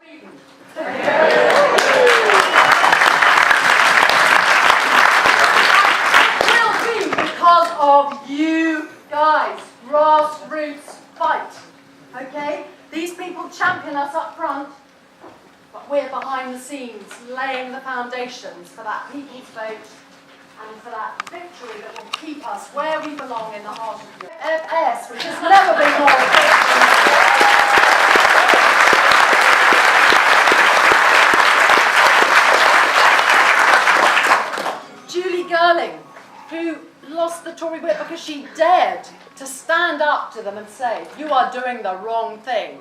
Will be because of you guys. Grassroots fight. Okay? These people champion us up front, but we're behind the scenes laying the foundations for that people's vote and for that victory that will keep us where we belong in the heart of Europe. DfE, which has never been more effective. Julie Girling, who lost the Tory whip because she dared to stand up to them and say, you are doing the wrong thing.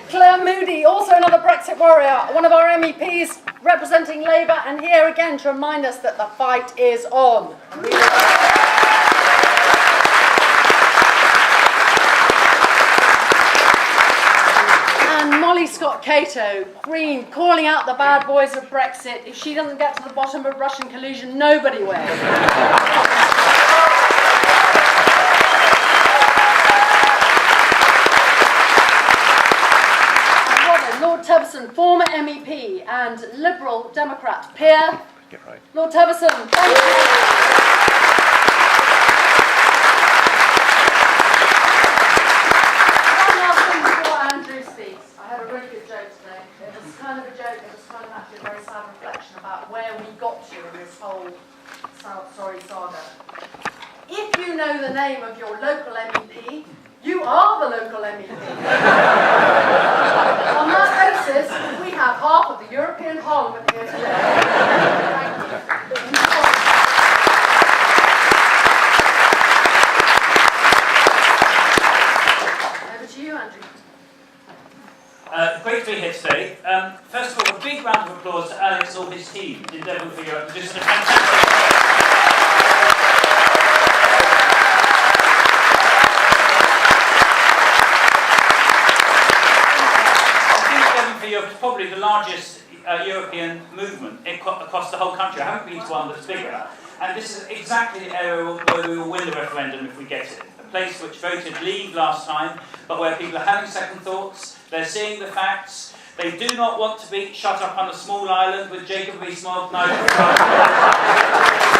Claire Moody, also another Brexit warrior, one of our MEPs representing Labour, and here again to remind us that the fight is on. And Molly Scott-Cato, Green, calling out the bad boys of Brexit. If she doesn't get to the bottom of Russian collusion, nobody will. Lord Teverson, former MEP and Liberal Democrat peer. Right. Lord Teverson, thank you. One last thing before Andrew speaks. I had a really good joke today. It was kind of a joke, it was kind of actually a very sad reflection about where we got to in this whole saga. If you know the name of your local MEP, you are the local MEP. On that basis, we have half of the European Parliament here today. Thank you. Over to you, Andrew. Great to be here today. First of all, a big round of applause to Alex and all his team in Devon for Europe. Just a fantastic It's probably the largest European movement across the whole country. I haven't been to one that's bigger. And this is exactly the area where we will win the referendum if we get it. A place which voted Leave last time, but where people are having second thoughts, they're seeing the facts, they do not want to be shut up on a small island with Jacob Rees-Mogg, Nigel Farage.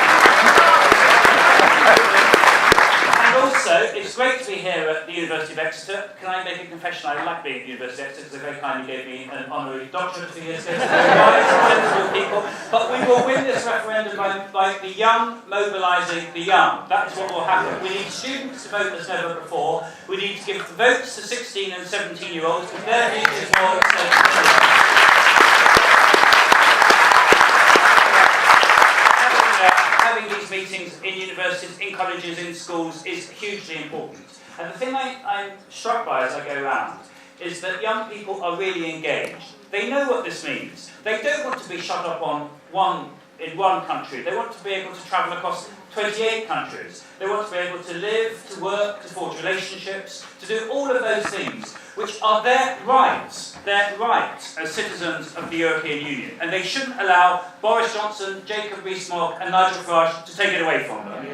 And also, it's great to be here at the University of Exeter. Can I make a confession? I like being at the University of Exeter because they very kindly gave me an honorary doctorate 2 years ago. Wise and sensible people. But we will win this referendum by the young mobilising the young. That's what will happen. We need students to vote as never before. We need to give the votes to 16 and 17-year-olds because their future is more expensive. Having these meetings in universities, in colleges, in schools is hugely important. And the thing I'm struck by as I go around is that young people are really engaged. They know what this means. They don't want to be shut up in one country. They want to be able to travel across 28 countries. They want to be able to live, to work, to forge relationships, to do all of those things, which are their rights as citizens of the European Union. And they shouldn't allow Boris Johnson, Jacob Rees-Mogg and Nigel Farage to take it away from them.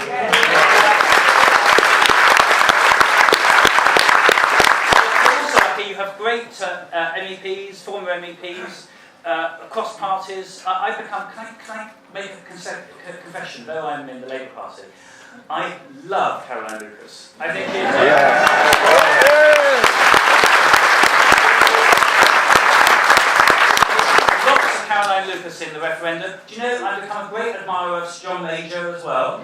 Also, you have great MEPs, former MEPs, across parties. Can I make a confession, though I'm in the Labour Party? I love Caroline Lucas. I think lots of Caroline Lucas in the referendum. Do you know, I've become a great admirer of John Major as well.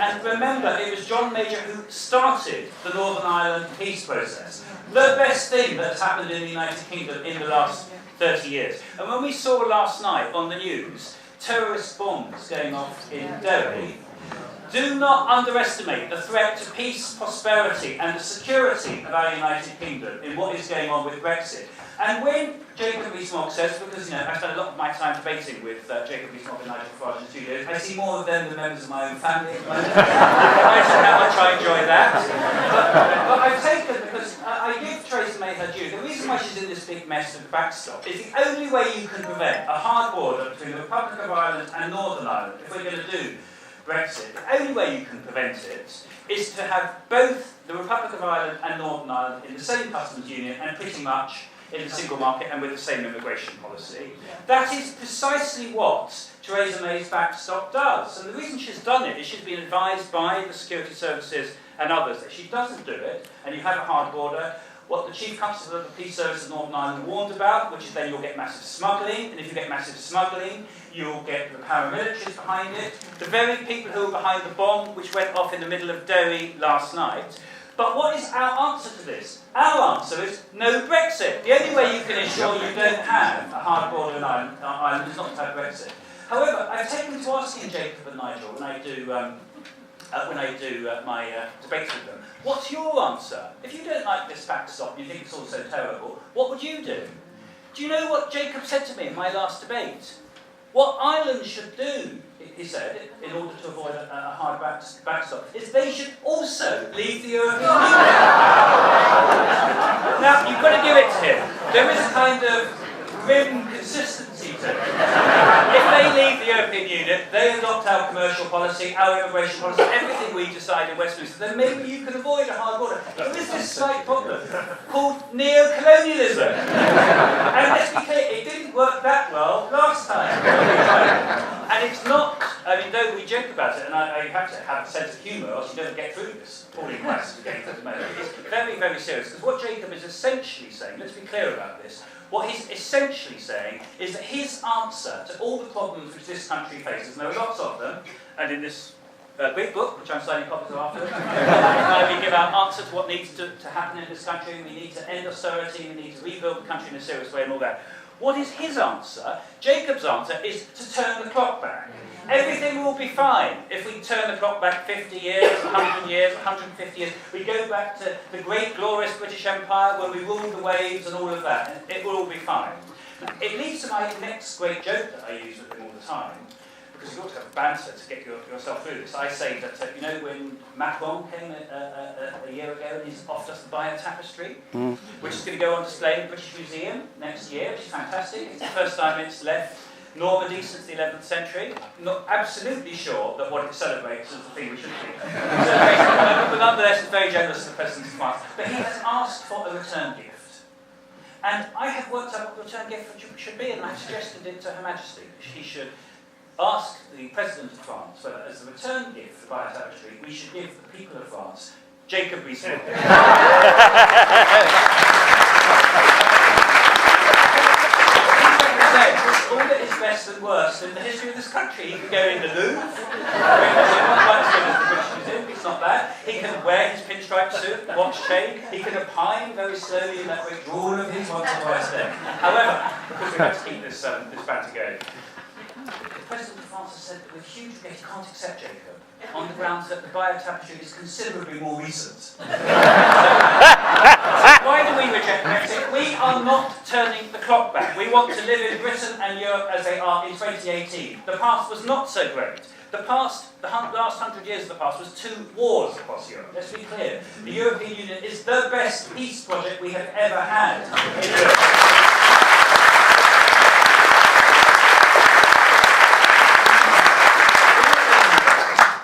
And remember, it was John Major who started the Northern Ireland peace process. The best thing that's happened in the United Kingdom in the last 30 years. And when we saw last night on the news terrorist bombs going off in DfE, do not underestimate the threat to peace, prosperity and the security of our United Kingdom in what is going on with Brexit. And when Jacob Rees-Mogg says, because I've spent a lot of my time debating with Jacob Rees-Mogg and Nigel Farage in studios, I see more of them than members of my own family at the moment. I don't know how much I enjoy that. But I've taken, because I give Theresa May her due, the reason why she's in causing this big mess of the backstop is the only way you can prevent a hard border between the Republic of Ireland and Northern Ireland, if we're going to do Brexit. The only way you can prevent it is to have both the Republic of Ireland and Northern Ireland in the same customs union and pretty much in the single market and with the same immigration policy. That is precisely what Theresa May's backstop does. And the reason she's done it is she's been advised by the security services and others that she doesn't do it, and you have a hard border. What the Chief Constable of the Police Service of Northern Ireland warned about, which is then you'll get massive smuggling, and if you get massive smuggling, you'll get the paramilitaries behind it, the very people who were behind the bomb which went off in the middle of Derry last night. But what is our answer to this? Our answer is no Brexit. The only way you can ensure you don't have a hard border in Ireland is not to have Brexit. However, I've taken to asking Jacob and Nigel when I do my debates with them, what's your answer? If you don't like this backstop and you think it's all so terrible, what would you do? Do you know what Jacob said to me in my last debate? What Ireland should do, he said, in order to avoid a hard backstop, is they should also leave the European Union. Now, you've got to give it to him. There is a kind of grim consistency to it. If they leave the European Union, they adopt our commercial policy, our immigration policy, everything we decide in Westminster, then maybe you can avoid a hard border. There is this slight problem called neo-colonialism. And let's be clear, it didn't work that well last time. And it's not, I mean, though we joke about it, and I have to have a sense of humour, or else you don't get through this appalling crisis of getting to the moment. It's very, very serious, because what Jacob is essentially saying, let's be clear about this, what he's essentially saying is that his answer to all the problems which this country faces, and there are lots of them, and in this great book, which I'm signing copies of afterwards, we give our answer to what needs to happen in this country. We need to end austerity, we need to rebuild the country in a serious way and all that. What is his answer? Jacob's answer is to turn the clock back. Everything will be fine if we turn the clock back 50 years, 100 years, 150 years. We go back to the great glorious British Empire where we ruled the waves and all of that, and it will all be fine. It leads to my next great joke that I use with him all the time, because you've got to have banter to get yourself through this. I say that, when Macron came a year ago and he's offered us to buy a tapestry, which is going to go on display in the British Museum next year, which is fantastic. It's the first time it's left Normandy since the 11th century. I'm not absolutely sure that what it celebrates is the thing we should be. But nonetheless, it's very generous of the President of France. But he has asked for a return gift. And I have worked out what the return gift should be, and I've suggested it to Her Majesty. He should ask the President of France whether, as a return gift for buy a tapestry, we should give the people of France Jacob Rees-Mogg. All that is best and worst in the history of this country. He can go in the Louvre, it's not bad. He can wear his pinstripe suit, watch chain. He can opine very slowly in that great drawl of his once or twice a day. However, because we have to keep this banter going, the President of France has said that with huge regret he can't accept Jacob on the grounds that the biotapestry is considerably more recent. Why do we reject Brexit? We are not turning the clock back. We want to live in Britain and Europe as they are in 2018. The past was not so great. The last 100 years of the past was 2 wars across Europe. Let's be clear. The European Union is the best peace project we have ever had in Europe.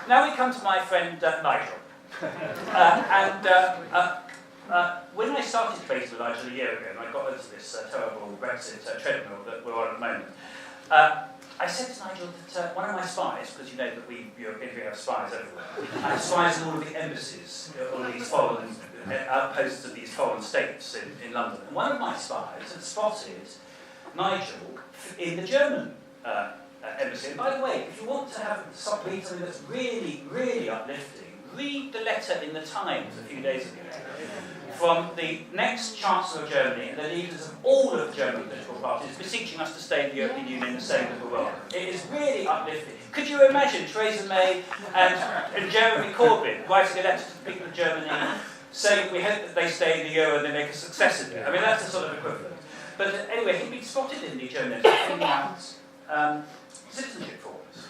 Now we come to my friend Nigel. When I started debating with Nigel a year ago, and I got into this terrible Brexit treadmill that we're on at the moment, I said to Nigel that one of my spies, because you know that we have spies everywhere, I have spies in all of the embassies, all of these foreign outposts of these foreign states in London. And one of my spies had spotted Nigel in the German embassy. And by the way, if you want to read something that's really, really uplifting, read the letter in the Times a few days ago from the next Chancellor of Germany and the leaders of all of the German political parties beseeching us to stay in the European Union and saying that we're welcome. It is really uplifting. Could you imagine Theresa May and Jeremy Corbyn writing a letter to the people of Germany saying we hope that they stay in the Euro and they make a success of it? I mean, that's the sort of equivalent. But anyway, he'd been spotted in the German embassy filling out citizenship forms.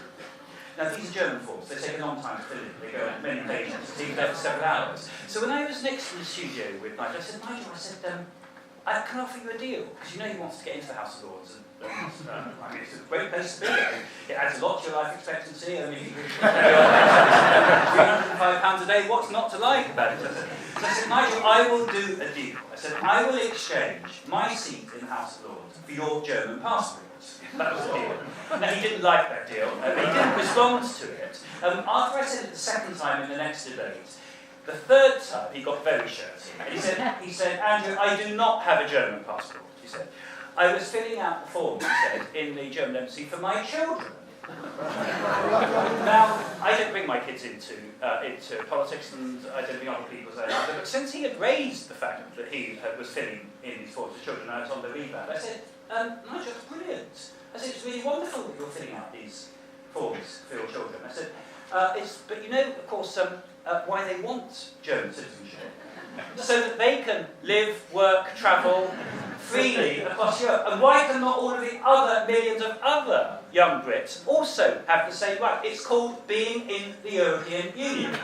Now, these are German forms. They take a long time to fill in. They go on many pages. He's there for several hours. So when I was next in the studio with Nigel, I said, I can offer you a deal, because you know he wants to get into the House of Lords. And I mean, it's a great place to be. It adds a lot to your life expectancy. I mean, £305 a day, what's not to like about it? So I said, Nigel, I will do a deal. I said, I will exchange my seat in the House of Lords for your German passport. That was the deal. Now, he didn't like that deal. He didn't respond to it. After I said it the second time in the next debate, the third time he got very shirty. And he said, Andrew, I do not have a German passport, he said. I was filling out the form, he said, in the German embassy for my children. Now, I don't bring my kids into politics, and I don't bring other people's own either, but since he had raised the fact that he was filling in these forms for children, I was on the rebound, I said, Nigel, that's brilliant. I said, it's really wonderful that you're filling out these forms for your children. I said, but you know, of course, why they want German citizenship. So that they can live, work, travel freely across Europe. And why can not all of the other millions of other young Brits also have the same right? It's called being in the European Union.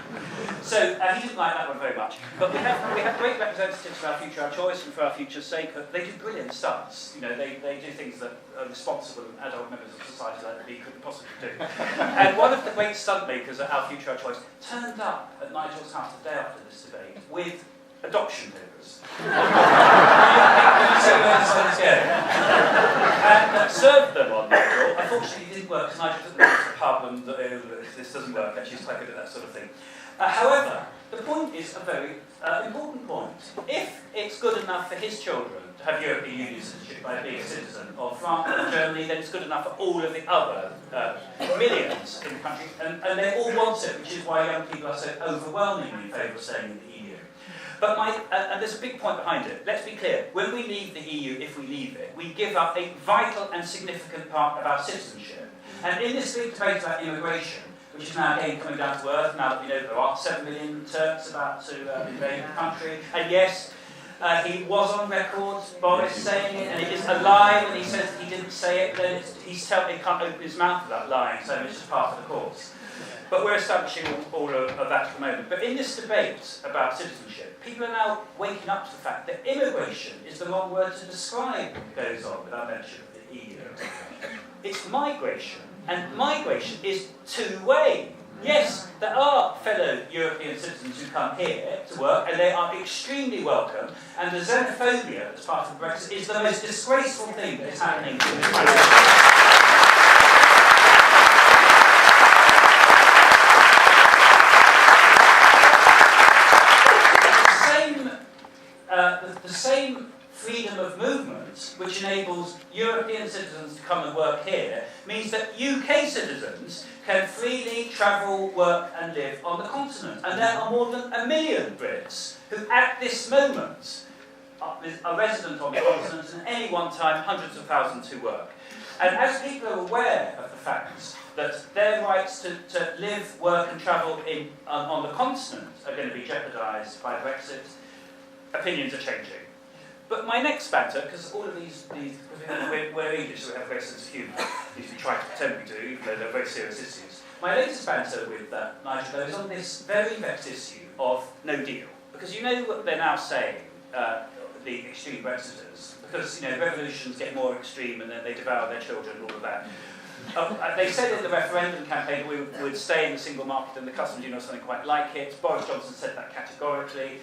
So he didn't like that one very much. But we have great representatives for our future, our choice, and for our future's sake. They do brilliant stunts. You know, they do things that responsible adult members of society like me couldn't possibly do. And one of the great stunt makers at Our Future, Our Choice turned up at Nigel's house the day after this debate with adoption papers. And served them on Nigel. Unfortunately, it didn't work because Nigel didn't go to the pub and this doesn't work. Actually, he's quite good at that sort of thing. However, the point is a very important point. If it's good enough for his children to have European Union citizenship by being a citizen of France or Germany, then it's good enough for all of the other millions in the country, and they all want it, which is why young people are so overwhelmingly in favour of staying in the EU. But and there's a big point behind it. Let's be clear. When we leave the EU, if we leave it, we give up a vital and significant part of our citizenship. And in this big debate about immigration, which is now again coming down to earth, now that we know there are 7 million Turks about to invade the country. And yes, he was on record, Boris, saying it, and it is a lie when he says that he didn't say it, then he can't open his mouth without lying, so it's just part of the course. But we're establishing all of that at the moment. But in this debate about citizenship, people are now waking up to the fact that immigration is the wrong word to describe what goes on with our membership of the EU. It's migration, and migration is two-way. Yes, there are fellow European citizens who come here to work, and they are extremely welcome, and the xenophobia that's part of Brexit is the most disgraceful thing that is happening to this country. The same freedom of movement, which enables European citizens to come and work here, means that UK citizens can freely travel, work and live on the continent. And there are more than 1 million Brits who at this moment are resident on the continent, and at any one time hundreds of thousands who work. And as people are aware of the fact that their rights to live, work and travel on the continent are going to be jeopardised by Brexit, opinions are changing. But my next banter, because all of these we're English, so we have a great sense of humour, at least we try to pretend we do, even though they're very serious issues. My latest banter with Nigel, though, is on this very vexed issue of no deal. Because you know what they're now saying, the extreme Brexiters, because revolutions get more extreme and then they devour their children and all of that. They said in the referendum campaign we would stay in the single market and the customs union or something quite like it. Boris Johnson said that categorically.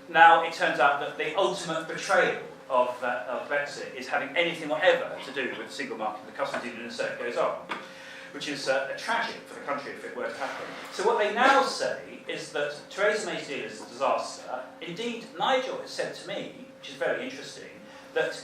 Now it turns out that the ultimate betrayal of Brexit is having anything whatever to do with the single market and the customs union, and so it goes on, which is tragic for the country if it were to happen. So what they now say is that Theresa May's deal is a disaster. Indeed, Nigel has said to me, which is very interesting, that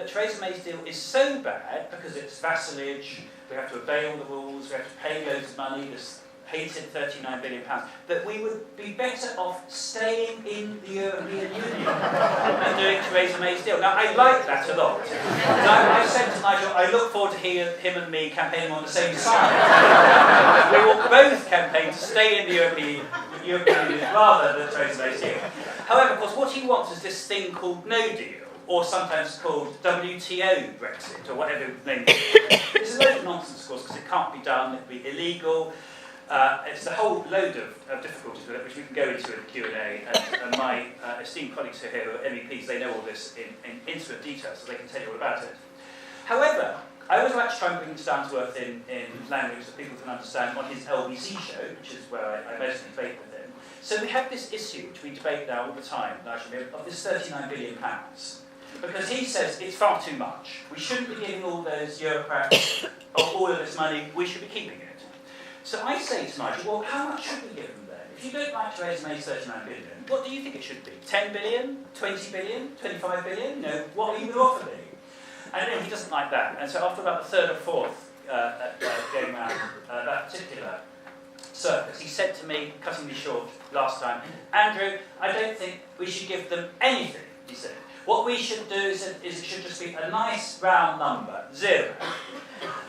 Theresa May's deal is so bad because it's vassalage, we have to obey all the rules, we have to pay loads of money, this hated £39 billion, that we would be better off staying in the European Union and doing Theresa May's deal. Now, I like that a lot. I said to Nigel, I look forward to him and me campaigning on the same side. We will both campaign to stay in the European Union rather than Theresa May's deal. However, of course, what he wants is this thing called no deal, or sometimes called WTO Brexit, or whatever the name is. It's a load of nonsense, of course, because it can't be done, it would be illegal. It's a whole load of difficulties with it, which we can go into in the Q&A, and my esteemed colleagues who are here, who are MEPs, they know all this in intimate detail, so they can tell you all about it. However, I always like to try and bring this down to earth in language that people can understand on his LBC show, which is where I mostly debate with him. So we have this issue, which we debate now all the time, of this £39 billion. Because he says it's far too much. We shouldn't be giving all those bureaucrats all of this money, we should be keeping it. So I say to Nigel, well, how much should we give them then? If you don't like Theresa May's 39 billion, what do you think it should be? 10 billion? 20 billion? 25 billion? What are you going to offer me? And anyway, he doesn't like that. And so after about the third or fourth going round that particular circus, he said to me, cutting me short last time, Andrew, I don't think we should give them anything, he said. What we should do is it should just be a nice round number, 0.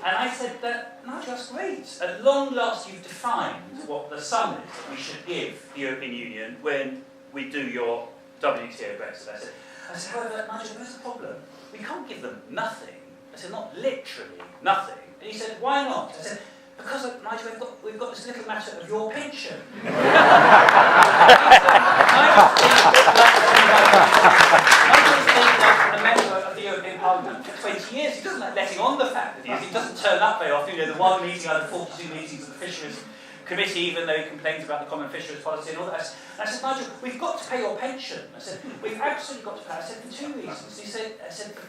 And I said, Nigel, that's great. At long last, you've defined what the sum is that we should give the European Union when we do your WTO Brexit. I said, however, Nigel, there's a problem. We can't give them nothing. I said, not literally nothing. And he said, why not? I said, because, Nigel, we've got this little matter of your pension. Nigel's been a member of the European Parliament for 20 years. He doesn't like letting on the fact that he doesn't turn up very often. The one meeting out of 42 meetings of the Fisheries Committee, even though he complains about the common fisheries policy and all that. And I said, Nigel, we've got to pay your pension. I said, we've absolutely got to pay. I said, for 2 reasons. He said,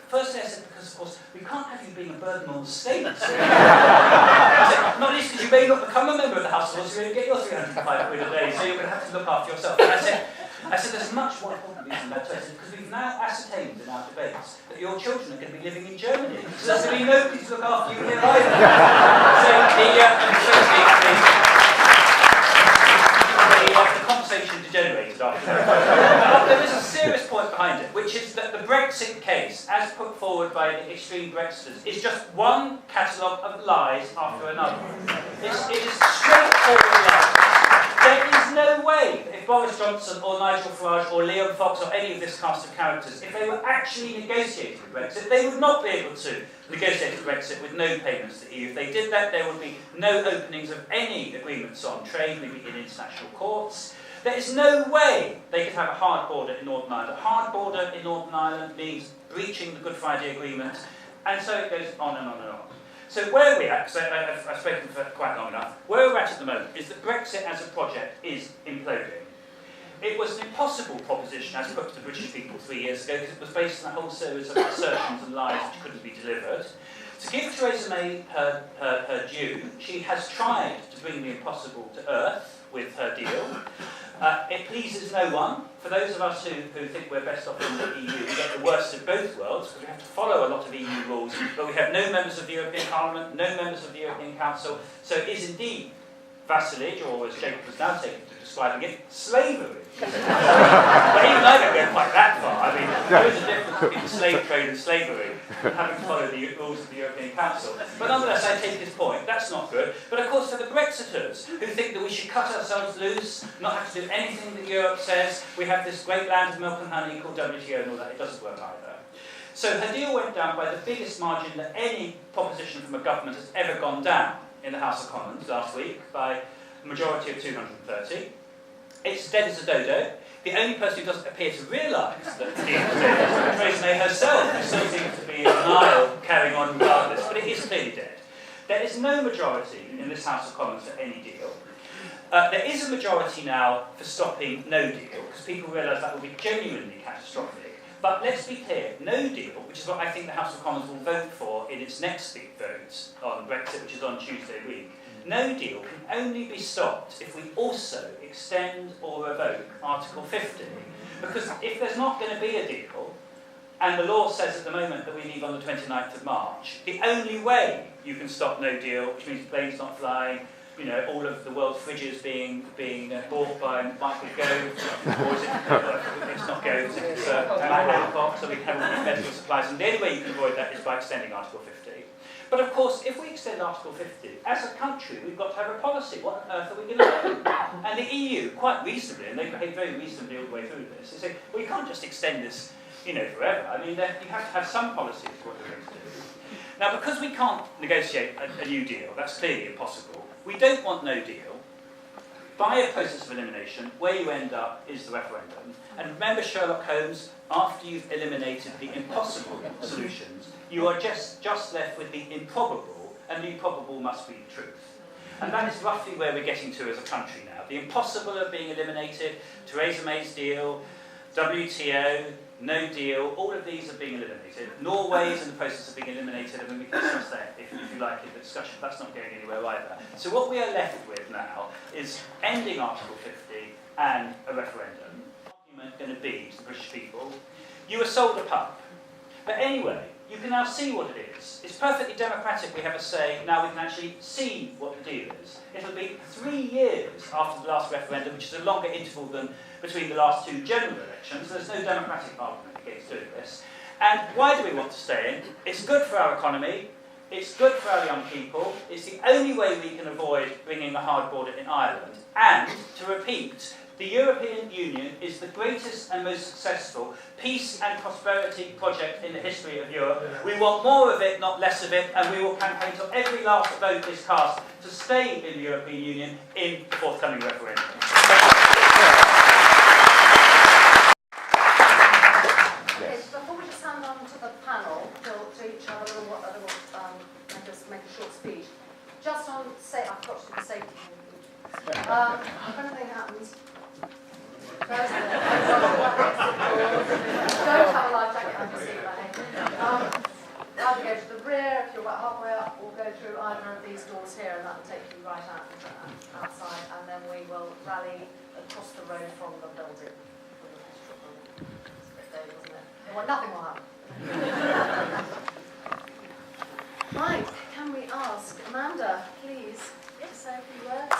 firstly, I said, because, of course, we can't have you being a burden on the state. I said, not least because you may not become a member of the House of Lords, so you're going to get your 305 quid a day, so you're going to have to look after yourself. And I said, there's much more important reason than that. I said, because we've now ascertained in our debates that your children are going to be living in Germany. So there's going to be nobody to look after you here either. The conversation degenerated after that. There is a serious point behind it, which is that the Brexit case, as put forward by the extreme Brexiters, is just one catalogue of lies after another. It is straightforward lies. There is no way that if Boris Johnson or Nigel Farage or Liam Fox or any of this cast of characters, if they were actually negotiating a Brexit, they would not be able to negotiate a Brexit with no payments to the EU. If they did that, there would be no openings of any agreements on trade, maybe in international courts. There is no way they could have a hard border in Northern Ireland. A hard border in Northern Ireland means breaching the Good Friday Agreement, and so it goes on and on and on. So where we're at, because I've spoken for quite long enough, where we're at the moment is that Brexit as a project is imploding. It was an impossible proposition as put to the British people 3 years ago because it was based on a whole series of assertions and lies which couldn't be delivered. To give Theresa May her due, she has tried to bring the impossible to earth with her deal. It pleases no one. For those of us who think we're best off in the EU, we get the worst of both worlds because we have to follow a lot of EU rules, but we have no members of the European Parliament, no members of the European Council, so it is indeed vassalage, or as Jacob has now taken to describing it, slavery. But even I don't go quite that far. I mean, there is a difference between slave trade and slavery, having to follow the rules of the European Council. But nonetheless, I take his point. That's not good. But of course, for the Brexiters, who think that we should cut ourselves loose, not have to do anything that Europe says, we have this great land of milk and honey called WTO and all that, it doesn't work either. So her deal went down by the biggest margin that any proposition from a government has ever gone down in the House of Commons last week, by a majority of 230. It's dead as a dodo. The only person who doesn't appear to realise that the deal is dead is Theresa May herself, who still seems to be in denial, carrying on regardless, but it is clearly dead. There is no majority in this House of Commons for any deal. There is a majority now for stopping no deal, because people realise that will be genuinely catastrophic. But let's be clear, no deal, which is what I think the House of Commons will vote for in its next big vote on Brexit, which is on Tuesday week, no deal can only be stopped if we also extend or revoke Article 50. Because if there's not going to be a deal, and the law says at the moment that we leave on the 29th of March, the only way you can stop no deal, which means planes not flying, you know, all of the world's fridges being bought by Michael Gove, or is it's not Gove, it's Matt Hancock, so we can have all these medical supplies, and the only way you can avoid that is by extending Article 50. But of course, if we extend Article 50, as a country, we've got to have a policy. What on earth are we going to do? And the EU, quite reasonably, and they behave very reasonably all the way through this, they say, well, you can't just extend this, you know, forever. I mean, you have to have some policy as to what you're going to do. Now, because we can't negotiate a new deal, that's clearly impossible. We don't want no deal, by a process of elimination, where you end up is the referendum. And remember Sherlock Holmes, after you've eliminated the impossible solutions, you are just left with the improbable, and the improbable must be the truth. And that is roughly where we're getting to as a country now. The impossible are being eliminated, Theresa May's deal, WTO, no deal, all of these are being eliminated. Norway is in the process of being eliminated, and we can discuss that if you like in the discussion. That's not going anywhere either. So what we are left with now is ending Article 50 and a referendum. The argument going to be to the British people, you were sold a pup. But anyway, you can now see what it is. It's perfectly democratic, we have a say, now we can actually see what the deal is. It'll be 3 years after the last referendum, which is a longer interval than between the last 2 general elections. There's no democratic argument against doing this. And why do we want to stay in? It's good for our economy, it's good for our young people, it's the only way we can avoid bringing a hard border in Ireland. And, to repeat, the European Union is the greatest and most successful peace and prosperity project in the history of Europe. We want more of it, not less of it, and we will campaign till every last vote is cast to stay in the European Union in the forthcoming referendum. Before we just hand on to the panel, to each other, and just make a short speech, just on, I've got to do the safety thing. If anything happens, don't have a life jacket under your seat, either go to the rear if you're about halfway up, or go through either of these doors here, and that will take you right outside, and then we will rally across the road from the building. Wasn't it? Well, nothing will happen. Right, can we ask Amanda, please, say a few words?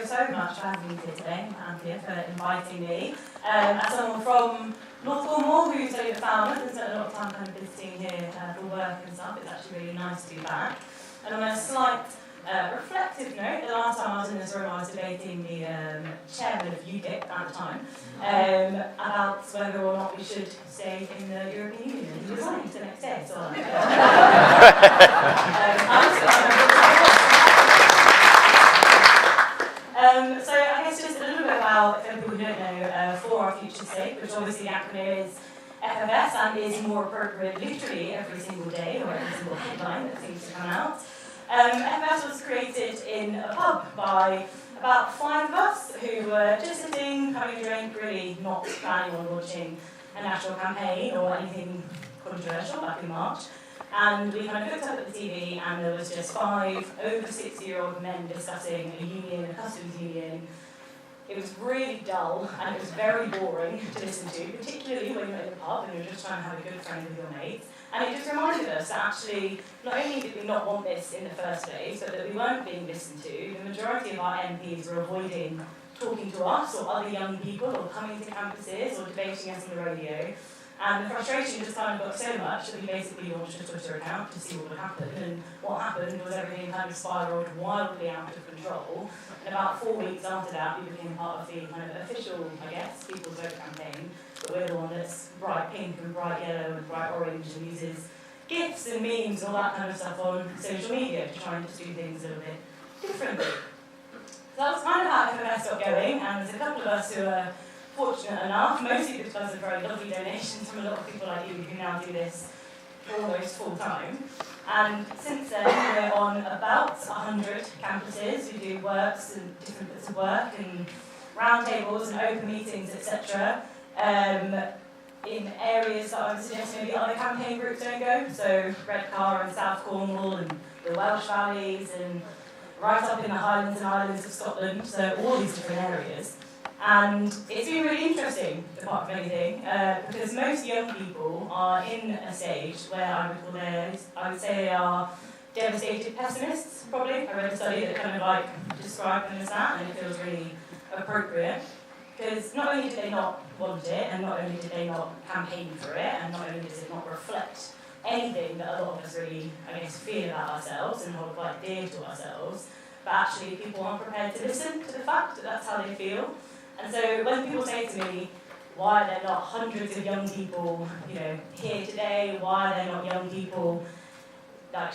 So much for having me here today, Anthea, for inviting me. As someone from North Cornwall who's only a Falmouth and spent a lot of time kind of visiting here for work and stuff, it's actually really nice to be back. And on a slight reflective note, the last time I was in this room I was debating the chairman of UKIP at the time about whether or not we should stay in the European Union. He resigned the next day, so so I guess just a little bit about, for people who don't know, For Our Future Sake, which obviously the acronym is FFS and is more appropriate literally every single day or every single headline that seems to come out. FFS was created in a pub by about 5 of us who were just sitting, having a drink, really not planning on launching a national campaign or anything controversial back in March. And we kind of looked up at the TV and there was just 5 over 60-year-old men discussing a union, a customs union. It was really dull and it was very boring to listen to, particularly when you're in the pub and you're just trying to have a good friend with your mates. And it just reminded us that actually, not only did we not want this in the first place, but that we weren't being listened to. The majority of our MPs were avoiding talking to us or other young people or coming to campuses or debating us on the radio. And the frustration just kind of got so much that we basically launched a Twitter account to see what would happen. And what happened was everything kind of spiraled wildly out of control. And about 4 weeks after that, we became part of the kind of official, I guess, People's Vote campaign. But we're the one that's bright pink and bright yellow and bright orange and uses GIFs and memes and all that kind of stuff on social media to try and just do things a little bit differently. So that was kind of how FFS got going. And there's a couple of us who are fortunate enough, mostly because of very lovely donations from a lot of people like you who now do this almost full time. And since then, we're on about 100 campuses. We do works and different bits of work and roundtables and open meetings, etc. In areas that I would suggest maybe other campaign groups don't go. So Redcar and South Cornwall and the Welsh Valleys and right up in the Highlands and Islands of Scotland. So all these different areas. And it's been really interesting, apart from anything, because most young people are in a stage where I would say they are devastated pessimists, probably. I read a study that kind of like described them as that, and it feels really appropriate. Because not only did they not want it, and not only did they not campaign for it, and not only does it not reflect anything that a lot of us really, I guess, feel about ourselves and hold quite dear to ourselves, but actually people aren't prepared to listen to the fact that that's how they feel. And so when people say to me, why are there not hundreds of young people, here today? Why are there not young people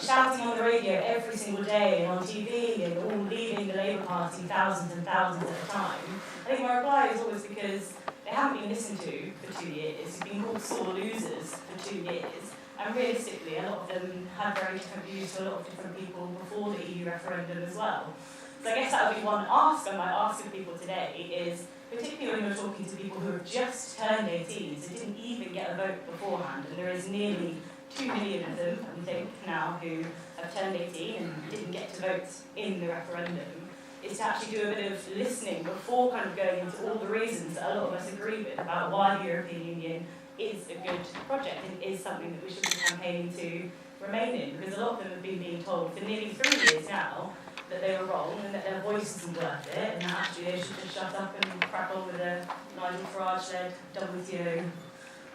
shouting on the radio every single day and on TV and all leaving the Labour Party thousands and thousands at a time? I think my reply is always because they haven't been listened to for 2 years. They've been called sore losers for 2 years. And realistically, a lot of them had very different views to a lot of different people before the EU referendum as well. So I guess that would be one ask I might ask of people today is, particularly when you're talking to people who have just turned 18, so didn't even get a vote beforehand, and there is nearly 2 million of them, I think, now who have turned 18 and didn't get to vote in the referendum, is to actually do a bit of listening before kind of going into all the reasons that a lot of us agree with about why the European Union is a good project and is something that we should be campaigning to remain in. Because a lot of them have been being told for nearly 3 years now that they were wrong and that their voice isn't worth it, and that actually they should just shut up and crack on with the Nigel Farage-led WTO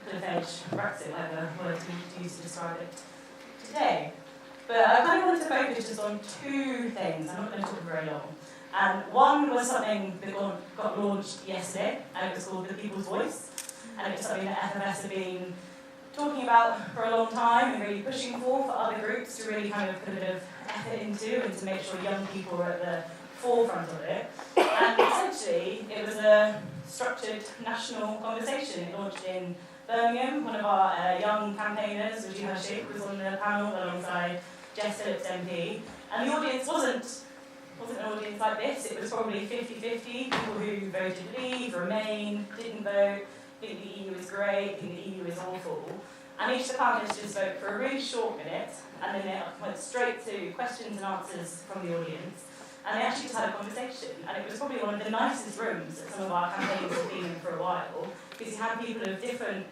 cliff edge Brexit, whatever word to use to describe it today. But I kind of wanted to focus just on 2 things. I'm not going to talk very long. And one was something that got launched yesterday, and it was called The People's Voice. And it was something that FFS have been talking about for a long time and really pushing for other groups to really kind of put a bit of effort into and to make sure young people are at the forefront of it. And essentially, it was a structured national conversation. It launched in Birmingham. One of our young campaigners, Regina Sheikh, was on the panel alongside Jess Phillips MP. And the audience wasn't an audience like this. It was probably 50-50, people who voted leave, remain, didn't vote, think the EU is great, think the EU is awful. And each of the panelists just spoke for a really short minute, and then they went straight to questions and answers from the audience. And they actually just had a conversation. And it was probably one of the nicest rooms that some of our campaigns have been in for a while, because you had people of different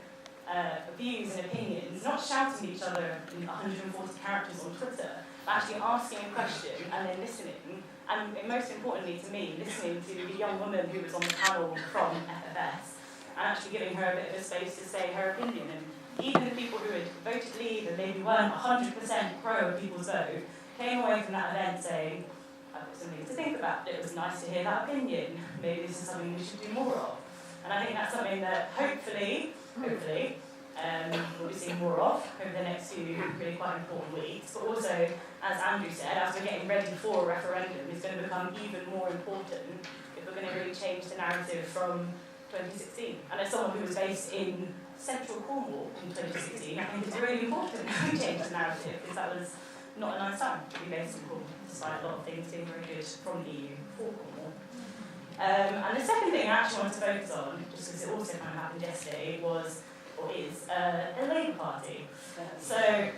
views and opinions, not shouting at each other in 140 characters on Twitter, but actually asking a question and then listening. And most importantly to me, listening to the young woman who was on the panel from FFS, and actually giving her a bit of a space to say her opinion. And even the people who had voted leave and maybe weren't 100% pro people's vote, came away from that event saying, I've got something to think about. It was nice to hear that opinion. Maybe this is something we should do more of. And I think that's something that hopefully, we'll be seeing more of over the next few really quite important weeks. But also, as Andrew said, as we're getting ready for a referendum, it's going to become even more important if we're going to really change the narrative from 2016. And as someone who was based in central Cornwall in 2016, I think it's really important that we change the narrative, because that was not a nice time to be based in Cornwall, despite a lot of things being very good from the EU for Cornwall. And the second thing I actually wanted to focus on, just because it also kind of happened yesterday, was, or is, the Labour Party. So I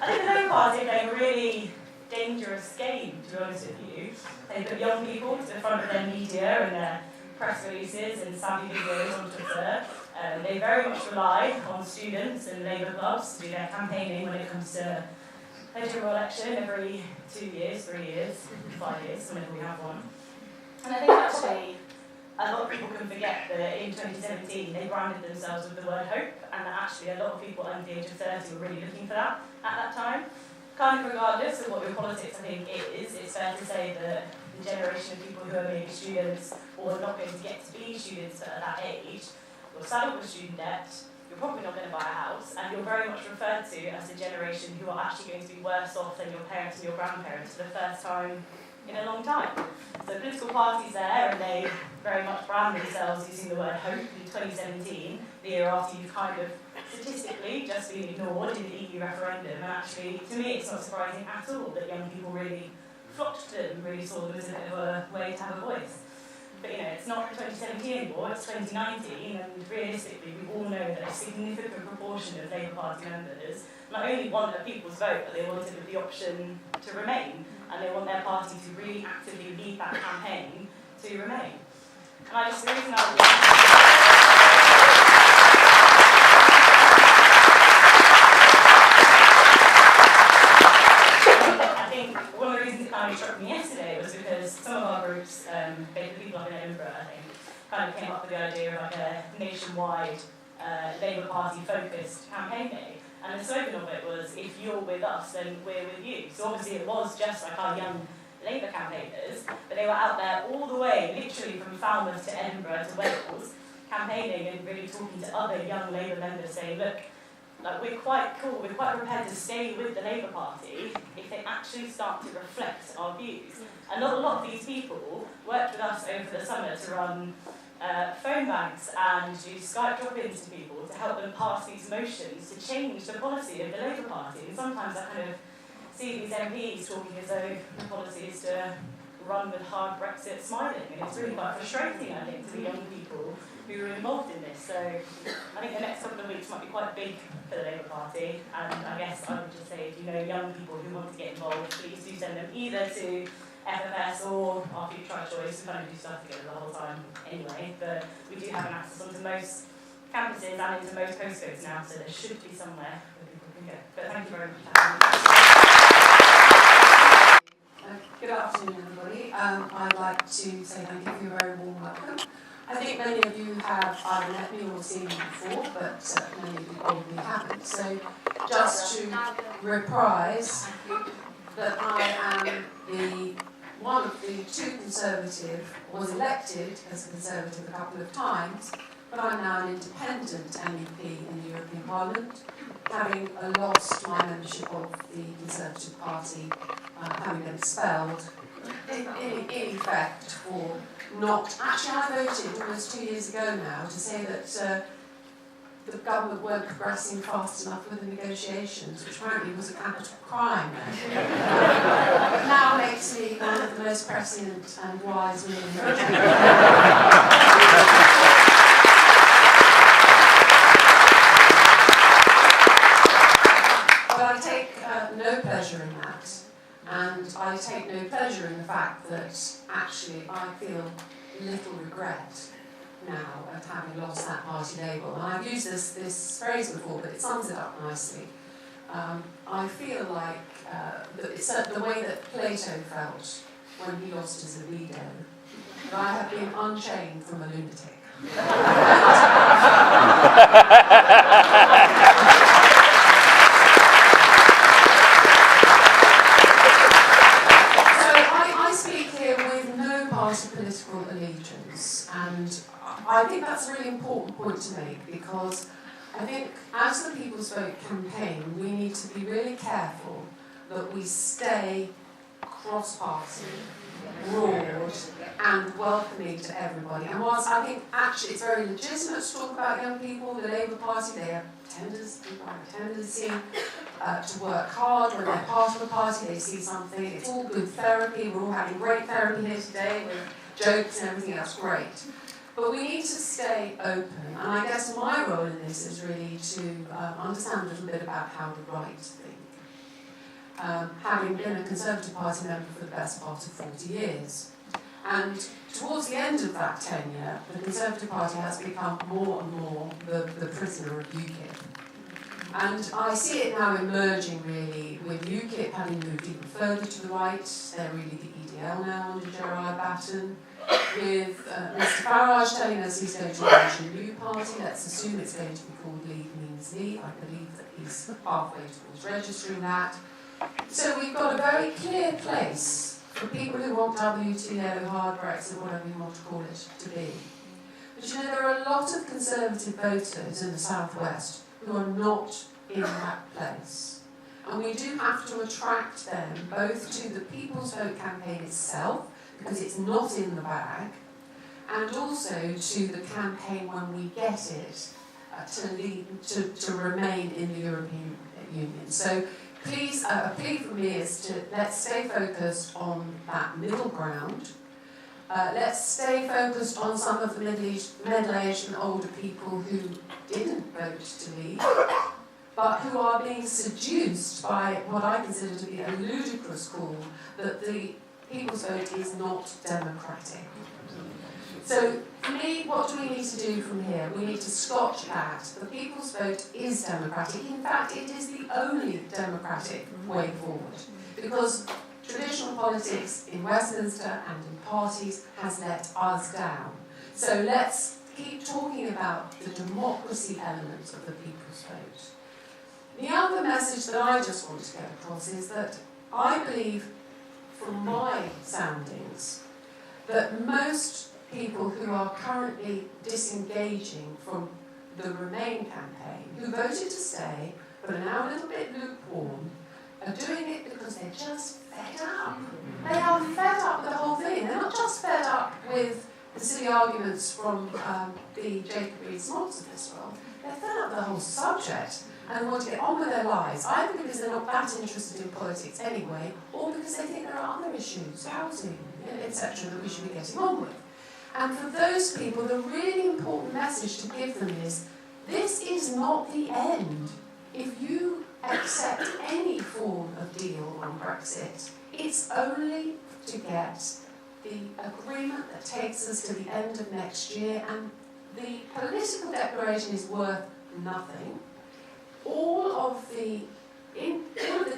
think the Labour Party are playing a really dangerous game, to be honest with you. They put young people to the front of their media and their press releases and savvy videos on Twitter. They very much rely on students and Labour clubs to do their campaigning when it comes to a general election every 2 years, 3 years, 5 years, whenever we have one. And I think actually a lot of people can forget that in 2017 they branded themselves with the word hope, and that actually a lot of people under the age of 30 were really looking for that at that time. Kind of regardless of what your politics I think is, it's fair to say that the generation of people who are maybe students or not going to get to be students at that age, you're saddled with student debt, you're probably not going to buy a house, and you're very much referred to as a generation who are actually going to be worse off than your parents and your grandparents for the first time in a long time. So political parties there, and they very much brand themselves using the word hope in 2017, the year after you've kind of statistically just been ignored in the EU referendum. And actually, to me, it's not surprising at all that young people really flocked to them, really saw them as a bit of a way to have a voice. But it's not 2017 anymore, it's 2019, and realistically, we all know that a significant proportion of Labour Party members not only want a people's vote, but they want it with the option to remain, and they want their party to really actively lead that campaign to remain. And I just, the reason I think one of the reasons it kind of struck me yesterday was because some of our groups, basically people up in Edinburgh, I think, kind of came up with the idea of like a nationwide Labour Party focused campaign day. And the slogan of it was, if you're with us, then we're with you. So obviously it was just like our young Labour campaigners, but they were out there all the way, literally from Falmouth to Edinburgh to Wales, campaigning and really talking to other young Labour members, saying, look, like, we're quite cool, we're quite prepared to stay with the Labour Party if they actually start to reflect our views. And a lot of these people worked with us over the summer to run phone banks and do Skype drop-ins to people to help them pass these motions to change the policy of the Labour Party. And sometimes I kind of see these MPs talking as though the policy is to run with hard Brexit smiling, and it's really quite frustrating, I think, to the young people who are involved in this. So I think the next couple of weeks might be quite big for the Labour Party, and I guess I would just say, if you know young people who want to get involved, please do send them either to FFS or our future choice. We kind of do stuff together the whole time anyway, but we do have an access onto most campuses and into most postcodes now, so there should be somewhere where people can go. But thank you very much for having me. Good afternoon, everybody. I'd like to say thank you for your very warm welcome. I think many of you have either met me or seen me before, but many of you probably haven't. So just to reprise that I am one of the two Conservative, was elected as a Conservative a couple of times, but I'm now an independent MEP in the European Parliament, having lost my membership of the Conservative Party, having been expelled, in effect for not... Actually, I voted almost 2 years ago now to say that the government weren't progressing fast enough with the negotiations, which apparently was a capital crime. But now makes me one of the most prescient and wise men in the But I take no pleasure in that, and I take no pleasure in the fact that actually I feel little regret now at having lost that party label. And I've used this phrase before, but it sums it up nicely. I feel like it's the way that Plato felt when he lost his libido, that I have been unchained from a lunatic. Political allegiance, and I think that's a really important point to make, because I think as the People's Vote campaign we need to be really careful that we stay cross-party, broad and welcoming to everybody. And whilst I think actually it's very legitimate to talk about young people, the Labour Party, they have a tendency to work hard when they're part of a party, they see something, it's all good therapy, we're all having great therapy here today with jokes and everything else, great. But we need to stay open, and I guess my role in this is really to understand a little bit about how the right think. Having been a Conservative Party member for the best part of 40 years. And towards the end of that tenure, the Conservative Party has become more and more the prisoner of UKIP. And I see it now emerging really with UKIP having moved even further to the right. They're really the EDL now under Gerard Batten. With Mr Farage telling us he's going to launch a new party. Let's assume it's going to be called Leave Means Leave. I believe that he's halfway towards registering that. So we've got a very clear place for people who want WTO, hard Brexit, whatever you want to call it, to be. But you know, there are a lot of Conservative voters in the Southwest who are not in that place. And we do have to attract them both to the People's Vote campaign itself, because it's not in the bag, and also to the campaign when we get it to remain in the European Union. So please, a plea from me is to let's stay focused on that middle ground. Let's stay focused on some of the middle-aged and older people who didn't vote to leave, but who are being seduced by what I consider to be a ludicrous call that the People's Vote is not democratic. So, for me, what do we need to do from here? We need to scotch that the People's Vote is democratic. In fact, it is the only democratic way forward, because traditional politics in Westminster and in parties has let us down. So let's keep talking about the democracy elements of the People's Vote. The other message that I just want to get across is that I believe from my soundings, that most people who are currently disengaging from the Remain campaign, who voted to stay, but are now a little bit lukewarm, are doing it because they're just fed up. They are fed up with the whole thing. They're not just fed up with the silly arguments from the Jacob Rees-Moggs of this world. They're fed up with the whole subject and want to get on with their lives, either because they're not that interested in politics anyway, or because they think there are other issues, housing, etc., that we should be getting on with. And for those people, the really important message to give them is, this is not the end. If you accept any form of deal on Brexit, it's only to get the agreement that takes us to the end of next year, and the political declaration is worth nothing. All of the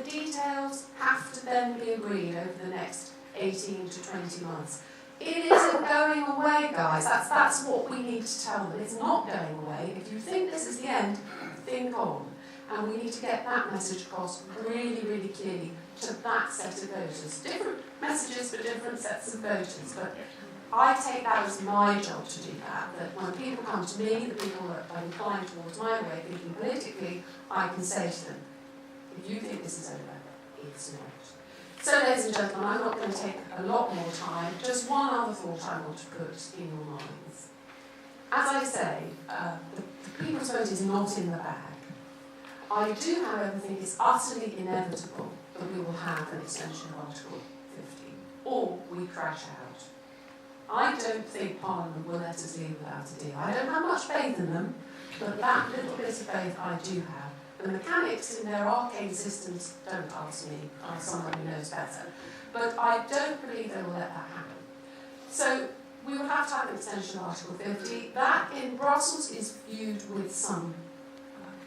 details have to then be agreed over the next 18 to 20 months. It isn't going away, guys. That's what we need to tell them. It's not going away. If you think this is the end, think on. And we need to get that message across really, really clearly to that set of voters. Different messages for different sets of voters, but I take that as my job to do that. That when people come to me, the people that are inclined towards my way of thinking politically, I can say to them, if you think this is over, it's not. So, ladies and gentlemen, I'm not going to take a lot more time. Just one other thought I want to put in your minds. As I say, the people's vote is not in the bag. I do, however, think it's utterly inevitable that we will have an extension of Article 50, or we crash out. I don't think Parliament will let us leave without a deal. I don't have much faith in them, but that little bit of faith I do have. The mechanics in their arcane systems, don't ask me, I'm someone who knows better. But I don't believe they will let that happen. So we will have to have an extension of Article 50. That in Brussels is viewed with some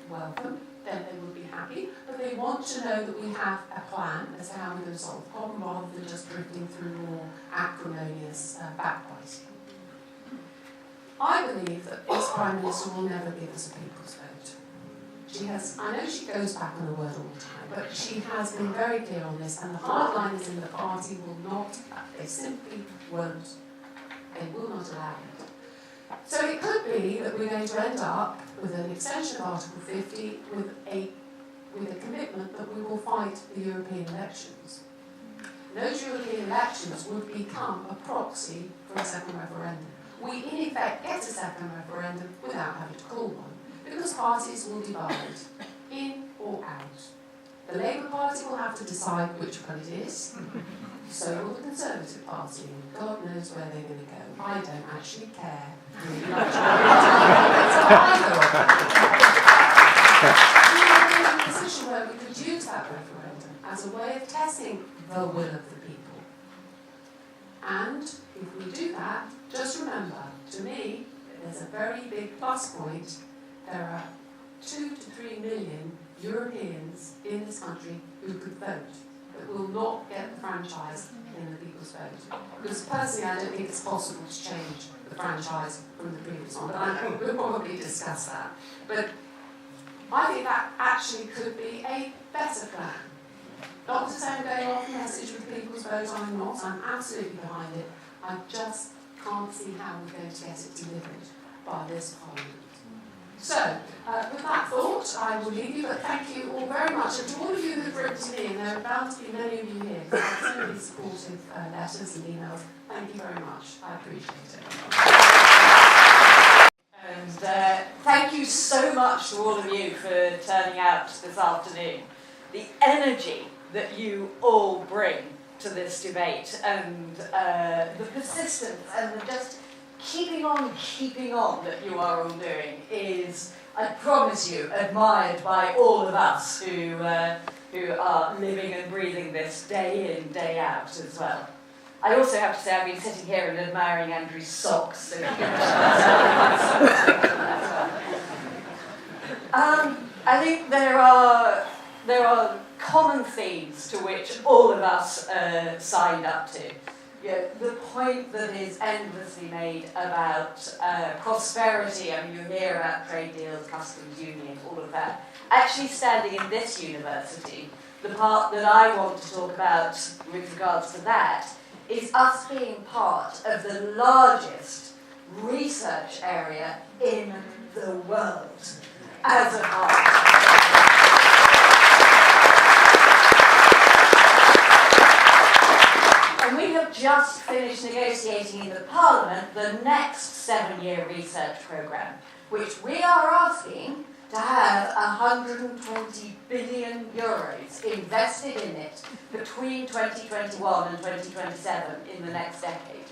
welcome. Then they will be happy, but they want to know that we have a plan as to how we're going to solve the problem, rather than just drifting through more acrimonious backbiting. I believe that this Prime Minister will never give us a people's vote. I know she goes back on her word all the time, but she has been very clear on this, and the hardliners in the party will not, they simply won't, they will not allow it. So it could be that we're going to end up with an extension of Article 50 with a commitment that we will fight the European elections. Those European elections would become a proxy for a second referendum. We in effect get a second referendum without having to call one, because parties will divide, in or out. The Labour Party will have to decide which one it is, so will the Conservative Party, and God knows where they're going to go. I don't actually care. Really much. We are in a position where we could use that referendum as a way of testing the will of the people. And if we do that, just remember, to me, there's a very big plus point. There are 2 to 3 million Europeans in this country who could vote, but will not get the franchise in the people's vote. Because personally, I don't think it's possible to change the franchise from the previous one, but we'll probably discuss that. But I think that actually could be a better plan. Not to say I'm going off message with people's vote, I'm not. I'm absolutely behind it. I just can't see how we're going to get it delivered by this Parliament. So, with that thought, I will leave you, but thank you all very much. And to all of you who've written to me, and there are bound to be many of you here, because I've so many supportive letters and emails, thank you very much. I appreciate it. And thank you so much to all of you for turning out this afternoon. The energy that you all bring to this debate, and the persistence and the just keeping on that you are all doing is, I promise you, admired by all of us who are living and breathing this day in, day out as well. I also have to say I've been sitting here and admiring Andrew's socks. So I think there are common themes to which all of us signed up to. The point that is endlessly made about prosperity, I mean, you hear about trade deals, customs union, all of that. Actually standing in this university the part that I want to talk about with regards to that is us being part of the largest research area in the world as a whole. And we have just finished negotiating in the Parliament the next 7-year research programme, which we are asking to have 120 billion euros invested in it between 2021 and 2027 in the next decade.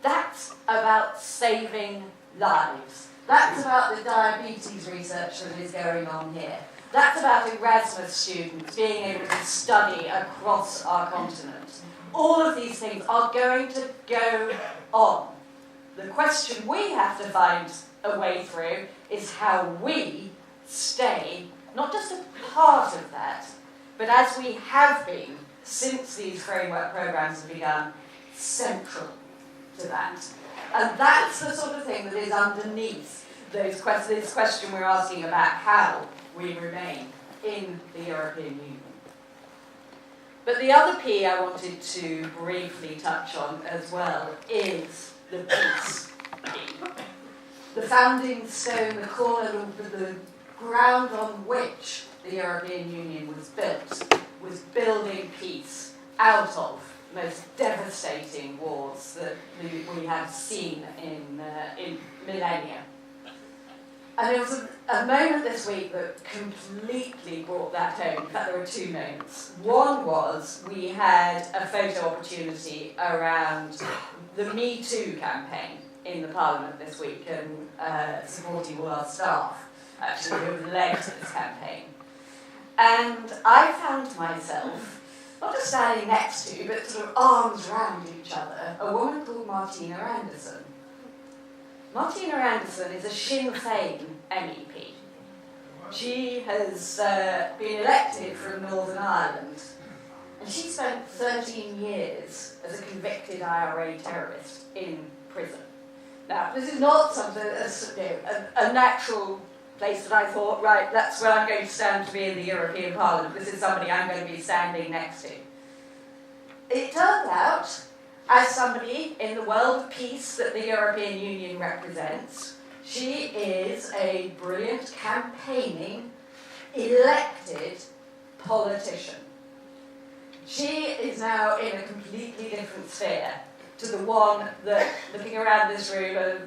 That's about saving lives. That's about the diabetes research that is going on here. That's about Erasmus students being able to study across our continent. All of these things are going to go on. The question we have to find a way through is how we stay not just a part of that, but as we have been since these framework programmes have begun, central to that. And that's the sort of thing that is underneath this question we're asking about how we remain in the European Union. But the other P I wanted to briefly touch on as well is the peace P. The founding stone, the corner, the ground on which the European Union was built, was building peace out of the most devastating wars that we have seen in millennia. And there was a moment this week that completely brought that home. In fact, there were two moments. One was we had a photo opportunity around the Me Too campaign in the Parliament this week, and supporting all our staff actually who have led this campaign. And I found myself not just standing next to, but sort of arms around each other, a woman called Martina Anderson. Martina Anderson is a Sinn Féin MEP. She has been elected from Northern Ireland, and she spent 13 years as a convicted IRA terrorist in prison. Now, this is not something that's a natural place that I thought, right, that's where I'm going to stand to be in the European Parliament. This is somebody I'm going to be standing next to. It turned out, as somebody in the world of peace that the European Union represents, she is a brilliant campaigning, elected politician. She is now in a completely different sphere to the one that, looking around this room,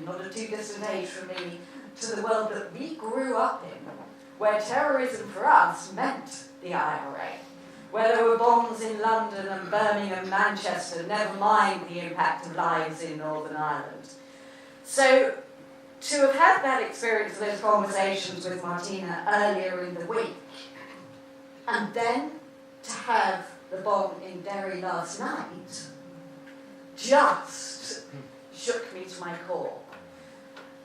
not a too distant age from me, to the world that we grew up in, where terrorism for us meant the IRA, where there were bombs in London and Birmingham, Manchester, never mind the impact of lives in Northern Ireland. So, to have had that experience, those conversations with Martina earlier in the week, and then to have the bomb in Derry last night, just shook me to my core.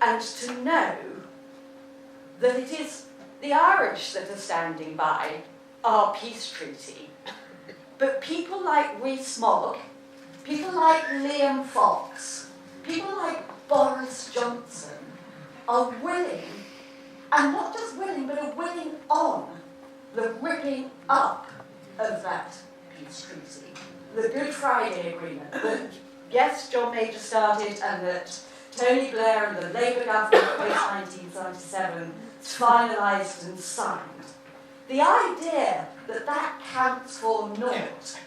And to know that it is the Irish that are standing by our peace treaty, but people like Rees-Mogg, people like Liam Fox, people like Boris Johnson are willing, and not just willing, but are willing on the ripping up of that peace treaty. The Good Friday Agreement that, yes, John Major started and that Tony Blair and the Labour government post-1997 finalised and signed. The idea that that counts for naught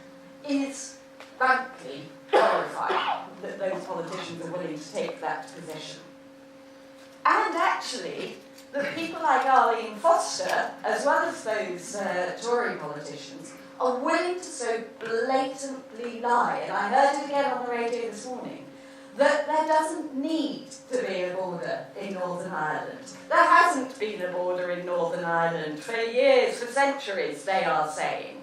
is, frankly, horrifying that those politicians are willing to take that position. And actually, that people like Arlene Foster, as well as those Tory politicians, are willing to so blatantly lie, and I heard it again on the radio this morning, that there doesn't need to be a border in Northern Ireland. There hasn't been a border in Northern Ireland for years, for centuries, they are saying,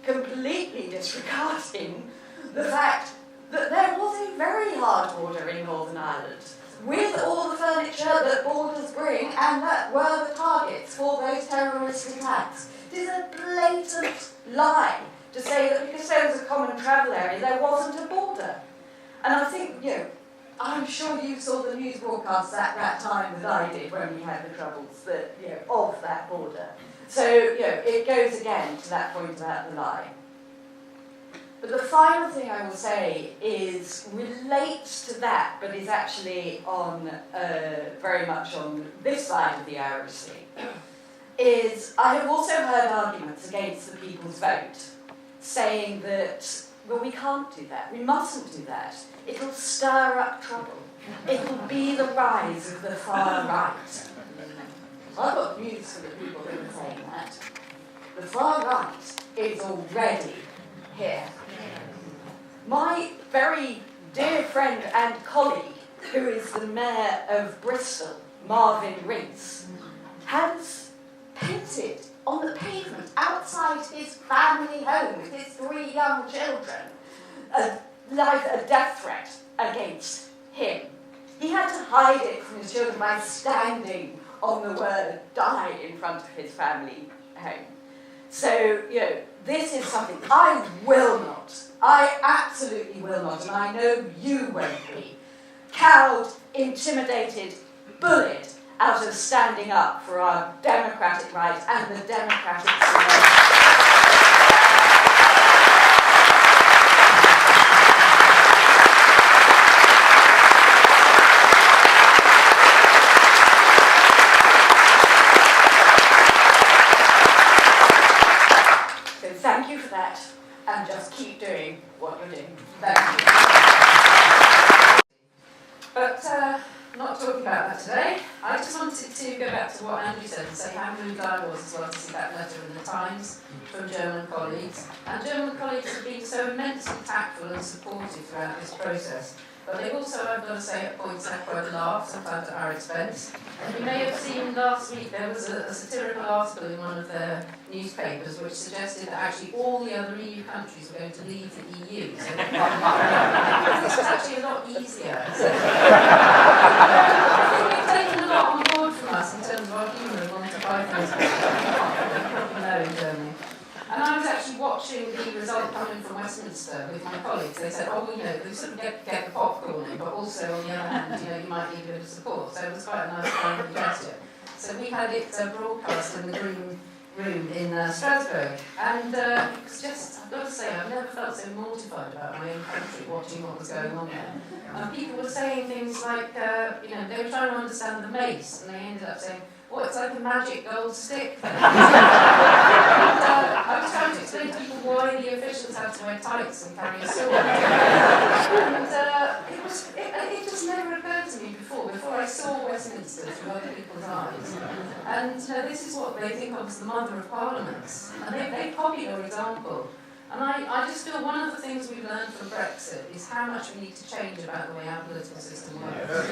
completely disregarding the fact that there was a very hard border in Northern Ireland, with all the furniture that borders bring and that were the targets for those terrorist attacks. It is a blatant lie to say that because there was a common travel area, there wasn't a border. And I think, I'm sure you saw the news broadcasts at that time that I did when we had the troubles that, of that border. So, it goes again to that point about the lie. But the final thing I will say relates to that, but is actually on very much on this side of the Irish Sea, is I have also heard arguments against the people's vote, saying that, well, we can't do that, we mustn't do that, it'll stir up trouble, it'll be the rise of the far right. I've got news for the people who are saying that. The far right is already here. My very dear friend and colleague, who is the Mayor of Bristol, Marvin Rees, has painted on the pavement outside his family home with his 3 young children a death threat against him. He had to hide it from his children by standing on the word die in front of his family home. So, this is something I absolutely will not, and I know you won't be, cowed, intimidated, bullied out of standing up for our democratic rights and the democratic survival. Thank you for that, and just keep doing what you're doing. Thank you. But not talking about that today. I just wanted to go back to what Andrew said and say how moved I was as well to see that letter in the Times from German colleagues. And German colleagues have been so immensely tactful and supportive throughout this process. But they've also, I've got to say, at points had quite a laugh, sometimes at our expense. And you may have seen last week there was a satirical article in one of their newspapers which suggested that actually all the other EU countries were going to leave the EU. So this was actually a lot easier. So, I think we've taken a lot on board from us in terms of our humour and wanting to buy things. Probably know in Germany. And I was actually watching the result coming from Westminster with my colleagues. They said, we sort of get the popcorn in, but also on the other hand, you might need a bit of support. So it was quite a nice kind of gesture. So we had it broadcast in the Green Room in Strasbourg. And it was just, I've got to say, I've never felt so mortified about my own country watching what was going on there. People were saying things like, they were trying to understand the mace, and they ended up saying, it's like a magic gold stick. And, I was trying to explain to people why the officials had to wear tights and carry a sword. And it just never occurred to me before I saw Westminster through other people's eyes. And this is what they think of as the mother of parliaments. And they copied our example. And I just feel one of the things we've learned from Brexit is how much we need to change about the way our political system works.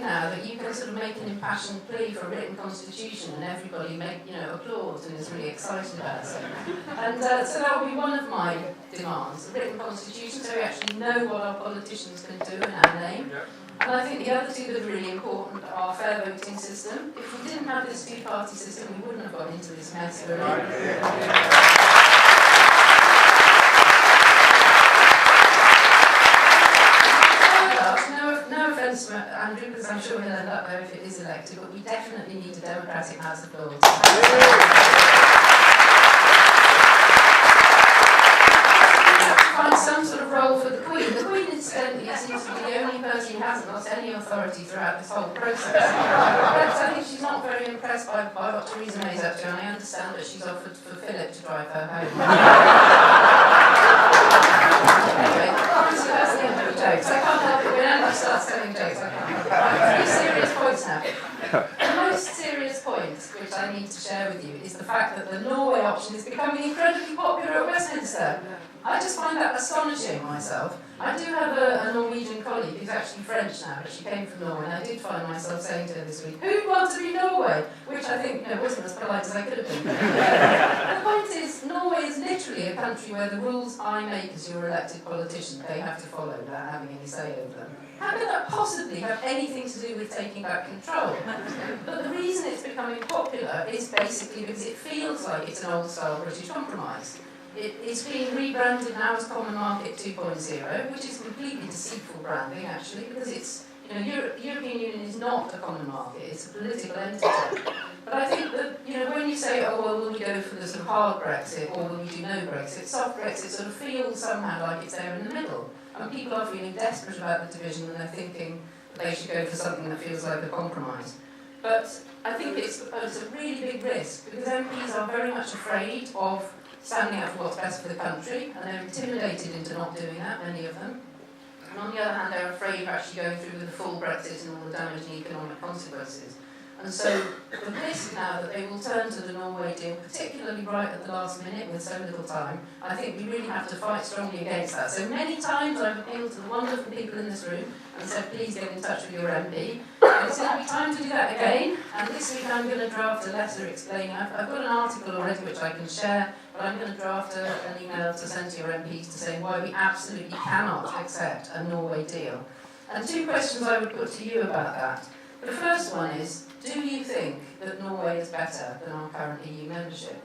Now that you can sort of make an impassioned plea for a written constitution and everybody applauds and is really excited about it. And so that will be one of my demands, a written constitution, so we actually know what our politicians can do in our name. And I think the other two that are really important are fair voting system. If we didn't have this two-party system, we wouldn't have got into this mess we're in. Andrew, because I'm sure he'll end up there if it is elected, but we definitely need a democratic House of Lords. Find some sort of role for the Queen. The Queen, incidentally, seems to be the only person who hasn't lost any authority throughout this whole process. I think she's not very impressed by what Theresa May's up to, and I understand that she's offered for Philip to drive her home. Anyway, that's the end of the jokes. I can't help it when Andrew starts telling jokes. Right, 3 serious points now. The most serious point, which I need to share with you, is the fact that the Norway option is becoming incredibly popular at Westminster. Minister. I just find that astonishing myself. I do have a Norwegian colleague who's actually French now, but she came from Norway, and I did find myself saying to her this week, who wants to be Norway? Which I think wasn't as polite as I could have been. The point is, Norway is literally a country where the rules I make as your elected politician, they have to follow without having any say over them. How could that possibly have anything to do with taking back control? But the reason it's becoming popular is basically because it feels like it's an old-style British compromise. It's being rebranded now as Common Market 2.0, which is completely deceitful branding, actually, because it's, European Union is not a common market, it's a political entity. But I think that, when you say, oh, well, will we go for the sort of hard Brexit, or will we do no Brexit, soft Brexit sort of feels somehow like it's there in the middle. And people are feeling desperate about the division, and they're thinking they should go for something that feels like a compromise. But I think it's a really big risk, because MPs are very much afraid of standing up for what's best for the country, and they're intimidated into not doing that, many of them. And on the other hand, they're afraid of actually going through with a full Brexit and all the damaging economic consequences. And so the risk now that they will turn to the Norway deal, particularly right at the last minute with so little time, I think we really have to fight strongly against that. So many times I've appealed to the wonderful people in this room and said, please get in touch with your MP. And it's going to be time to do that again. And this week I'm going to draft a letter explaining, I've got an article already which I can share, but I'm going to draft an email to send to your MPs to say why we absolutely cannot accept a Norway deal. And two questions I would put to you about that. The first one is, do you think that Norway is better than our current EU membership?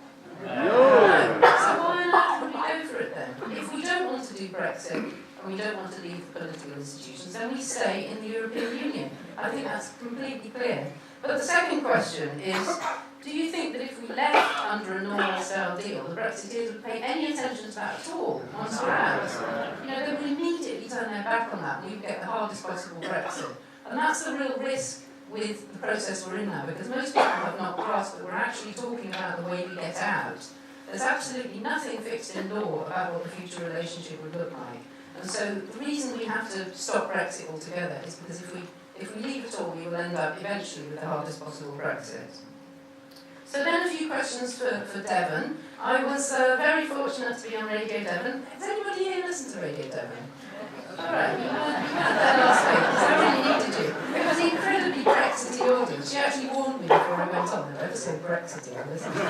No. So why on earth would we go for it then? If we don't want to do Brexit and we don't want to leave the political institutions, then we stay in the European Union. I think that's completely clear. But the second question is, do you think that if we left under a Norway-style deal, the Brexiteers would pay any attention to that at all once we're out? They would immediately turn their back on that and we'd get the hardest possible Brexit. And that's the real risk with the process we're in now, because most people have not grasped that we're actually talking about the way we get out. There's absolutely nothing fixed in law about what the future relationship would look like. And so the reason we have to stop Brexit altogether is because if we leave at all, we will end up eventually with the hardest possible Brexit. So then a few questions for Devon. I was very fortunate to be on Radio Devon. Has anybody here listened to Radio Devon? All right, you weren't there last week, so I really needed you. It was an incredibly Brexity audience. She actually warned me before I went on. They're ever so Brexity, I listened to.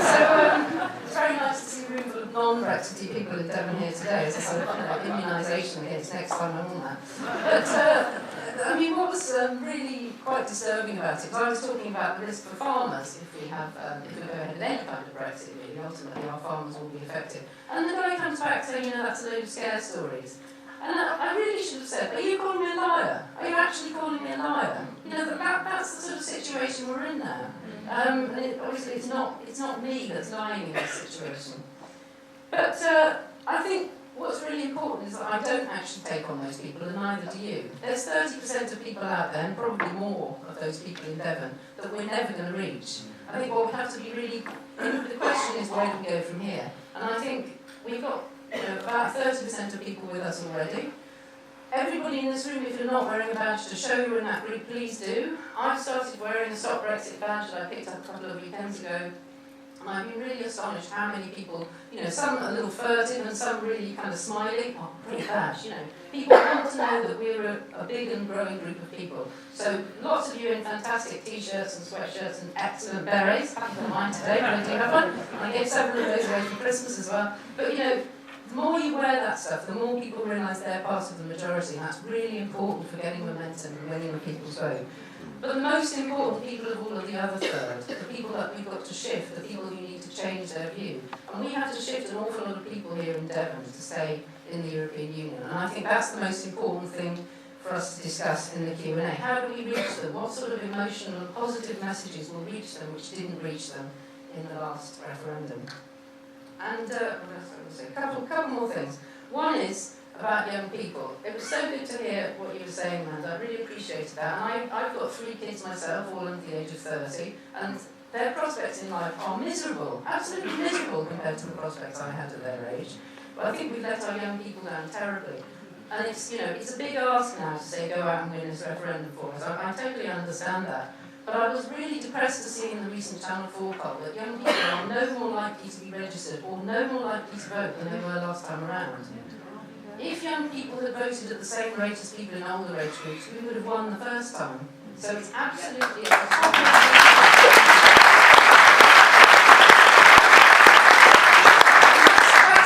So it's very nice to see a room full of non-Brexity people in Devon here today as a sort of immunisation against next time I'm on that. But what was really quite disturbing about it was I was talking about the risk for farmers if we go ahead with any kind of Brexit. Really, ultimately our farmers will be affected. And the guy comes back saying, that's a load of scare stories. And I really should have said, are you calling me a liar? Are you actually calling me a liar? That's the sort of situation we're in now. And obviously it's not me that's lying in this situation. But I think what's really important is that I don't actually take on those people, and neither do you. There's 30% of people out there, and probably more of those people in Devon, that we're never going to reach. I think what we have to be really... The question is, where do we go from here? And I think we've got about 30% of people with us already. Everybody in this room, if you're not wearing a badge to show you're in that group, please do. I've started wearing a Stop Brexit badge that I picked up a couple of weekends ago. And I've been really astonished how many people, some a little furtive and some really kind of smiling. Oh, great badge, People want to know that we're a big and growing group of people. So lots of you in fantastic t-shirts and sweatshirts and excellent berets. I haven't got mine today, but I do have one. I gave several of those away for Christmas as well. But the more you wear that stuff, the more people realise they're part of the majority, and that's really important for getting momentum and winning people's vote. But the most important people of all of the other third, the people that we've got to shift, the people who need to change their view. And we have to shift an awful lot of people here in Devon to stay in the European Union. And I think that's the most important thing for us to discuss in the Q&A. How do we reach them? What sort of emotional and positive messages will reach them which didn't reach them in the last referendum? And a couple more things. One is about young people. It was so good to hear what you were saying, Amanda. I really appreciated that. And I've got 3 kids myself, all under the age of 30, and their prospects in life are miserable, absolutely miserable compared to the prospects I had at their age. But I think we've let our young people down terribly. And it's a big ask now to say go out and win this referendum for us. I totally understand that. But I was really depressed to see in the recent Channel 4 poll that young people are no more likely to be registered or no more likely to vote than they were last time around. If young people had voted at the same rate as people in older age groups, we would have won the first time. So it's absolutely that's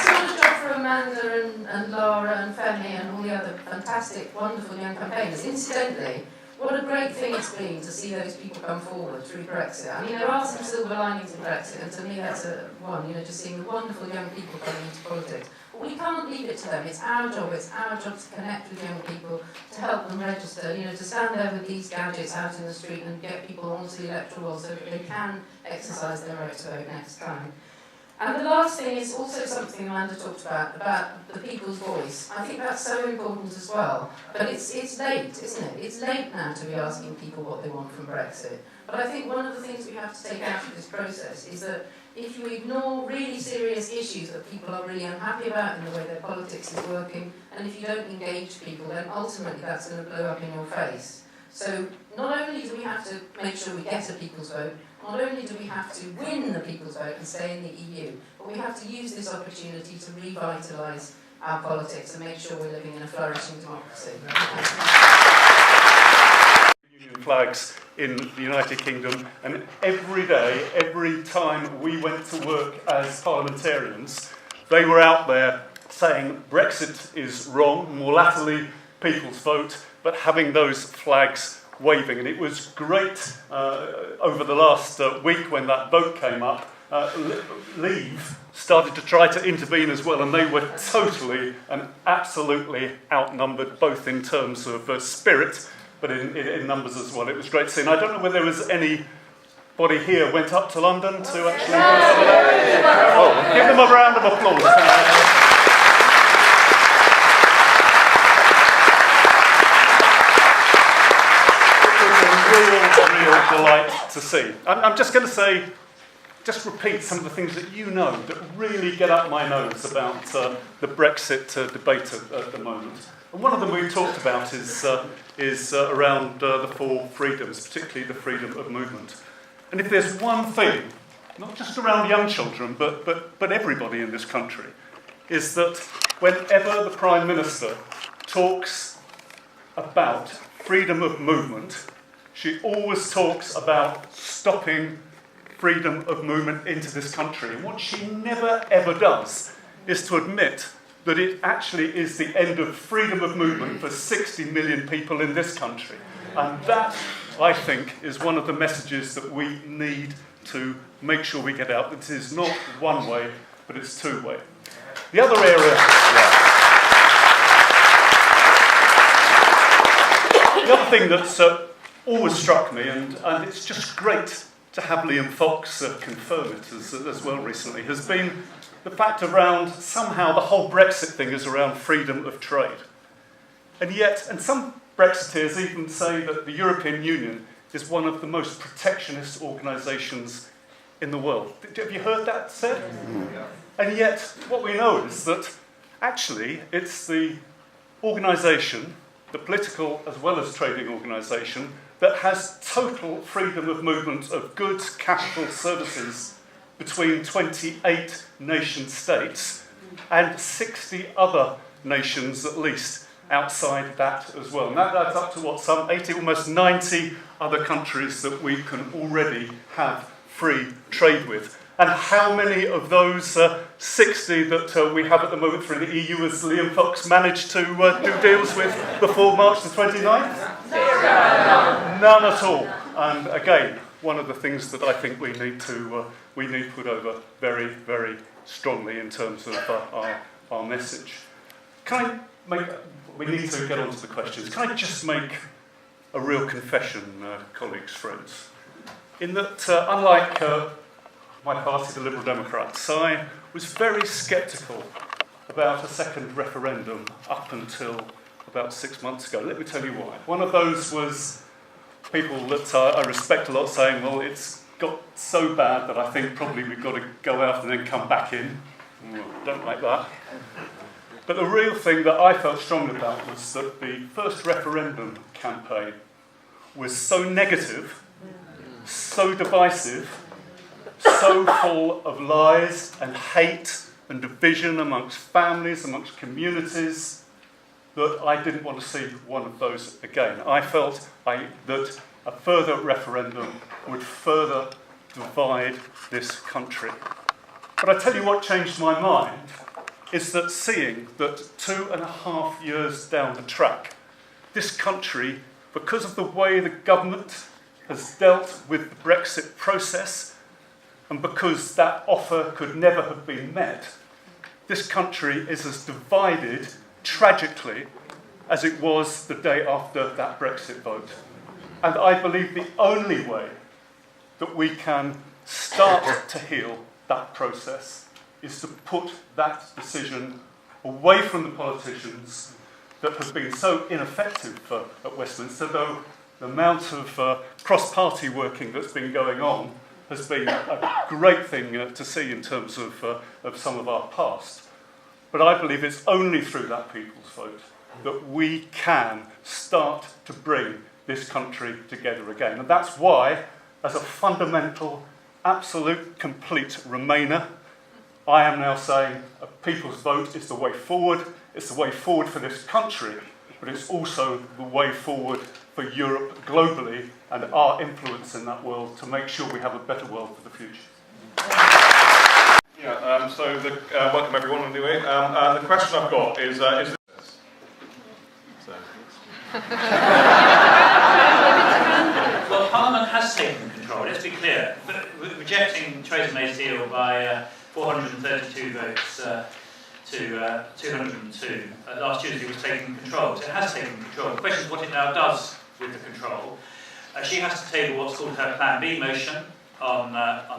not a job for Amanda and Lara and Femi and all the other fantastic, wonderful young campaigners. Incidentally, what a great thing it's been to see those people come forward through Brexit. I mean, there are some silver linings in Brexit, and to me that's one, just seeing the wonderful young people coming into politics. But we can't leave it to them. It's our job to connect with young people, to help them register, to stand there with these gadgets out in the street and get people onto the electoral roll so that they can exercise their right to vote next time. And the last thing is also something Amanda talked about the people's voice. I think that's so important as well. But it's late, isn't it? It's late now to be asking people what they want from Brexit. But I think one of the things we have to take out of this process is that if you ignore really serious issues that people are really unhappy about in the way their politics is working, and if you don't engage people, then ultimately that's going to blow up in your face. So not only do we have to make sure we get a people's vote, not only do we have to win the people's vote and stay in the EU, but we have to use this opportunity to revitalise our politics and make sure we're living in a flourishing democracy. Union flags in the United Kingdom, and every day, every time we went to work as parliamentarians, they were out there saying Brexit is wrong, more latterly people's vote, but having those flags waving. And it was great over the last week when that vote came up. Leave started to try to intervene as well, and they were totally and absolutely outnumbered, both in terms of spirit, but in numbers as well. It was great to see. And I don't know whether there was anybody here went up to London to actually do some of that. Oh, give them a round of applause. Real delight to see. I'm just going to say, just repeat some of the things that you know that really get up my nose about the Brexit debate at the moment. And one of them we talked about is around the four freedoms, particularly the freedom of movement. And if there's one thing, not just around young children, but everybody in this country, is that whenever the Prime Minister talks about freedom of movement, she always talks about stopping freedom of movement into this country. And what she never ever does is to admit that it actually is the end of freedom of movement for 60 million people in this country. And that, I think, is one of the messages that we need to make sure we get out. It is not one way, but it's two way. The other area... The other thing that's always struck me, and it's just great to have Liam Fox confirm it as well recently, has been the fact around somehow the whole Brexit thing is around freedom of trade. And yet, and some Brexiteers even say that the European Union is one of the most protectionist organisations in the world. Have you heard that said? And yet, what we know is that actually it's the organisation, the political as well as trading organisation, that has total freedom of movement of goods, capital, services between 28 nation states and 60 other nations at least outside that as well. And that adds up to what, some 80, almost 90 other countries that we can already have free trade with. And how many of those 60 that we have at the moment through the EU has Liam Fox managed to do deals with before March the 29th? None at all. And again, one of the things that I think we need to put over very, very strongly in terms of our message. We need to get on to the questions. Can I just make a real confession, colleagues, friends? In that, unlike my party, the Liberal Democrats, I was very sceptical about a second referendum up until about 6 months ago. Let me tell you why. One of those was people that I respect a lot saying, well, it's got so bad that I think probably we've got to go out and then come back in. Don't like that. But the real thing that I felt strongly about was that the first referendum campaign was so negative so divisive, so full of lies and hate and division amongst families, amongst communities, that I didn't want to see one of those again. I felt that a further referendum would further divide this country. But I tell you what changed my mind is that seeing that 2.5 years down the track, this country, because of the way the government has dealt with the Brexit process, and because that offer could never have been met, this country is as divided, tragically, as it was the day after that Brexit vote. And I believe the only way that we can start to heal that process is to put that decision away from the politicians that have been so ineffective at Westminster, though the amount of cross-party working that's been going on has been a great thing to see in terms of some of our past. But I believe it's only through that people's vote that we can start to bring this country together again. And that's why, as a fundamental, absolute, complete Remainer, I am now saying a people's vote is the way forward. It's the way forward for this country, but it's also the way forward for Europe globally and our influence in that world to make sure we have a better world for the future. Yeah, welcome everyone anyway. The question I've got is this. Well, Parliament has taken control, let's be clear. Rejecting Theresa May's deal by 432 votes to 202 last Tuesday was taking control. So it has taken control. The question is what it now does with the control. She has to table what's called her Plan B motion on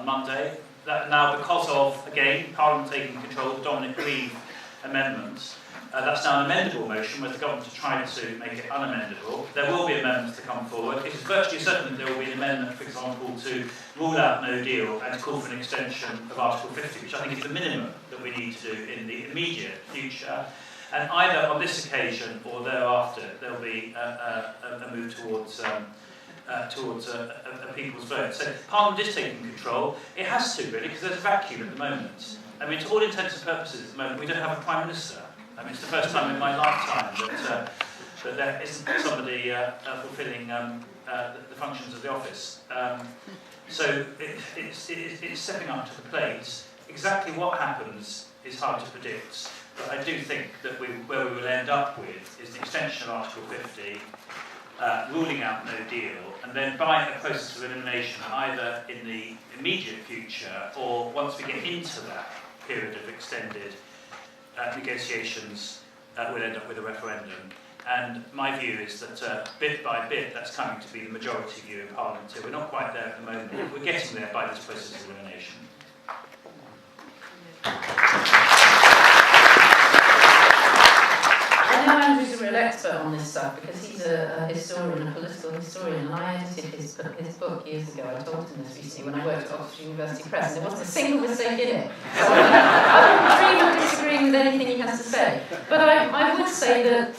Monday. That now, because of, again, Parliament taking control of the Dominic Grieve amendments, that's now an amendable motion, where the government has tried to make it unamendable. There will be amendments to come forward. It is virtually certain that there will be an amendment, for example, to rule out no deal and to call for an extension of Article 50, which I think is the minimum that we need to do in the immediate future. And either on this occasion or thereafter, there will be a move towards a people's vote. So Parliament is taking control. It has to, really, because there's a vacuum at the moment. I mean, to all intents and purposes at the moment, we don't have a Prime Minister. I mean, it's the first time in my lifetime that there isn't somebody fulfilling the functions of the office. So it's stepping up to the plate. Exactly what happens is hard to predict, but I do think that where we will end up with is the extension of Article 50, ruling out no deal, and then by a process of elimination either in the immediate future or once we get into that period of extended negotiations, we'll end up with a referendum. And my view is that bit by bit that's coming to be the majority view in Parliament too. We're not quite there at the moment. We're getting there by this process of elimination. I know Andrew's a real expert on this stuff because he's a historian, a political historian, and I edited his book years ago. I told him this recently when I worked at Oxford University Press, and there wasn't a single mistake in it. So I wouldn't dream of disagreeing with anything he has to say. But I would say that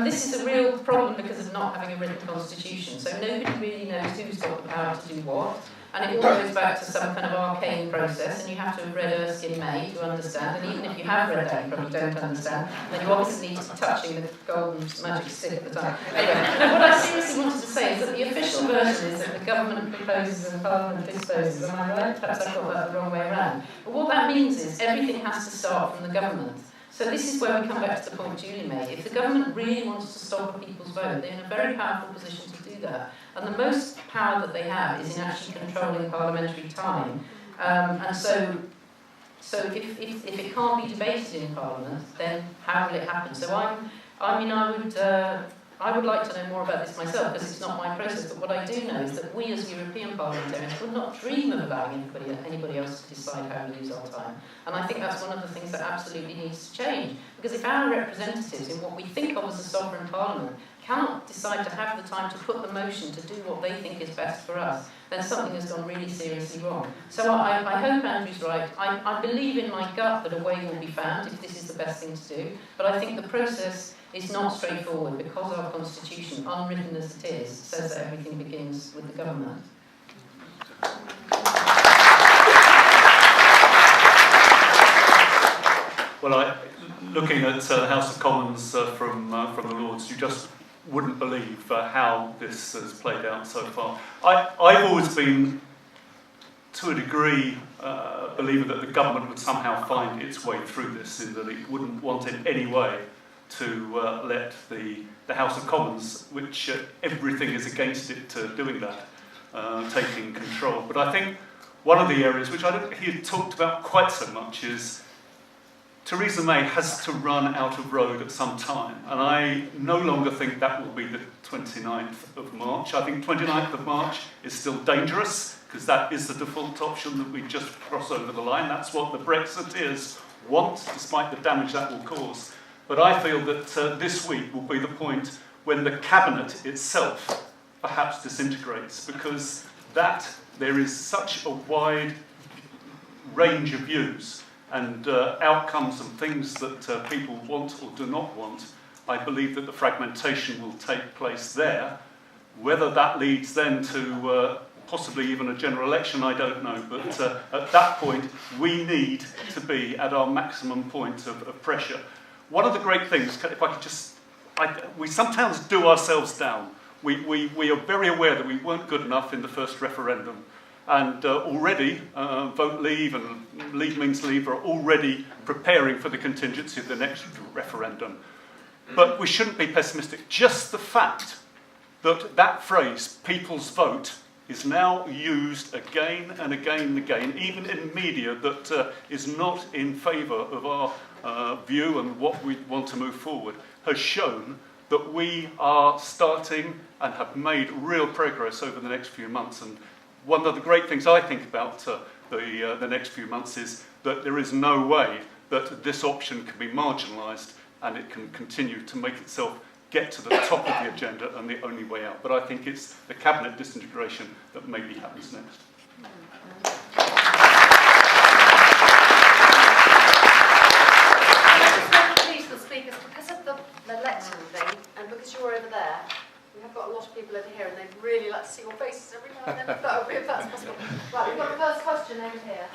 this is a real problem because of not having a written constitution. So nobody really knows who's got the power to do what. And it all goes back to some kind of arcane process, and you have to have read Erskine May to understand, and even if you have read that, you probably don't understand, then you obviously need to be touching the golden magic stick at the time. Anyway, what I seriously wanted to say is that the official version is that the government proposes and Parliament disposes. Am I right? Perhaps I got that the wrong way around. But what that means is everything has to start from the government. So this is where we come back to the point Julie made. If the government really wants to stop a people's vote, they're in a very powerful position to do that. And the most power that they have is in actually controlling parliamentary time. And so if it can't be debated in Parliament, then how will it happen? So I would like to know more about this myself because it's not my process, but what I do know is that we as European parliamentarians would not dream of allowing anybody else to decide how we use our time. And I think that's one of the things that absolutely needs to change. Because if our representatives in what we think of as a sovereign parliament cannot decide to have the time to put the motion to do what they think is best for us, then something has gone really seriously wrong. So I hope Andrew's right. I believe in my gut that a way will be found if this is the best thing to do, but I think the process is not straightforward because our constitution, unwritten as it is, says that everything begins with the government. Well, looking at the House of Commons from the Lords, you just wouldn't believe how this has played out so far. I've always been, to a degree, believer that the government would somehow find its way through this, in that it wouldn't want in any way to let the House of Commons, which everything is against it doing that, taking control. But I think one of the areas which I don't hear talked about quite so much is Theresa May has to run out of road at some time, and I no longer think that will be the 29th of March. I think 29th of March is still dangerous, because that is the default option that we just cross over the line. That's what the Brexiteers want, despite the damage that will cause. But I feel that this week will be the point when the cabinet itself perhaps disintegrates, because there is such a wide range of views and outcomes and things that people want or do not want. I believe that the fragmentation will take place there. Whether that leads then to possibly even a general election, I don't know. But at that point, we need to be at our maximum point of pressure. One of the great things, if I could just, we sometimes do ourselves down. We are very aware that we weren't good enough in the first referendum. And already, Vote Leave and Leave Means Leave are already preparing for the contingency of the next referendum. But we shouldn't be pessimistic. Just the fact that that phrase, people's vote, is now used again and again and again, even in media that is not in favour of our view and what we want to move forward, has shown that we are starting and have made real progress over the next few months. And one of the great things I think about the next few months is that there is no way that this option can be marginalised and it can continue to make itself get to the top of the agenda and the only way out. But I think it's the cabinet disintegration that maybe happens next. Please, the speakers, because of the lectern thing and because you're over there, we have got a lot of people over here and they'd really like to see your faces every now and then, if that's possible. Right, we've got the first question over here.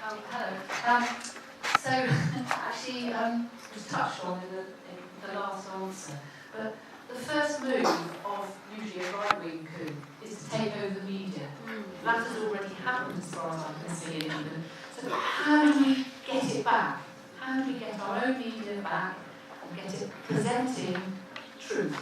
Hello. So, actually, was touched on in the last answer, but the first move of usually a right-wing coup is to take over the media. That has already happened as far as I can see in England. So how do we get it back? How do we get our own media back and get it presenting truth?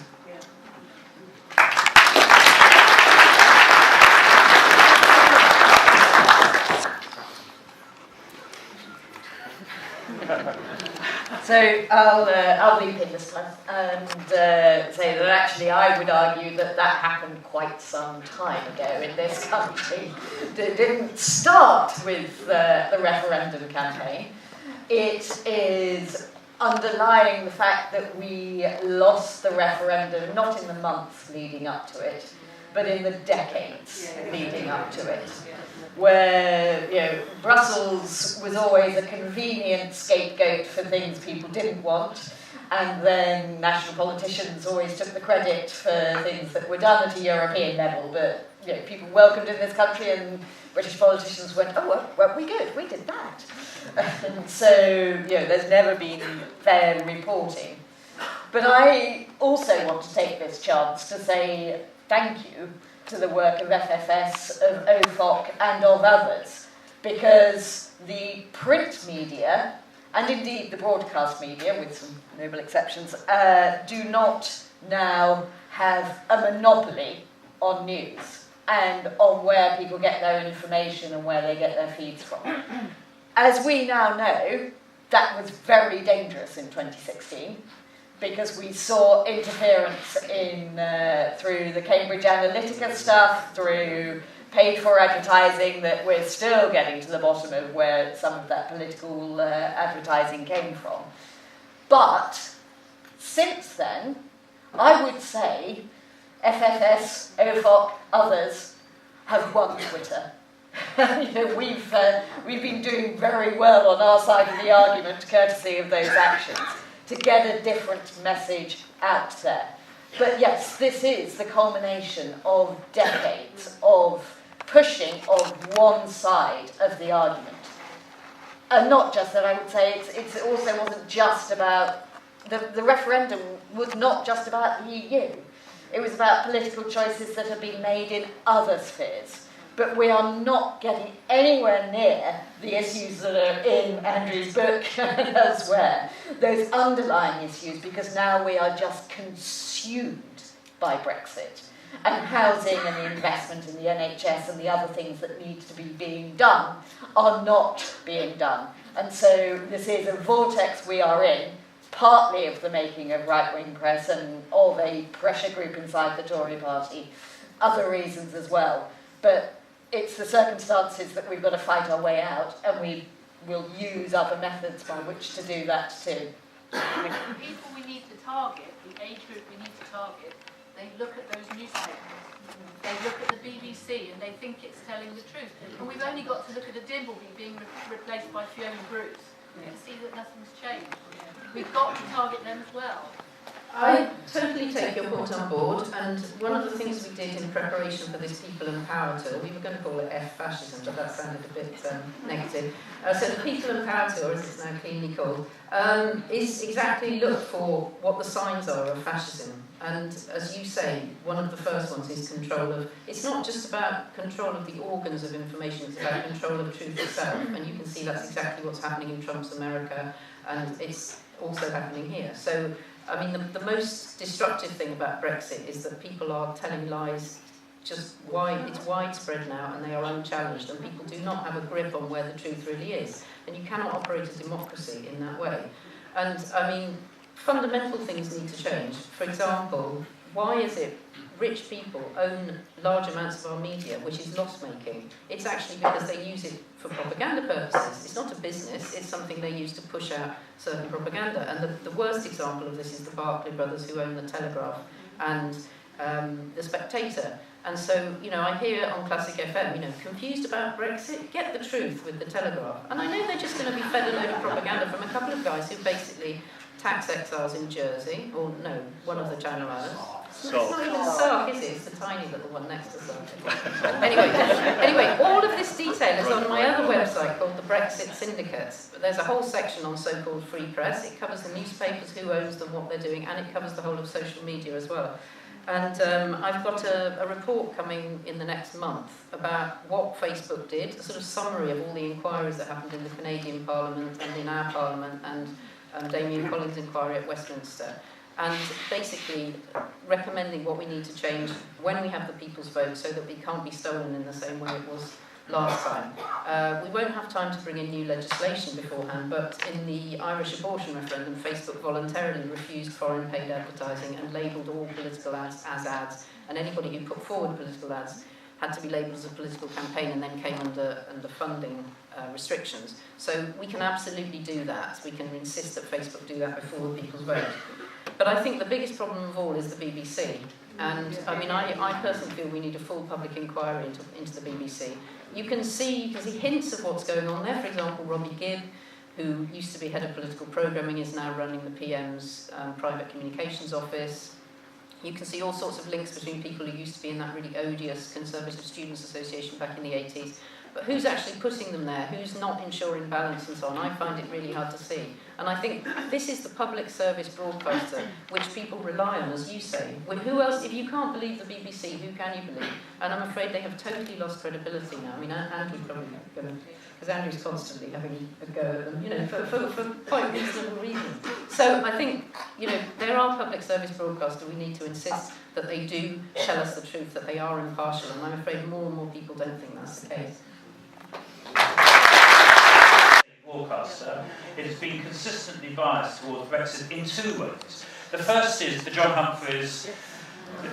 So I'll leap in this time and say that actually I would argue that happened quite some time ago in this country. It didn't start with the referendum campaign. It is underlying the fact that we lost the referendum not in the months leading up to it, but in the decades leading up to it, where Brussels was always a convenient scapegoat for things people didn't want, and then national politicians always took the credit for things that were done at a European level, but people welcomed in this country, and British politicians went, oh, well, we good, we did that. And so, there's never been fair reporting. But I also want to take this chance to say thank you to the work of FFS, of OFOC and of others, because the print media, and indeed the broadcast media, with some noble exceptions, do not now have a monopoly on news and on where people get their information and where they get their feeds from. As we now know, that was very dangerous in 2016, because we saw interference in through the Cambridge Analytica stuff, through paid-for advertising, that we're still getting to the bottom of where some of that political advertising came from. But since then, I would say FFS, OFOC, others have won Twitter. We've been doing very well on our side of the argument, courtesy of those actions, to get a different message out there. But yes, this is the culmination of decades of pushing of one side of the argument. And not just that, I would say it also wasn't just about, the referendum was not just about the EU. It was about political choices that have been made in other spheres. But we are not getting anywhere near the issues that are in Andrew's book and elsewhere. Those underlying issues, because now we are just consumed by Brexit. And housing and the investment in the NHS and the other things that need to be being done are not being done. And so this is a vortex we are in, partly of the making of right-wing press and of a pressure group inside the Tory party, other reasons as well. But it's the circumstances that we've got to fight our way out, and we will use other methods by which to do that too. The people we need to target, the age group we need to target, they look at those newspapers, they look at the BBC and they think it's telling the truth. And we've only got to look at a Dimbleby being replaced by Fiona Bruce and see that nothing's changed. We've got to target them as well. I totally take your point on board, and one of the things we did in preparation for this People in Power tour, we were going to call it F-fascism, but that sounded a bit negative. So the People in Power tour, as it's now cleanly called, is exactly look for what the signs are of fascism. And as you say, one of the first ones is control of, it's not just about control of the organs of information, it's about control of truth itself. And you can see that's exactly what's happening in Trump's America, and it's also happening here. So, I mean, the most destructive thing about Brexit is that people are telling lies just it's widespread now, and they are unchallenged, and people do not have a grip on where the truth really is. And you cannot operate a democracy in that way. And, I mean, fundamental things need to change. For example, why is it rich people own large amounts of our media, which is loss-making? It's actually because they use it for propaganda purposes. It's not a business, it's something they use to push out certain propaganda. And the worst example of this is the Barclay brothers, who own the Telegraph and the Spectator. And so, you know, I hear on Classic FM, you know, confused about Brexit, get the truth with the Telegraph. And I know they're just going to be fed a load of propaganda from a couple of guys who basically tax exiles in Jersey, or no, one of the Channel Islands. It's not even Sark, is it? It's the tiny little one next to Sark. Anyway, all of this detail is on my other website called the Brexit Syndicate. But there's a whole section on so-called free press. It covers the newspapers, who owns them, what they're doing, and it covers the whole of social media as well. And I've got a report coming in the next month about what Facebook did, a sort of summary of all the inquiries that happened in the Canadian Parliament and in our Parliament, and Damien Collins' inquiry at Westminster, and basically recommending what we need to change when we have the people's vote so that we can't be stolen in the same way it was last time. We won't have time to bring in new legislation beforehand, but in the Irish abortion referendum, Facebook voluntarily refused foreign paid advertising and labelled all political ads as ads, and anybody who put forward political ads had to be labelled as a political campaign and then came under funding restrictions. So we can absolutely do that. We can insist that Facebook do that before the people's vote. But I think the biggest problem of all is the BBC. And I mean, I personally feel we need a full public inquiry into the BBC. You can see hints of what's going on there. For example, Robbie Gibb, who used to be head of political programming, is now running the PM's private communications office. You can see all sorts of links between people who used to be in that really odious Conservative Students' Association back in the 80s. But who's actually putting them there? Who's not ensuring balance and so on? I find it really hard to see. And I think this is the public service broadcaster which people rely on, as you say. Who else, if you can't believe the BBC, who can you believe? And I'm afraid they have totally lost credibility now. I mean, Andrew's probably going to, because Andrew's constantly having a go at them, you know, for quite reasonable reasons. So I think, you know, there are public service broadcasters. We need to insist that they do tell us the truth, that they are impartial, and I'm afraid more and more people don't think that's the case. Broadcaster, it has been consistently biased towards Brexit in two ways. The first is the John Humphreys,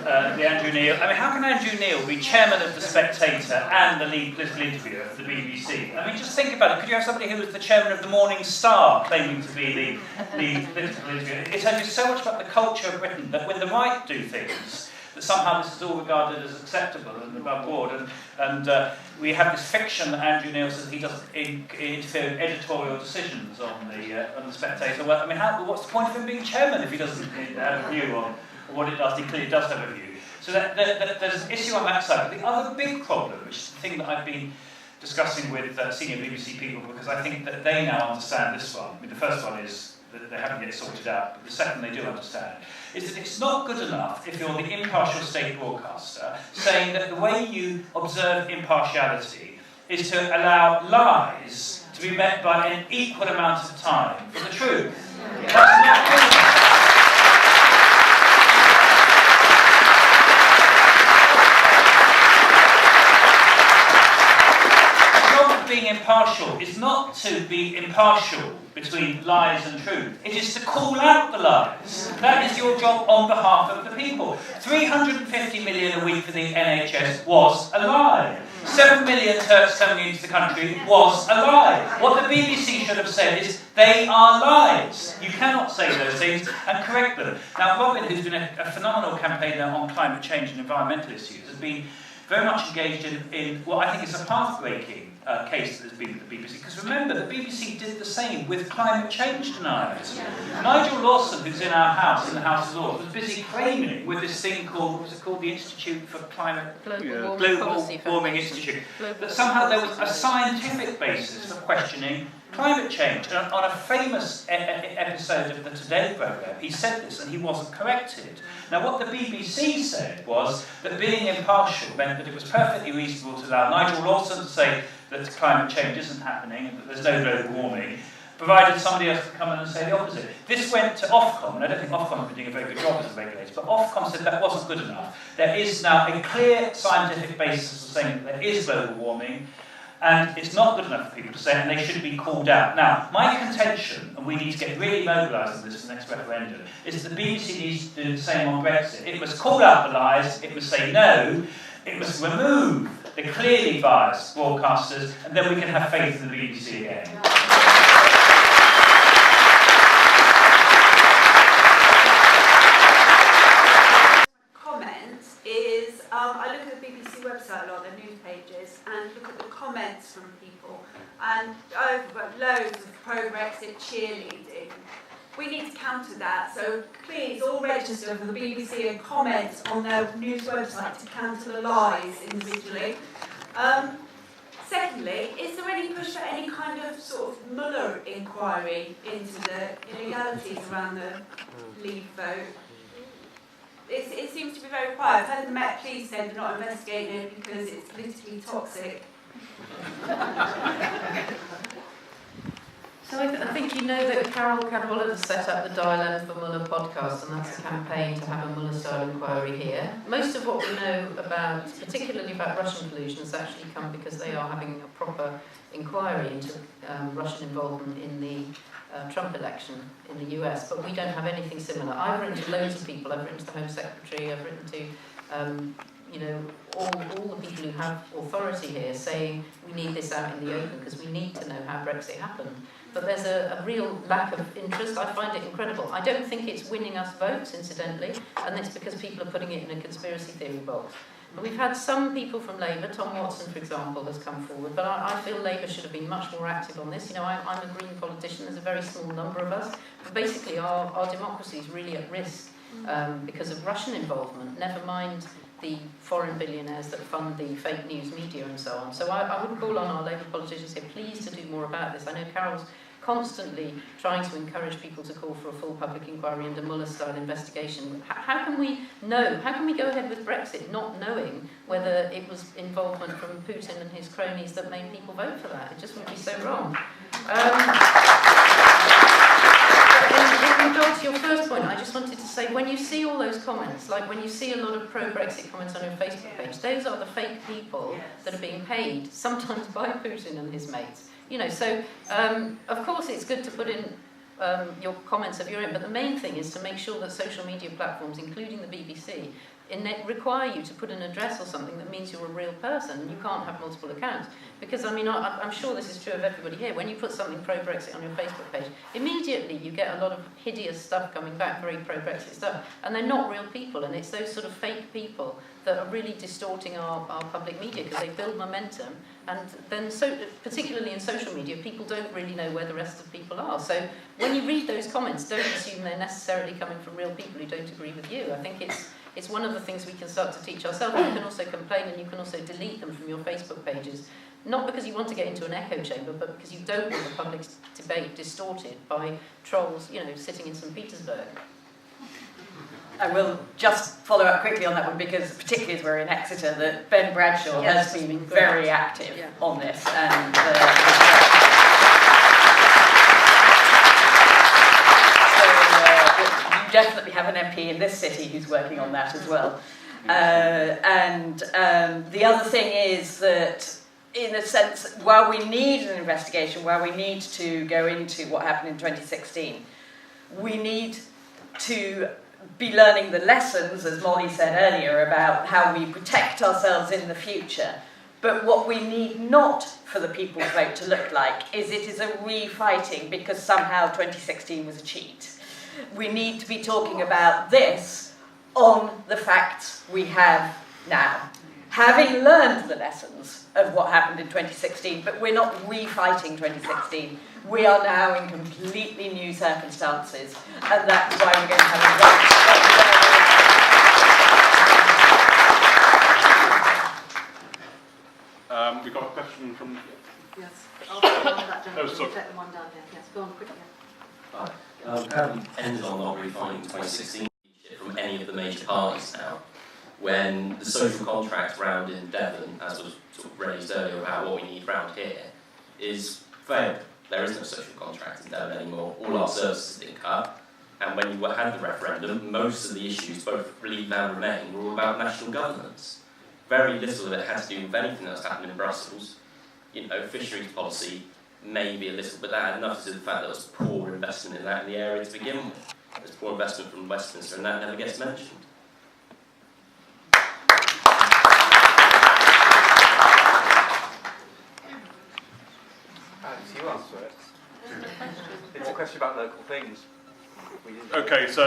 the Andrew Neil. I mean, how can Andrew Neil be chairman of The Spectator and the lead political interviewer for the BBC? I mean, just think about it. Could you have somebody who was the chairman of the Morning Star claiming to be the political interviewer? It tells you so much about the culture of Britain that when the right do things, that somehow this is all regarded as acceptable and above board. And we have this fiction that Andrew Neil says he doesn't interfere in editorial decisions on the Spectator. Well, I mean, what's the point of him being chairman if he doesn't have a view on what it does? He clearly does have a view. So there's an issue on that side. But the other big problem, which is the thing that I've been discussing with senior BBC people, because I think that they now understand this one. I mean, the first one is that they haven't yet sorted out, but the second they do understand, is that it's not good enough if you're the impartial state broadcaster saying that the way you observe impartiality is to allow lies to be met by an equal amount of time for the truth. That's not good enough. Being impartial is not to be impartial between lies and truth. It is to call out the lies. That is your job on behalf of the people. 350 million a week for the NHS was a lie. 7 million Turks coming into the country was a lie. What the BBC should have said is, they are lies. You cannot say those things and correct them. Now, Robin, who's been a phenomenal campaigner on climate change and environmental issues, has been very much engaged in what I think is a path-breaking case that has been with the BBC. Because remember, the BBC did the same with climate change deniers. Nigel Lawson, who's in our house, in the House of Lords, was busy claiming with this thing called, what was it called, the Institute for Climate... Global Warming Institute, that somehow there was a scientific basis for questioning climate change. And on a famous episode of the Today programme, he said this and he wasn't corrected. Now, what the BBC said was that being impartial meant that it was perfectly reasonable to allow Nigel Lawson to say that climate change isn't happening and that there's no global warming, provided somebody else could come in and say the opposite. This went to Ofcom, and I don't think Ofcom have been doing a very good job as a regulator, but Ofcom said that wasn't good enough. There is now a clear scientific basis for saying that there is global warming, and it's not good enough for people to say it, and they should be called out. Now, my contention, and we need to get really mobilised on this for the next referendum, is that the BBC needs to do the same on Brexit. It must call out the lies, it must say no, it must remove the clearly biased broadcasters, and then we can have faith in the BBC again. Comments is, I look at the BBC website a lot, their news pages, and look at the comments from people. And I've got loads of pro-Brexit cheerleading. We need to counter that, so please all register for the BBC and comment on their news website to counter the lies individually. Secondly, is there any push for any kind of sort of Mueller inquiry into the illegalities around the Leave vote? It seems to be very quiet. I've heard the Met Police said they're not investigating it because it's politically toxic. So I think you know that Carol Cadwallader has set up the Dial M for Mueller podcast, and that's a campaign to have a Mueller-style inquiry here. Most of what we know about, particularly about Russian collusion, has actually come because they are having a proper inquiry into Russian involvement in the Trump election in the US, but we don't have anything similar. I've written to loads of people. I've written to the Home Secretary. I've written to all the people who have authority here, saying we need this out in the open because we need to know how Brexit happened. But there's a real lack of interest. I find it incredible. I don't think it's winning us votes, incidentally, and it's because people are putting it in a conspiracy theory box. And we've had some people from Labour, Tom Watson, for example, has come forward, but I feel Labour should have been much more active on this. I'm a Green politician, there's a very small number of us, but basically our democracy is really at risk because of Russian involvement, never mind the foreign billionaires that fund the fake news media and so on. So I would call on our Labour politicians here, please, to do more about this. I know Carol's constantly trying to encourage people to call for a full public inquiry into Mueller-style investigation. How can we know? How can we go ahead with Brexit not knowing whether it was involvement from Putin and his cronies that made people vote for that? It just would be so wrong. In regard to your first point, I just wanted to say, when you see all those comments, like when you see a lot of pro-Brexit comments on your Facebook page, those are the fake people that are being paid, sometimes by Putin and his mates. So of course it's good to put in your comments of your own, but the main thing is to make sure that social media platforms, including the BBC, require you to put an address or something that means you're a real person and you can't have multiple accounts. Because, I'm sure this is true of everybody here, when you put something pro-Brexit on your Facebook page, immediately you get a lot of hideous stuff coming back, very pro-Brexit stuff, and they're not real people, and it's those sort of fake people that are really distorting our public media because they build momentum, and then particularly in social media, people don't really know where the rest of people are. So when you read those comments, don't assume they're necessarily coming from real people who don't agree with you. I think it's one of the things we can start to teach ourselves. You can also complain and you can also delete them from your Facebook pages. not because you want to get into an echo chamber, but because you don't want the public debate distorted by trolls, sitting in St. Petersburg. I will just follow up quickly on that one, because particularly as we're in Exeter, that Ben Bradshaw has been very active on this, and you definitely have an MP in this city who's working on that as well. The other thing is that, in a sense, while we need an investigation, while we need to go into what happened in 2016, we need to be learning the lessons, as Molly said earlier, about how we protect ourselves in the future. But what we need not for the people's vote to look like is it is a refighting because somehow 2016 was a cheat. We need to be talking about this on the facts we have now. Having learned the lessons of what happened in 2016, but we're not refighting 2016. We are now in completely new circumstances, and that's why we're going to have a vote. We've got a question from... Yes. I'll that down. Oh, sorry. Let them one down there. Yes, go on quickly. Apparently ended on not refining 2016 from any of the major parties now, when the social contract round in Devon, as was sort of raised earlier about what we need round here, is failed. There is no social contract in Devon anymore. All our services have been cut, and when you had the referendum, most of the issues, both Leave and Remain, were all about national governance. Very little of it had to do with anything that's happened in Brussels. Fisheries policy, maybe a little, but that had nothing to do with the fact that there was poor investment in that in the area to begin with. There's poor investment from Westminster, and that never gets mentioned. You answer it. It's a question about local things. Okay, so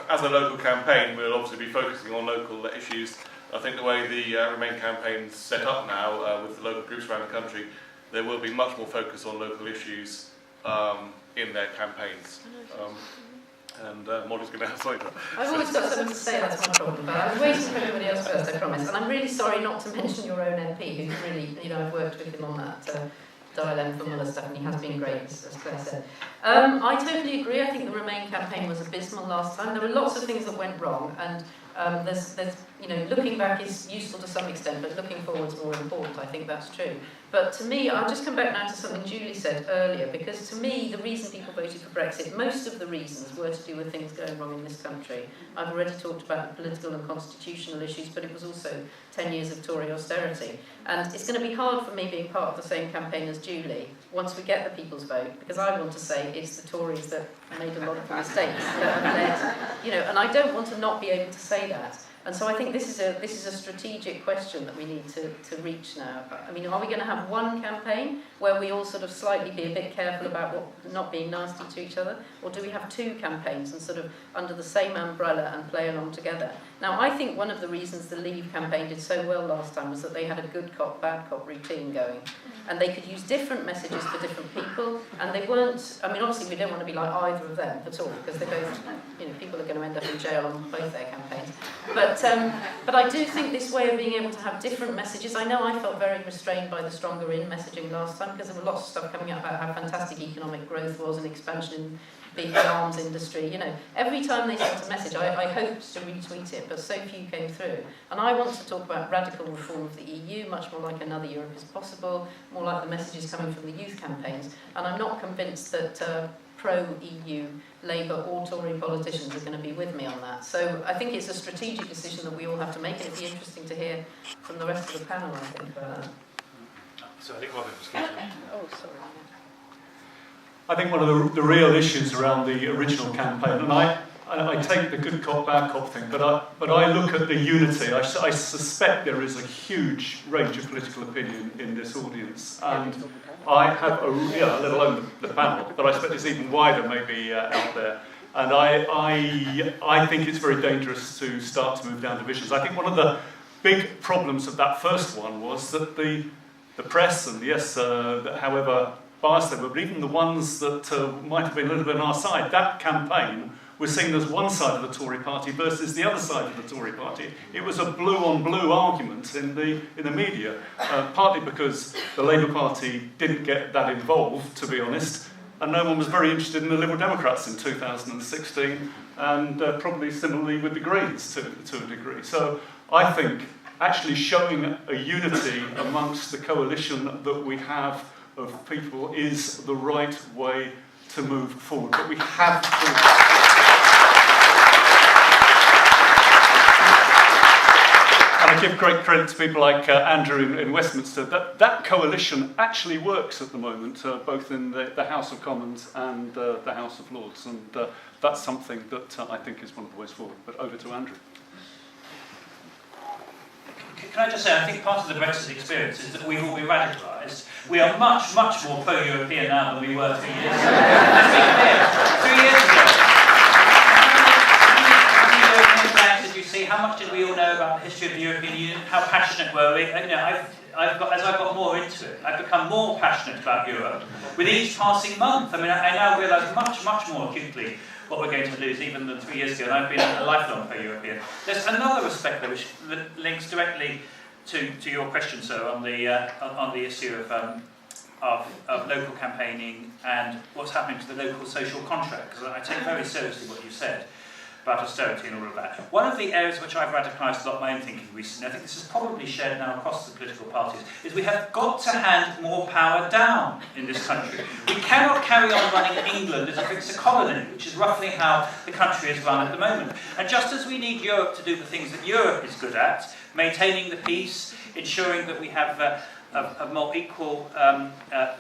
as a local campaign, we'll obviously be focusing on local issues. I think the way the Remain campaign's set up now, with the local groups around the country, there will be much more focus on local issues in their campaigns. Molly's going to have something. I've always got something to say, that's my problem, but I was waiting for everybody else first, I promise. And I'm really sorry not to mention your own MP, who's really, I've worked with him on that dial-M for Muller stuff, and he has been great, as Claire said. I totally agree. I think the Remain campaign was abysmal last time. There were lots of things that went wrong, and there's looking back is useful to some extent, but looking forward is more important. I think that's true. But to me, I'll just come back now to something Julie said earlier, because to me, the reason people voted for Brexit, most of the reasons were to do with things going wrong in this country. I've already talked about the political and constitutional issues, but it was also 10 years of Tory austerity. And it's going to be hard for me being part of the same campaign as Julie, once we get the people's vote, because I want to say it's the Tories that made a lot of the mistakes that have led, and I don't want to not be able to say that. And so I think this is a strategic question that we need to reach now. I mean, are we going to have one campaign where we all sort of slightly be a bit careful about not being nasty to each other? Or do we have two campaigns and sort of under the same umbrella and play along together? Now, I think one of the reasons the Leave campaign did so well last time was that they had a good cop, bad cop routine going. And they could use different messages for different people. And they weren't, I mean, obviously we don't want to be like either of them at all, because they're both, people are going to end up in jail on both their campaigns. But I do think this way of being able to have different messages, I know I felt very restrained by the Stronger In messaging last time, because there were lots of stuff coming out about how fantastic economic growth was and expansion in the arms industry. Every time they sent a message, I hoped to retweet it, but so few came through. And I want to talk about radical reform of the EU, much more like Another Europe is Possible, more like the messages coming from the youth campaigns. And I'm not convinced that pro-EU Labour or Tory politicians are going to be with me on that. So I think it's a strategic decision that we all have to make, and it'd be interesting to hear from the rest of the panel, I think, about that. So I think I think one of the real issues around the original campaign, and I take the good cop, bad cop thing, but I look at the unity. I suspect there is a huge range of political opinion in this audience, and I have let alone the panel, but I expect it's even wider maybe out there. And I think it's very dangerous to start to move down divisions. I think one of the big problems of that first one was that the press, and yes, however biased they were, but even the ones that might have been a little bit on our side, that campaign was seen as one side of the Tory party versus the other side of the Tory party. It was a blue-on-blue argument in the media, partly because the Labour Party didn't get that involved, to be honest, and no one was very interested in the Liberal Democrats in 2016, and probably similarly with the Greens to a degree. So I think actually showing a unity amongst the coalition that we have of people is the right way to move forward. But we have to... And I give great credit to people like Andrew in Westminster. That coalition actually works at the moment, both in the House of Commons and the House of Lords. And that's something that I think is one of the ways forward. But over to Andrew. Can I just say, I think part of the Brexit experience is that we've all been radicalised. We are much, much more pro-European now than we were 3 years ago. Let's be clear. 3 years ago, how many European flags did you see? How much did we all know about the history of the European Union? How passionate were we? You know, as I've got more into it, I've become more passionate about Europe with each passing month. I mean, I now realise much, much more acutely what we're going to lose even than 3 years ago, and I've been a lifelong pro-European. There's another respect there which links directly to your question, sir, on the issue of local campaigning and what's happening to the local social contract, because I take very seriously what you said about austerity and all of that. One of the areas which I've radicalised a lot my own thinking recently, I think this is probably shared now across the political parties, is we have got to hand more power down in this country. We cannot carry on running England as if it's a colony, which is roughly how the country is run at the moment. And just as we need Europe to do the things that Europe is good at, maintaining the peace, ensuring that we have a more equal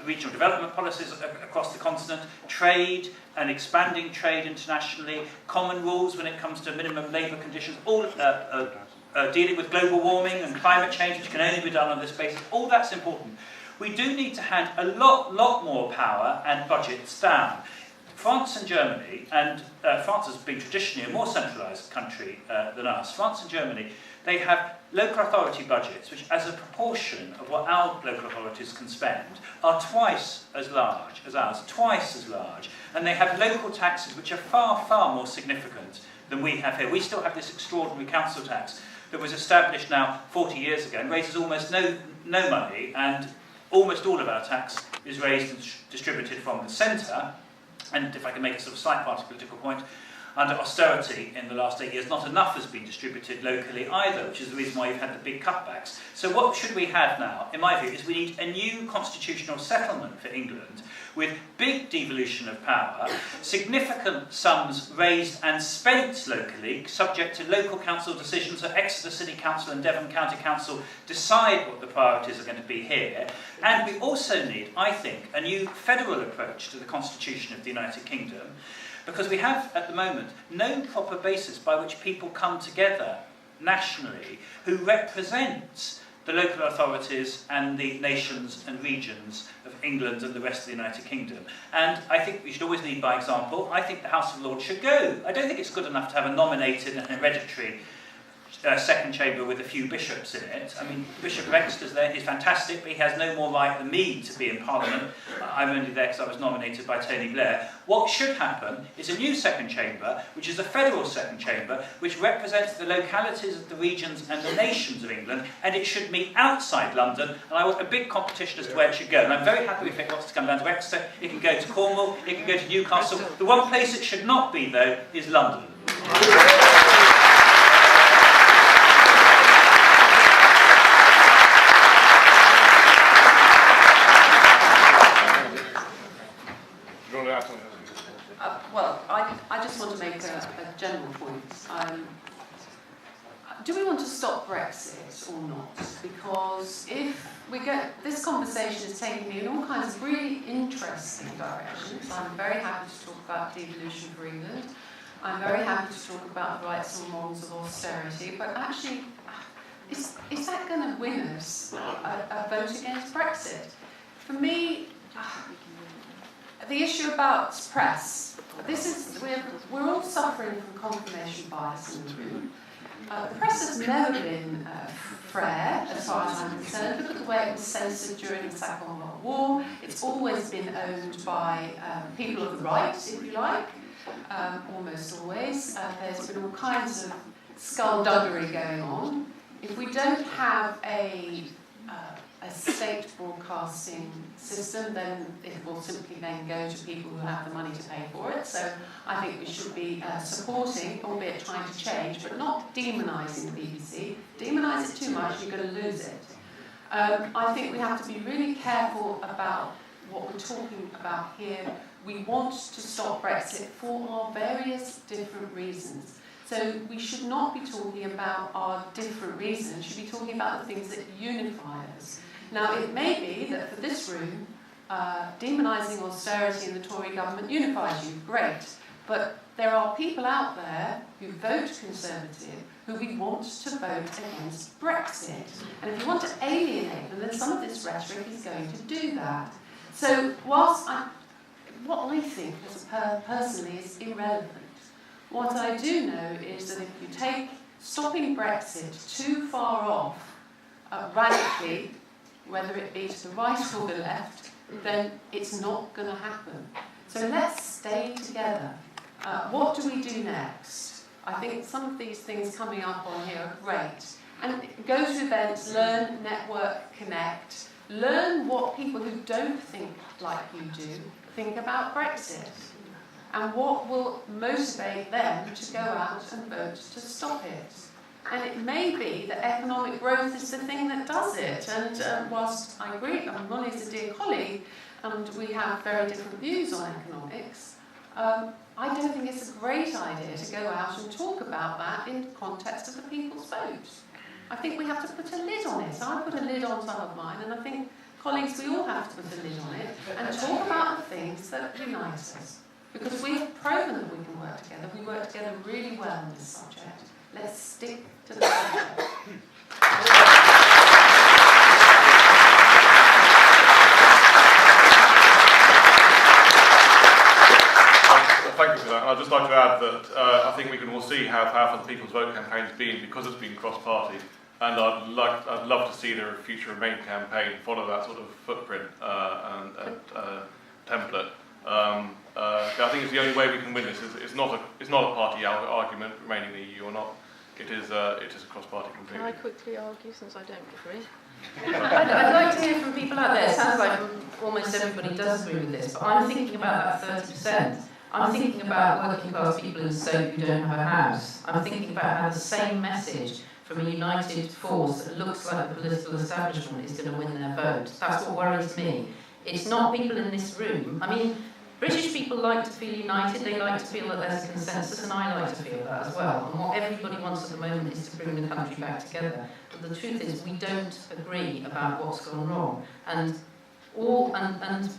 regional development policies across the continent, trade and expanding trade internationally, common rules when it comes to minimum labour conditions, all dealing with global warming and climate change, which can only be done on this basis, all that's important. We do need to hand a lot more power and budgets down. France and Germany, and France has been traditionally a more centralised country than us, France and Germany, they have local authority budgets which, as a proportion of what our local authorities can spend, are twice as large as ours, twice as large. And they have local taxes which are far more significant than we have here. We still have this extraordinary council tax that was established now 40 years ago and raises almost no money, and almost all of our tax is raised and distributed from the centre. And if I can make a sort of slight party political point, under austerity in the last 8 years, not enough has been distributed locally either, which is the reason why you've had the big cutbacks. So what should we have now, in my view, is we need a new constitutional settlement for England with big devolution of power, significant sums raised and spent locally, subject to local council decisions, so Exeter City Council and Devon County Council decide what the priorities are going to be here. And we also need, I think, a new federal approach to the constitution of the United Kingdom, because we have, at the moment, no proper basis by which people come together nationally who represent the local authorities and the nations and regions of England and the rest of the United Kingdom. And I think we should always lead by example. I think the House of Lords should go. I don't think it's good enough to have a nominated and hereditary second chamber with a few bishops in it. I mean, Bishop Exeter's there, he's fantastic, but he has no more right than me to be in Parliament. I'm only there because I was nominated by Tony Blair. What should happen is a new second chamber, which is a federal second chamber, which represents the localities of the regions and the nations of England, and it should meet outside London, and I want a big competition as to where it should go. And I'm very happy if it wants to come down to Exeter, it can go to Cornwall, it can go to Newcastle. The one place it should not be, though, is London. Well, I just want to make a general point. Do we want to stop Brexit or not? Because if we get, this conversation is taking me in all kinds of really interesting directions. I'm very happy to talk about devolution for England. I'm very happy to talk about the rights and morals of austerity. But actually, is that going to win us a vote against Brexit? For me, the issue about press. We're all suffering from confirmation bias in the room. The press has never been fair, as far as I'm concerned. Look at the way it was censored during the Second World War. It's always been owned by people of the right, if you like. almost always. There's been all kinds of skullduggery going on. If we don't have a state broadcasting system, then it will simply then go to people who have the money to pay for it. So I think we should be supporting, albeit trying to change, but not demonising the BBC. Demonise it too much, you're going to lose it. I think we have to be really careful about what we're talking about here. We want to stop Brexit for our various different reasons. So we should not be talking about our different reasons, we should be talking about the things that unify us. Now, it may be that for this room, demonising austerity in the Tory government unifies you, great. But there are people out there who vote Conservative who we want to vote against Brexit. And if you want to alienate them, then some of this rhetoric is going to do that. So whilst what I think personally is irrelevant, what I do know is that if you take stopping Brexit too far off radically, whether it be to the right or the left, then it's not going to happen. So let's stay together. What do we do next? I think some of these things coming up on here are great. And go to events, learn, network, connect. Learn what people who don't think like you do think about Brexit. And what will motivate them to go out and vote to stop it. And it may be that economic growth is the thing that does it. And whilst I agree, Ronnie's a dear colleague, and we have very different views on economics, I don't think it's a great idea to go out and talk about that in the context of the people's vote. I think we have to put a lid on it. I put a lid on some of mine, and I think, colleagues, we all have to put a lid on it and talk about the things that unite us. Because we've proven that we can work together. We work together really well on this subject. Let's stick to the subject. Thank you for that. I'd just like to add that I think we can all see how powerful the People's Vote campaign has been because it's been cross-party. And I'd love to see the future Remain campaign follow that sort of footprint and template. I think it's the only way we can win this. It's not a party argument, remaining in the EU or not. It is a cross-party completely. Can I quickly argue, since I don't agree? I'd like to hear from people out there. It sounds like almost everybody does agree with this, but I'm thinking about that 30%. I'm thinking about working class people in Stoke who don't have a house. I'm thinking about how the same message from a united force that looks like the political establishment is going to win their vote. That's what worries me. It's not people in this room. I mean, British people like to feel united, they like to feel that there's a consensus, and I like to feel that as well. And what everybody wants at the moment is to bring the country back together. But the truth is, we don't agree about what's gone wrong. And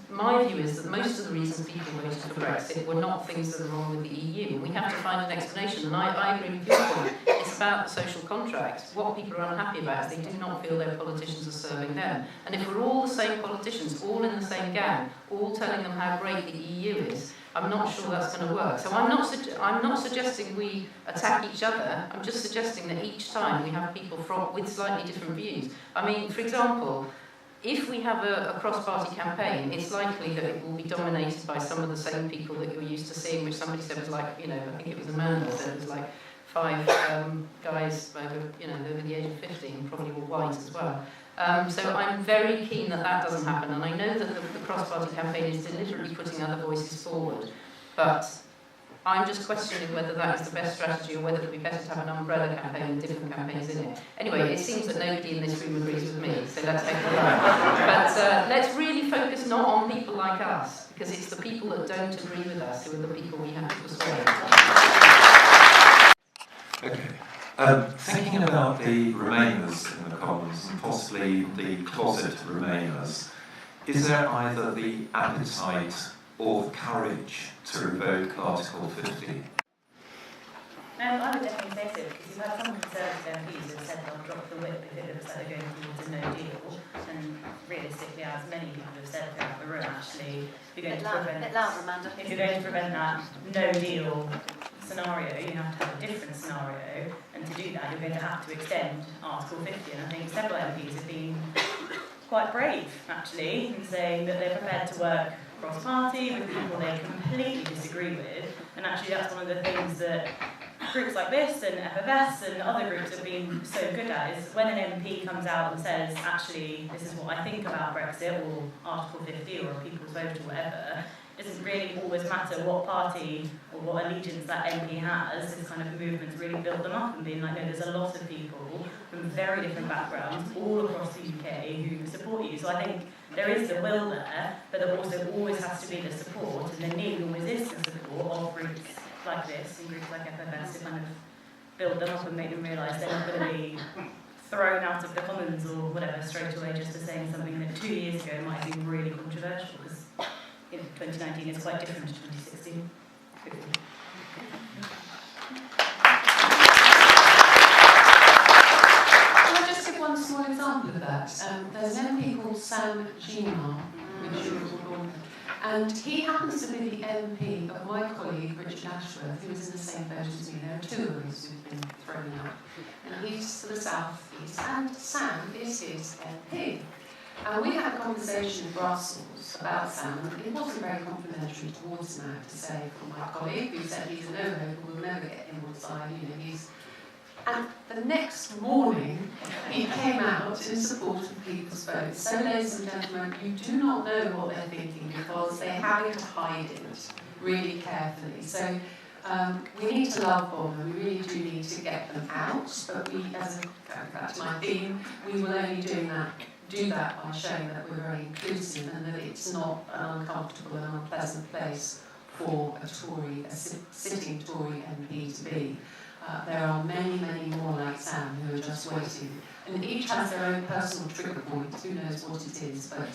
my view is that most of the reasons people voted for Brexit were not things that are wrong with the EU. We have to find an explanation, and I agree with your point. It's about the social contract. What people are unhappy about is they do not feel their politicians are serving them. And if we're all the same politicians, all in the same gang, all telling them how great the EU is, I'm not sure that's going to work. So I'm not suggesting we attack each other. I'm just suggesting that each time we have people with slightly different views. I mean, for example, if we have a cross-party campaign, it's likely that it will be dominated by some of the same people that you're used to seeing, which somebody said was like, I think it was Amanda said it was like 5 guys over the age of 15, probably were white as well. So I'm very keen that that doesn't happen, and I know that the cross-party campaign is deliberately putting other voices forward, but I'm just questioning whether that is the best strategy or whether it would be better to have an umbrella campaign with different campaigns in it. Anyway, it seems that nobody in this room agrees with me, so let's take it right. But let's really focus not on people like us, because it's the people that don't agree with us who are the people we have to persuade. Okay. Thinking about the Remainers in the Commons, and possibly the closet Remainers, is there either the appetite or the courage to revoke Article 50? I would definitely say so, because you've had some Conservative MPs who have said they'll drop the whip if it looks like they're going towards a no deal, and realistically, as many people have said throughout the room, actually, if you're going to prevent that no deal scenario, you have to have a different scenario, and to do that, you're going to have to extend Article 50, and I think several MPs have been quite brave, actually, in saying that they're prepared to work cross-party with people they completely disagree with, And actually that's one of the things that groups like this and FFS and other groups have been so good at, is when an MP comes out and says, actually, this is what I think about Brexit or Article 50 or People's Vote or whatever, it doesn't really always matter what party or what allegiance that MP has. This kind of movement's really built them up and being like, no, there's a lot of people from very different backgrounds all across the UK who support you. So I think there is the will there, but there also always has to be the support, and the need always is the support of groups like this and groups like FFS to kind of build them up and make them realise they're not going to be thrown out of the Commons or whatever straight away just for saying something that 2 years ago might have been really controversial, because 2019 is quite different to 2016. Can I just give one small example of that? There's an MP called Sam Gina, which you will all know. And he happens to be the MP of my colleague Richard Ashworth, who is in the same boat as me. There are two of us who've been thrown out. And he's to the south east, and Sam is his MP. And we had a conversation in Brussels about Sam, and it wasn't very complimentary towards him, I have to say, from my colleague, who said he's a no-no, we'll never get him on side, he's... And the next morning, he came out in support of People's Vote. So, ladies and gentlemen, you do not know what they're thinking, because they're having to hide it really carefully. So, we need to love bomb them, we really do need to get them out, but we, as a, going back to my theme, we will only do that by showing that we're very inclusive and that it's not an uncomfortable and unpleasant place for a Tory, a sitting Tory MP to be. There are many, many more like Sam who are just waiting. And each has their own personal trigger point, who knows what it is, but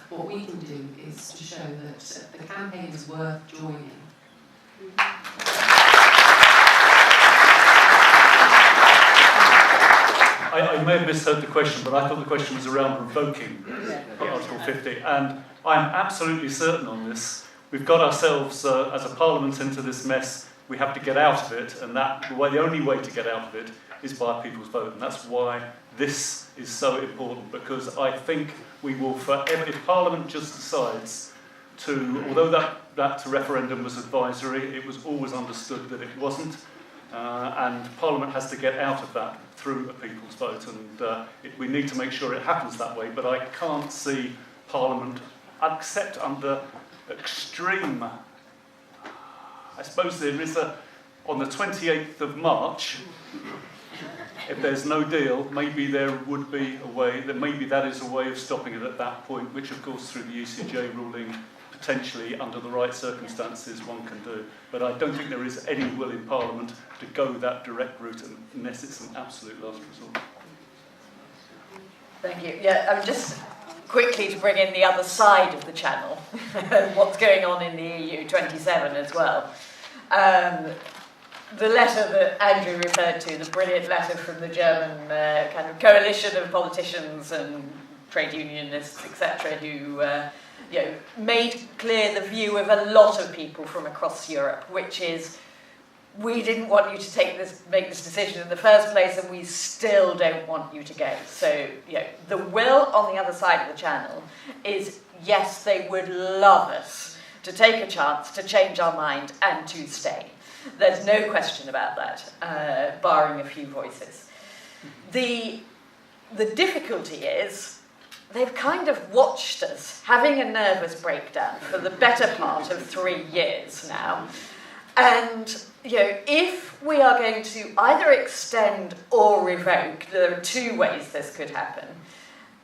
what we can do is to show that the campaign is worth joining. I may have misheard the question, but I thought the question was around revoking Article 50, and I'm absolutely certain on this. We've got ourselves, as a parliament, into this mess. We have to get out of it, and the only way to get out of it is by People's Vote, and that's why this is so important, because I think we will forever, if Parliament just decides to, although that referendum was advisory, it was always understood that it wasn't, and Parliament has to get out of that through a People's Vote, and we need to make sure it happens that way, but I can't see Parliament, except under extreme... I suppose there is on the 28th of March, if there's no deal, maybe there would be a way, maybe that is a way of stopping it at that point, which of course through the UCJ ruling, potentially under the right circumstances, one can do. But I don't think there is any will in Parliament to go that direct route unless it's an absolute last resort. Thank you. Yeah, I mean, just quickly to bring in the other side of the channel, what's going on in the EU 27 as well. The letter that Andrew referred to, the brilliant letter from the German kind of coalition of politicians and trade unionists, etc., who made clear the view of a lot of people from across Europe, which is, we didn't want you to make this decision in the first place, and we still don't want you to go. So, the will on the other side of the channel is, yes, they would love us to take a chance to change our mind and to stay. There's no question about that, barring a few voices. The difficulty is, they've kind of watched us having a nervous breakdown for the better part of 3 years now. And, if we are going to either extend or revoke, there are two ways this could happen.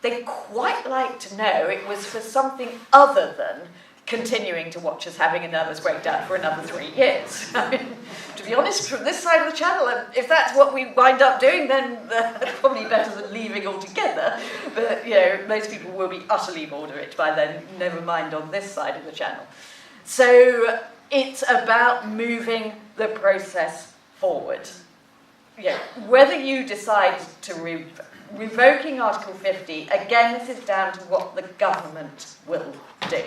They'd quite like to know it was for something other than continuing to watch us having a nervous breakdown for another 3 years. I mean, to be honest, from this side of the channel, if that's what we wind up doing, then that's probably better than leaving altogether. But, most people will be utterly bored of it by then, never mind on this side of the channel. So it's about moving the process forward. Whether you decide to revoking Article 50, again, this is down to what the government will do.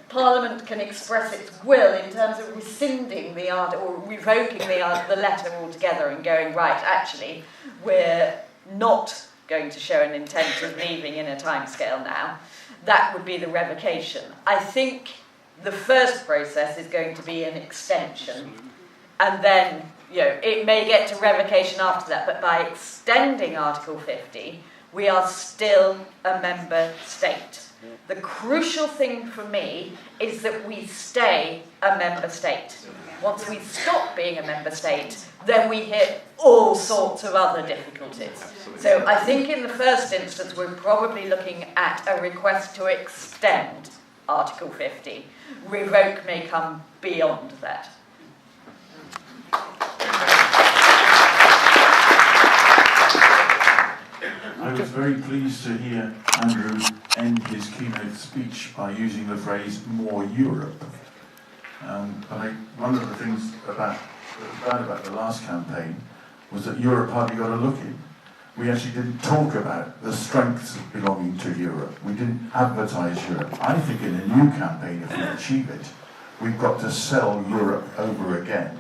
Parliament can express its will in terms of rescinding the or revoking the letter altogether and going, right, actually, we're not going to show an intent of leaving in a timescale now. That would be the revocation. I think the first process is going to be an extension, and then it may get to revocation after that, but by extending Article 50, we are still a member state. The crucial thing for me is that we stay a member state. Once we stop being a member state, then we hit all sorts of other difficulties. So I think in the first instance, we're probably looking at a request to extend Article 50. Revoke may come beyond that. I was very pleased to hear Andrew end his keynote speech by using the phrase "more Europe." One of the things about the last campaign was that Europe hardly got a look in. We actually didn't talk about the strengths of belonging to Europe. We didn't advertise Europe. I think in a new campaign, if we achieve it, we've got to sell Europe over again.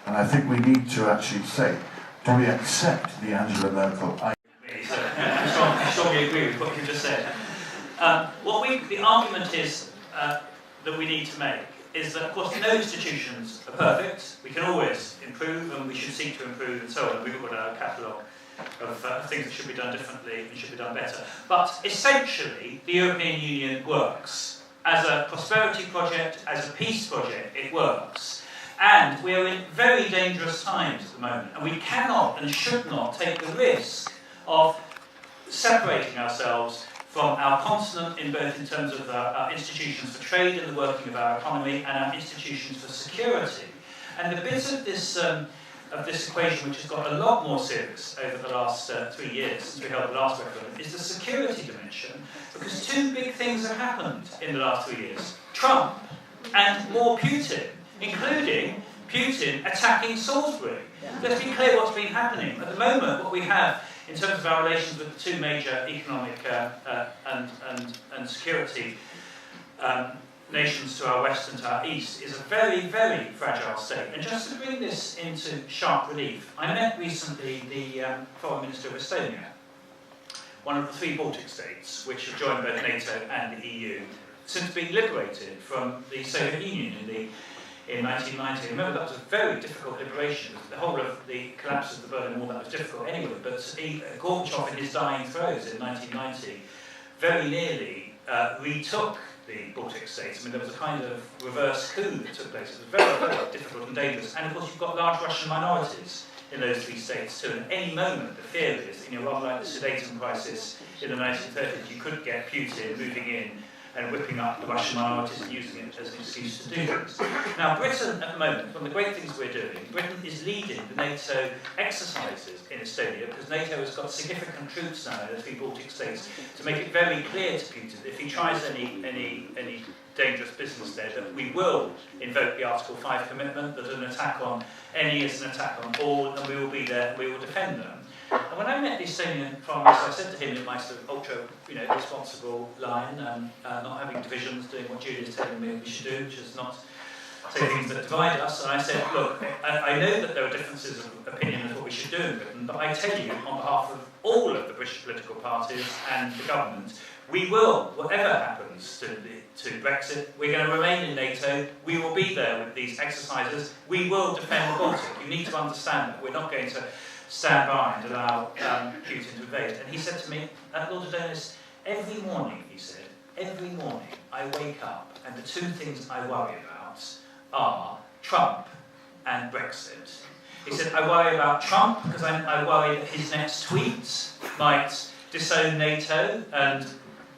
And I think we need to actually say, do we accept the Angela Merkel I strongly agree with what you just said. The argument is that we need to make is that, of course, no institutions are perfect. We can always improve, and we should seek to improve, and so on. We've got a catalogue of things that should be done differently and should be done better. But essentially, the European Union works. As a prosperity project, as a peace project, it works. And we are in very dangerous times at the moment, and we cannot and should not take the risk of separating ourselves from our continent in terms of our institutions for trade and the working of our economy, and our institutions for security. And the bit of this equation which has got a lot more serious over the last 3 years since we held the last referendum is the security dimension, because two big things have happened in the last 3 years. Trump and more Putin, including Putin attacking Salisbury. Let's be clear what's been happening. At the moment, what we have in terms of our relations with the two major economic and security nations to our west and to our east is a very, very fragile state. And just to bring this into sharp relief, I met recently the Foreign Minister of Estonia, one of the 3 Baltic states which have joined both NATO and the EU since being liberated from the Soviet Union in 1990. Remember, that was a very difficult liberation. The whole of the collapse of the Berlin Wall, that was difficult anyway, but Gorbachev in his dying throes in 1990 very nearly retook the Baltic states. I mean, there was a kind of reverse coup that took place. It was very, very difficult and dangerous. And of course, you've got large Russian minorities in those 3 states too. And at any moment, the fear is, rather like the Sudeten crisis in the 1930s, you could get Putin moving in and whipping up the Russian minorities and using it as an excuse to do this. Now, Britain, at the moment, one of the great things we're doing, Britain is leading the NATO exercises in Estonia, because NATO has got significant troops now in the 3 Baltic states to make it very clear to Putin that if he tries any dangerous business there, that we will invoke the Article 5 commitment, that an attack on any is an attack on all, and we will be there, we will defend them. And when I met the Estonian Prime Minister, I said to him in my sort of ultra, responsible line, not having divisions, doing what Julia's telling me we should do, which is not say things that divide us. And I said, look, I know that there are differences of opinion as what we should do in Britain, but I tell you, on behalf of all of the British political parties and the government, we will, whatever happens to Brexit, we're going to remain in NATO, we will be there with these exercises, we will defend the Baltic. You need to understand that. We're not going to stand by and allow Putin to invade. And he said to me, Lord Adonis, every morning, he said, every morning I wake up and the 2 things I worry about are Trump and Brexit. He said, I worry about Trump because I worry that his next tweets might disown NATO and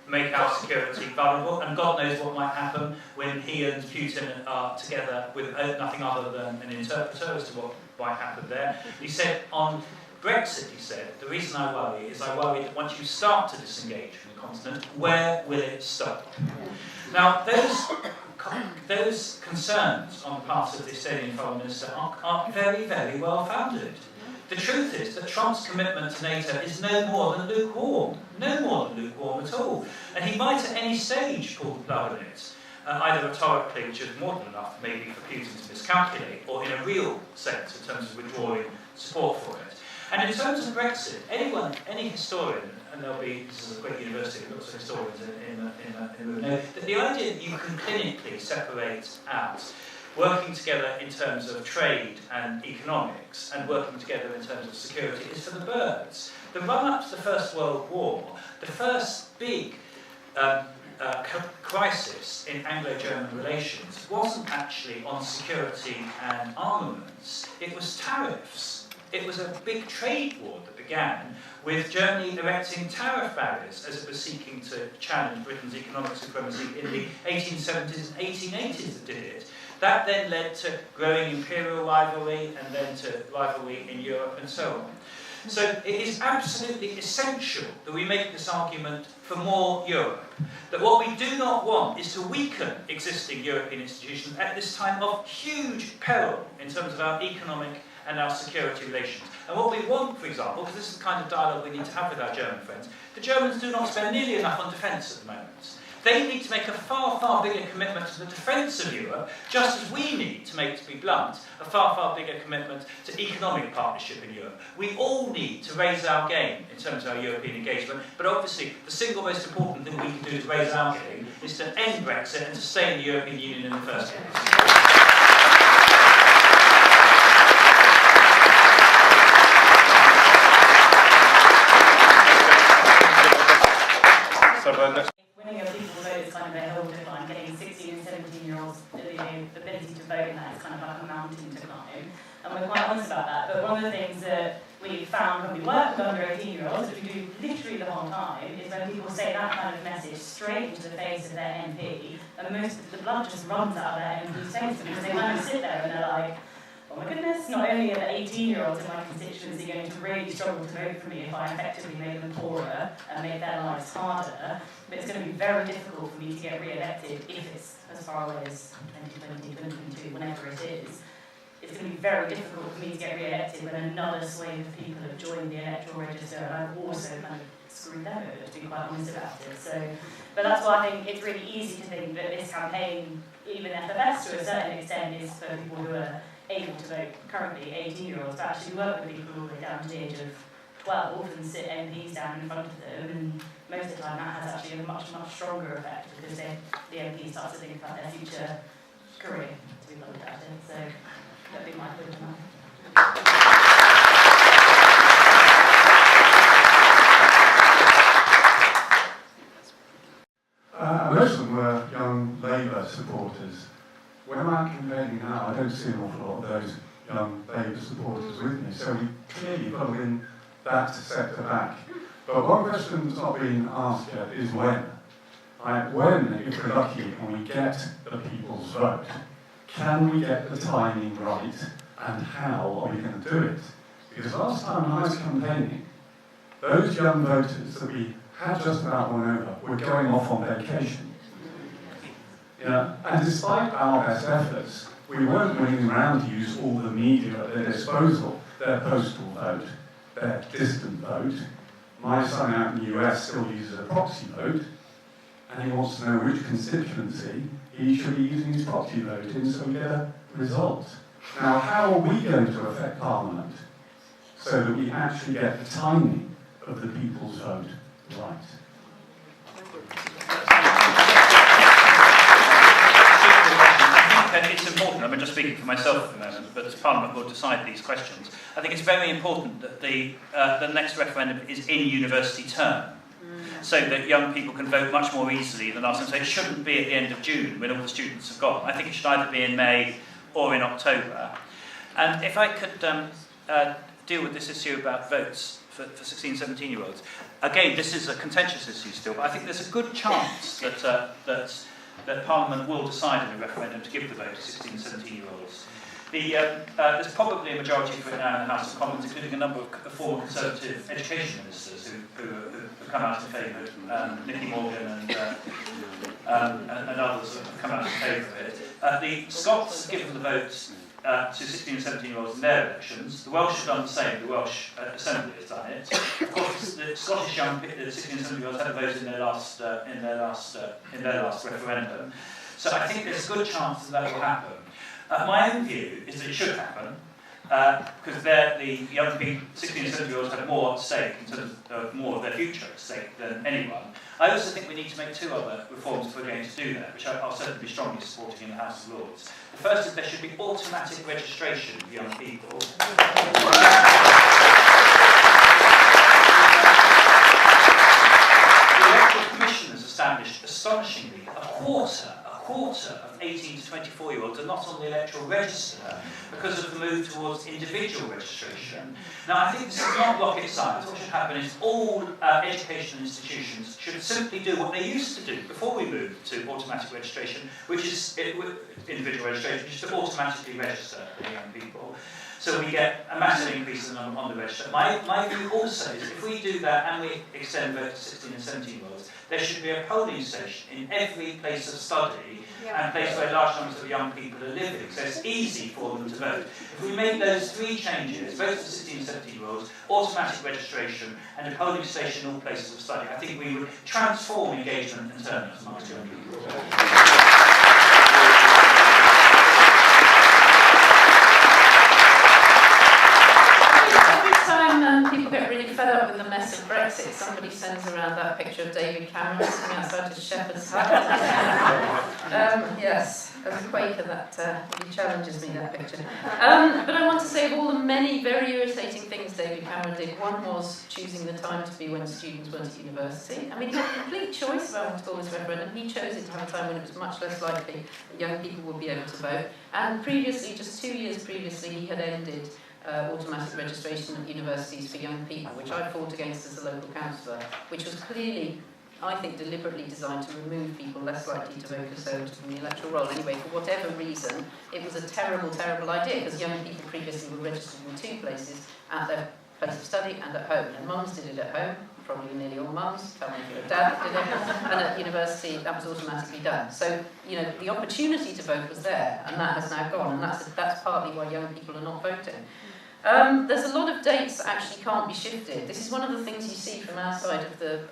make our security vulnerable, and God knows what might happen when he and Putin are together with nothing other than an interpreter as to what might happen there. He said, on Brexit, he said, the reason I worry is I worry that once you start to disengage from the continent, where will it stop? Now, those concerns on the part of the Estonian Foreign Minister are very, very well founded. The truth is that Trump's commitment to NATO is no more than lukewarm. No more than lukewarm at all. And he might at any stage pull the plug on it, either rhetorically, which is more than enough maybe for Putin to miscalculate, or in a real sense in terms of withdrawing support for it. And in terms of Brexit, anyone, any historian, and there'll be, this is a great university, lots of historians in the room, know that the idea that you can clinically separate out working together in terms of trade and economics and working together in terms of security is for the birds. The run-up to the First World War, the first big crisis in Anglo-German relations wasn't actually on security and armaments, it was tariffs. It was a big trade war that began with Germany erecting tariff barriers as it was seeking to challenge Britain's economic supremacy in the 1870s and 1880s that did it. That then led to growing imperial rivalry and then to rivalry in Europe and so on. So it is absolutely essential that we make this argument for more Europe. That what we do not want is to weaken existing European institutions at this time of huge peril in terms of our economic and our security relations. And what we want, for example, because this is the kind of dialogue we need to have with our German friends, the Germans do not spend nearly enough on defence at the moment. They need to make a far, far bigger commitment to the defence of Europe, just as we need to make, to be blunt, a far, far bigger commitment to economic partnership in Europe. We all need to raise our game in terms of our European engagement, but obviously the single most important thing we can do to raise our game is to end Brexit and to stay in the European Union in the first place. Winning a people's vote is kind of a hill to climb. Getting 16 and 17-year-olds the ability to vote in that is kind of like a mountain to climb. And we're quite honest about that. But one of the things that we found when we work with under 18-year-olds, which we do literally the whole time, is when people say that kind of message straight into the face of their MP, and most of the blood just runs out of their MP's face because they kind of sit there and they're like, oh my goodness, not only are the 18-year-olds in my constituency going to really struggle to vote for me if I effectively made them poorer and made their lives harder, but it's going to be very difficult for me to get re-elected if it's as far away as 2020, 2022, whenever it is. It's going to be very difficult for me to get re-elected when another swathe of people have joined the electoral register and I've also kind of screwed them over, to be quite honest about it. So, but that's why I think it's really easy to think that this campaign, even FFS to a certain extent, is for people who are able to vote currently, 18-year-olds, but actually work with people all the way down to the age of 12 and sit MPs down in front of them, and most of the time that has actually a much, much stronger effect because the MP starts to think about their future career, to be blunt about it. So that'd be my point on that. Most of them were young Labour supporters. When I'm out campaigning now, I don't see an awful lot of those young Labour supporters with me, so we clearly got to win that sector back. But one question that's not been asked yet is when. When, if we're lucky and we get the people's vote, can we get the timing right and how are we going to do it? Because last time I was campaigning, those young voters that we had just about won over were going off on vacation. And despite our best efforts, we weren't winning around to use all the media at their disposal, their postal vote, their distant vote. My son out in the US still uses a proxy vote, and he wants to know which constituency he should be using his proxy vote in so we get a result. Now, how are we going to affect Parliament so that we actually get the timing of the people's vote right? It's important, I'm just speaking for myself at the moment, but as Parliament will decide these questions. I think it's very important that the next referendum is in university term, so that young people can vote much more easily than last time. So it shouldn't be at the end of June when all the students have gone. I think it should either be in May or in October. And if I could deal with this issue about votes for 16, 17-year-olds. Again, this is a contentious issue still, but I think there's a good chance that Parliament will decide in a referendum to give the vote to 16 and 17-year-olds. There's probably a majority for it now in the House of Commons, including a number of former Conservative education ministers who have come out in favour, Nicky Morgan and others have come out in favour of it. The Scots have given the vote to 16 and 17-year-olds in their elections. The Welsh have done the same. The Welsh Assembly has done it. Of course, the Scottish young 16 and 17-year-olds had a vote in their last referendum. So I think there's a good chance that will happen. My own view is that it should happen. because the young people, 16 and 17-year-olds, have more at stake in terms of more of their future at stake than anyone. I also think we need to make two other reforms if we're going to do that, which I'll certainly be strongly supporting in the House of Lords. The first is there should be automatic registration of young people. The Electoral Commission has established, astonishingly, a quarter of 18 to 24-year-olds are not on the electoral register because of the move towards individual registration. Now, I think this is not rocket science. What should happen is all educational institutions should simply do what they used to do before we moved to automatic registration, which is individual registration, which is to automatically register the young people. So we get a massive increase on the register. My view also is if we do that and we extend vote to 16 and 17-year-olds, there should be a polling station in every place of study and place where large numbers of young people are living, so it's easy for them to vote. If we make those three changes, both for 16 and 17-year-olds, automatic registration and a polling station in all places of study, I think we would transform engagement and turnout amongst young people. People get really fed up with the mess of Brexit. Somebody sends around that picture of David Cameron sitting outside his shepherd's hut. Yes, as a Quaker, that really challenges me, that picture. But I want to say of all the many very irritating things David Cameron did, one was choosing the time to be when students went to university. I mean, he had a complete choice about what to call this referendum. He chose it to have a time when it was much less likely that young people would be able to vote. And previously, just 2 years previously, he had ended automatic registration at universities for young people, which I fought against as a local councillor, which was clearly, I think, deliberately designed to remove people less likely to vote Conservative from the electoral roll. Anyway, for whatever reason, it was a terrible, terrible idea, because young people previously were registered in two places, at their place of study and at home. And mums did it at home, probably nearly all mums, tell me if you're a dad did it, and at university that was automatically done. So, you know, the opportunity to vote was there, and that has now gone, and that's partly why young people are not voting. There's a lot of dates that actually can't be shifted. This is one of the things you see from our side of the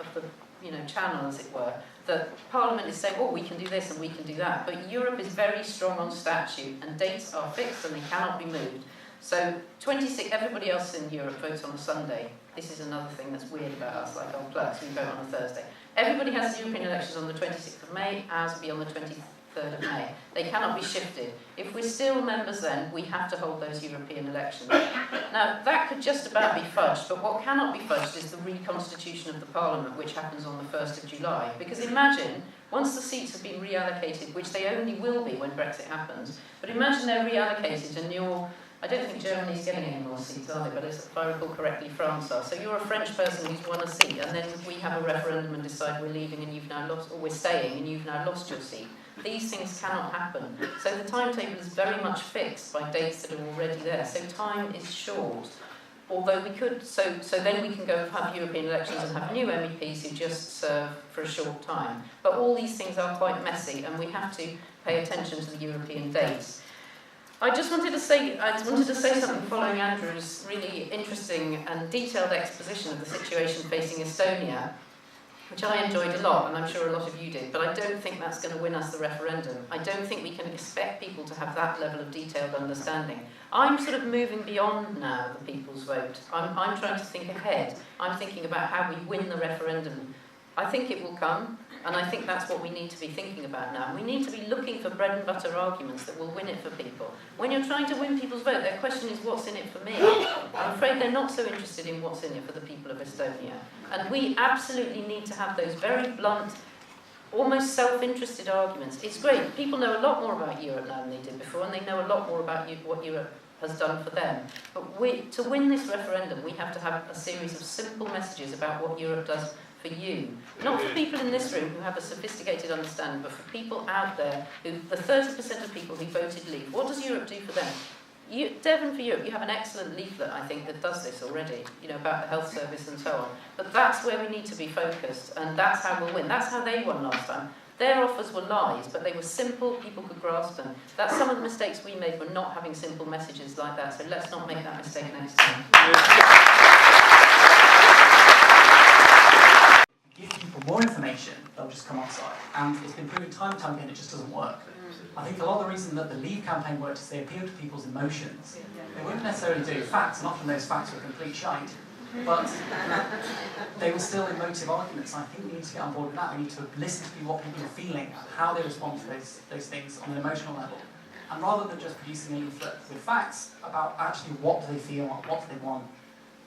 channel, as it were, that Parliament is saying, oh, we can do this and we can do that. But Europe is very strong on statute, and dates are fixed and they cannot be moved. So 26, everybody else in Europe votes on a Sunday. This is another thing that's weird about us, like our plugs, we vote on a Thursday. Everybody has the European elections on the 26th of May, ours will be on the 23rd of May. They cannot be shifted. If we're still members then, we have to hold those European elections. Now, that could just about be fudged, but what cannot be fudged is the reconstitution of the Parliament, which happens on the 1st of July. Because imagine, once the seats have been reallocated, which they only will be when Brexit happens, but imagine they're reallocated and I don't think Germany's getting any more seats, are they? But if I recall correctly, France are. So you're a French person who's won a seat, and then we have a referendum and decide we're leaving and you've now lost, or we're staying and you've now lost your seat. These things cannot happen. So the timetable is very much fixed by dates that are already there. So time is short. Although we could, so then we can go have European elections and have new MEPs who just serve for a short time. But all these things are quite messy, and we have to pay attention to the European dates. I wanted to say something following Andrew's really interesting and detailed exposition of the situation facing Estonia, which I enjoyed a lot, and I'm sure a lot of you did, but I don't think that's going to win us the referendum. I don't think we can expect people to have that level of detailed understanding. I'm sort of moving beyond now the people's vote. I'm trying to think ahead. I'm thinking about how we win the referendum. I think it will come, and I think that's what we need to be thinking about now. We need to be looking for bread and butter arguments that will win it for people. When you're trying to win people's vote, their question is, what's in it for me? I'm afraid they're not so interested in what's in it for the people of Estonia. And we absolutely need to have those very blunt, almost self-interested arguments. It's great. People know a lot more about Europe now than they did before, and they know a lot more about what Europe has done for them. But to win this referendum, we have to have a series of simple messages about what Europe does for you. Not for people in this room who have a sophisticated understanding, but for people out there, the 30% of people who voted Leave. What does Europe do for them? Devon for Europe, you have an excellent leaflet, I think, that does this already, about the health service and so on. But that's where we need to be focused, and that's how we'll win. That's how they won last time. Their offers were lies, but they were simple, people could grasp them. That's some of the mistakes we made, were not having simple messages like that, so let's not make that mistake next time. Give people more information, they'll just come outside. And it's been proven time and time again, it just doesn't work. I think a lot of the reason that the Leave campaign worked is they appealed to people's emotions. They wouldn't necessarily do facts, and often those facts were complete shite. But they were still emotive arguments, and I think we need to get on board with that. We need to listen to what people are feeling, how they respond to those things on an emotional level. And rather than just producing a leaflet with facts about actually what do they feel, what do they want.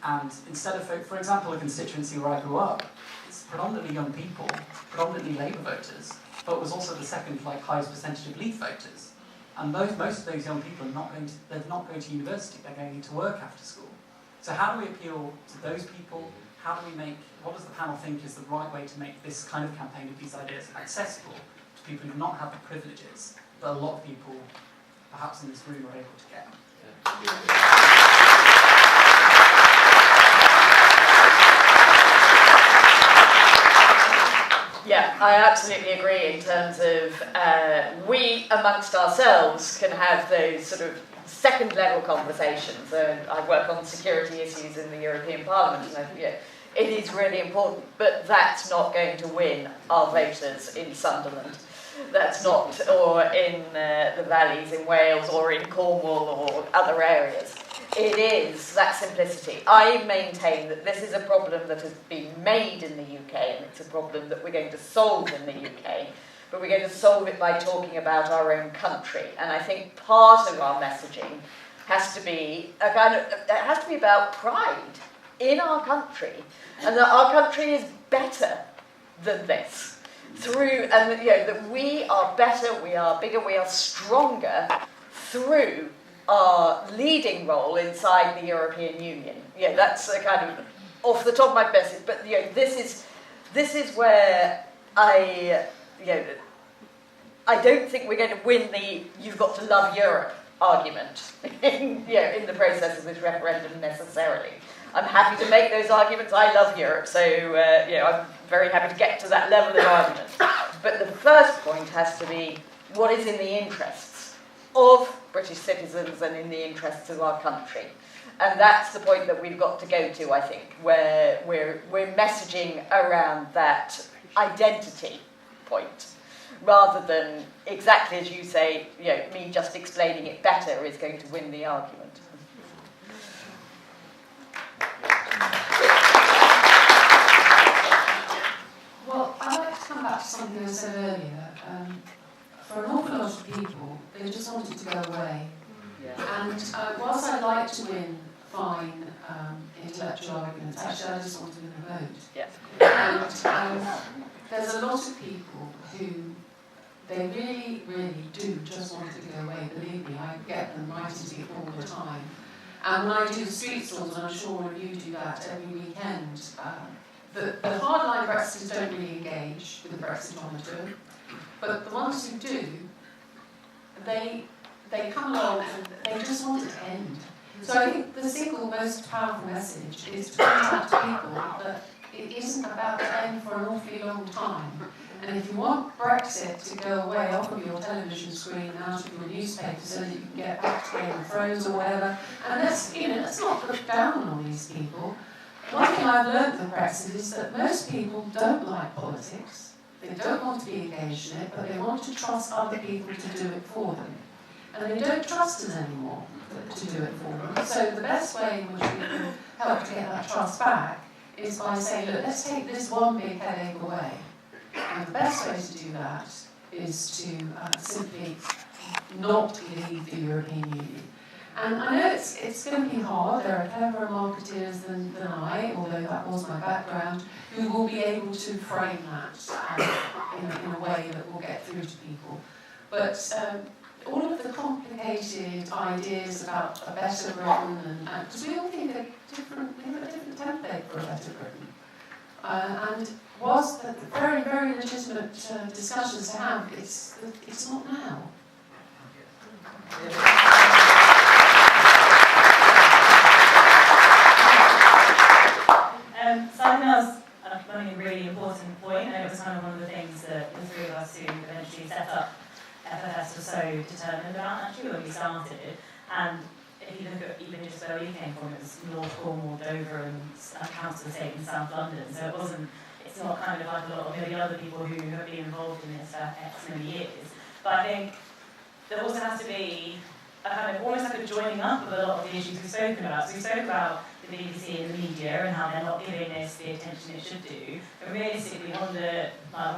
And instead of, for example, a constituency where I grew up, it's predominantly young people, predominantly Labour voters, but was also the second highest percentage of Leave voters. And most of those young people are not going to university, they're going into work after school. So how do we appeal to those people? What does the panel think is the right way to make this kind of campaign with these ideas accessible to people who do not have the privileges that a lot of people, perhaps in this room, are able to get? Yeah, I absolutely agree in terms of we amongst ourselves can have those sort of second level conversations. I work on security issues in the European Parliament, and it is really important, but that's not going to win our voters in Sunderland. That's not, or in the valleys in Wales, or in Cornwall, or other areas. It is that simplicity. I maintain that this is a problem that has been made in the UK, and it's a problem that we're going to solve in the UK, but we're going to solve it by talking about our own country. And I think part of our messaging has to be about pride in our country, and that our country is better than this. That we are better, we are bigger, we are stronger through our leading role inside the European Union. Yeah, that's a kind of off the top of my message, but this is where I don't think we're going to win the "you've got to love Europe" argument in the process of this referendum necessarily. I'm happy to make those arguments. I love Europe, so I'm very happy to get to that level of argument. But the first point has to be what is in the interests of British citizens and in the interests of our country. And that's the point that we've got to go to, I think, where we're messaging around that identity point, rather than exactly as you say, me just explaining it better is going to win the argument. Well, I'd like to come back to something I said earlier. For an awful lot of people, they just wanted to go away. And whilst I'd like to win fine intellectual arguments, actually I just want to win a vote. And there's a lot of people who they really, really do just want to go away. Believe me, I get them writing to me all the time. And when I do the street stalls, and I'm sure all of you do that every weekend, the hardline Brexiters don't really engage with the Brexitometer, but the ones who do, they come along and they just want it to end. So I think the single most powerful message is to point out to people that it isn't about to end for an awfully long time. And if you want Brexit to go away off of your television screen and out of your newspaper so that you can get back to Game of Thrones or whatever, and let's not look down on these people. One thing I've learned from Brexit is that most people don't like politics. They don't want to be engaged in it, but they want to trust other people to do it for them. And they don't trust us anymore to do it for them. So the best way in which we can help to get that trust back is by saying, look, let's take this one big headache away. And the best way to do that is to simply not leave the European Union. And I know it's going to be hard. There are cleverer marketeers than I, although that was my background, who will be able to frame that in a way that will get through to people. But all of the complicated ideas about a better Britain, and because we all think we have a different template for a better Britain. And whilst the very, very legitimate discussions to have, it's not now. So I think that was a really important point, and it was kind of one of the things that the three of us who eventually set up FFS were so determined about, actually, when we started. And if you look at even just where we came from, it was North Cornwall, Dover, and Council Estate in South London, so it's not kind of like a lot of maybe other people who have been involved in this for X many years. But I think there also has to be a kind of almost like a joining up of a lot of the issues we've spoken about. So we spoke about the BBC and the media and how they're not giving this the attention it should do. But realistically, one of the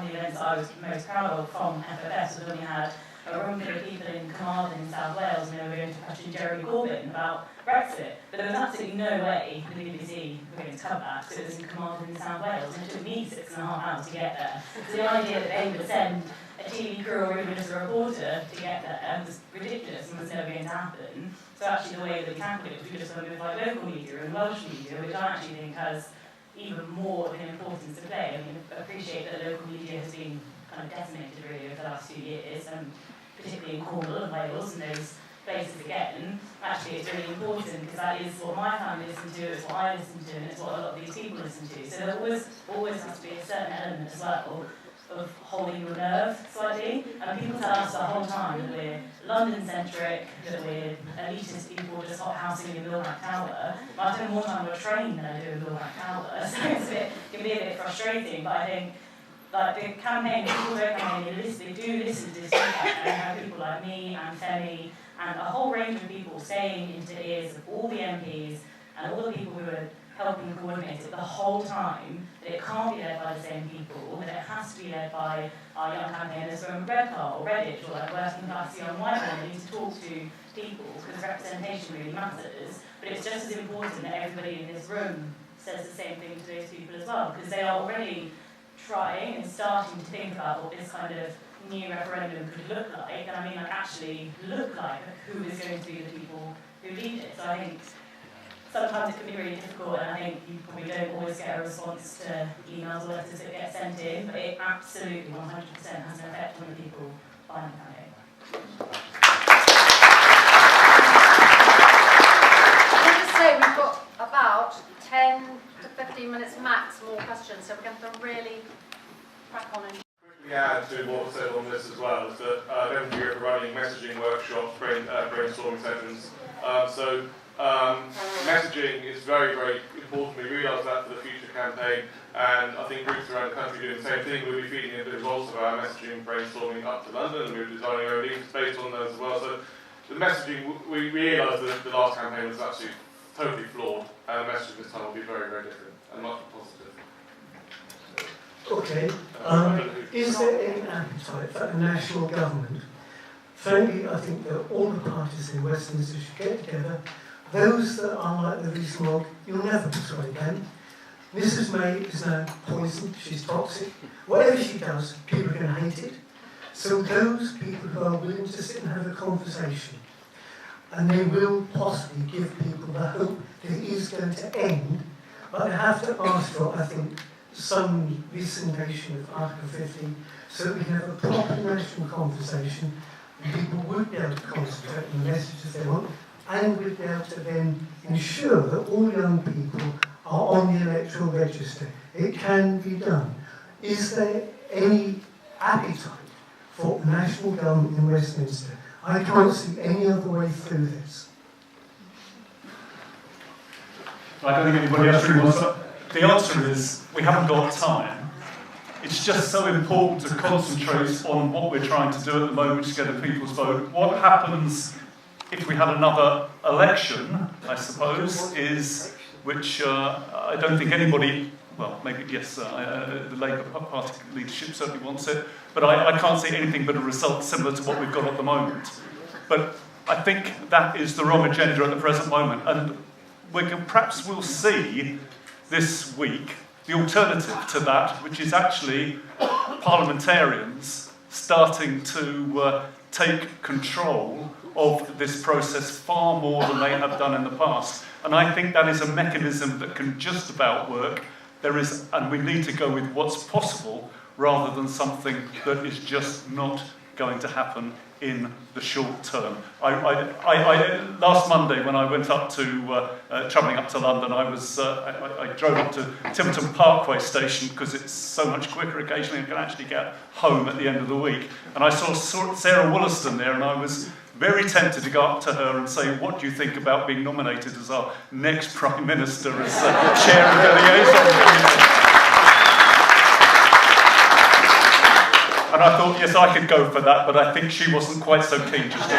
events I was most proud of from FFS was when we had a room full of people in Carmarthen in South Wales, and they were going to question Jeremy Corbyn about Brexit. But there was absolutely no way the BBC were going to cover that, because it was in Carmarthen in South Wales, and it took me 6.5 hours to get there. So the idea that they would send a TV crew or even just a reporter to get there was ridiculous and was never going to happen. So actually the way that we tackled it was we just went with like local media and Welsh media, which I actually think has even more of an importance to play. I mean, I appreciate that local media has been kind of decimated really over the last few years, and particularly in Cornwall and Wales and those places again. Actually it's really important because that is what my family listen to, it's what I listen to, and it's what a lot of these people listen to. So there always has to be a certain element as well of holding your nerve slightly. And people tell us the whole time that we're London-centric, that we're elitist people just hothousing in Millbank Tower. But I spend more time on a train than I do in Millbank Tower, so it can be a bit frustrating. But I think like the campaign, people don't campaign, they do listen to this feedback, and have people like me and Femi and a whole range of people saying into the ears of all the MPs and all the people who are helping coordinate it the whole time that it can't be led by the same people, that it has to be led by our young campaigners from Redcar or Redditch or like working class young white men who need to talk to people because representation really matters. But it's just as important that everybody in this room says the same thing to those people as well, because they are already trying and starting to think about what this kind of new referendum could look like, and I mean like actually look like who is going to be the people who lead it. So I think sometimes it can be really difficult, and I think you probably don't always get a response to emails or letters that get sent in, but it absolutely 100% has an effect on the people behind the campaign. Let me say we've got about 10 to 15 minutes max more questions, so we're going to really crack on and quickly add to what was said on this as well is that every year we're running messaging workshops, brainstorming sessions. Messaging is very, very important. We realise that for the future campaign, and I think groups around the country doing the same thing. We'll be feeding the results of our messaging brainstorming up to London, and we're designing our leaflets based on those as well. So the messaging, we realised that the last campaign was actually totally flawed, and the messaging this time will be very, very different and much more positive. Okay. Is there any appetite for a national government? Frankly, I think that all the parties in Westminster should get together. Those that are like the Rees-Mogg, you'll never persuade them. Mrs May is now poisoned, she's toxic. Whatever she does, people are going to hate it. So those people who are willing to sit and have a conversation, and they will possibly give people the hope that it is going to end, but I have to ask for, I think, some rescindation of Article 50 so that we can have a proper national conversation and people would be able to concentrate on the messages they want, and we'd be able to then ensure that all young people are on the electoral register. It can be done. Is there any appetite for a national government in Westminster? I can't see any other way through this. I don't think anybody else really wants to. The answer is we haven't got time. It's just so important to concentrate on what we're trying to do at the moment to get a people's vote. What happens if we had another election, I suppose, is, which I don't think anybody, well, maybe, yes, the Labour Party leadership certainly wants it, but I can't see anything but a result similar to what we've got at the moment. But I think that is the wrong agenda at the present moment, and perhaps we'll see this week the alternative to that, which is actually parliamentarians starting to take control of this process far more than they have done in the past. And I think that is a mechanism that can just about work. And we need to go with what's possible rather than something that is just not going to happen in the short term. Last Monday, when I went up to, travelling up to London, I drove up to Tiverton Parkway station because it's so much quicker occasionally and can actually get home at the end of the week. And I saw Sarah Wollaston there, and I was very tempted to go up to her and say, what do you think about being nominated as our next Prime Minister as chair of the liaison committee? And And I thought, yes, I could go for that, but I think she wasn't quite so keen just to.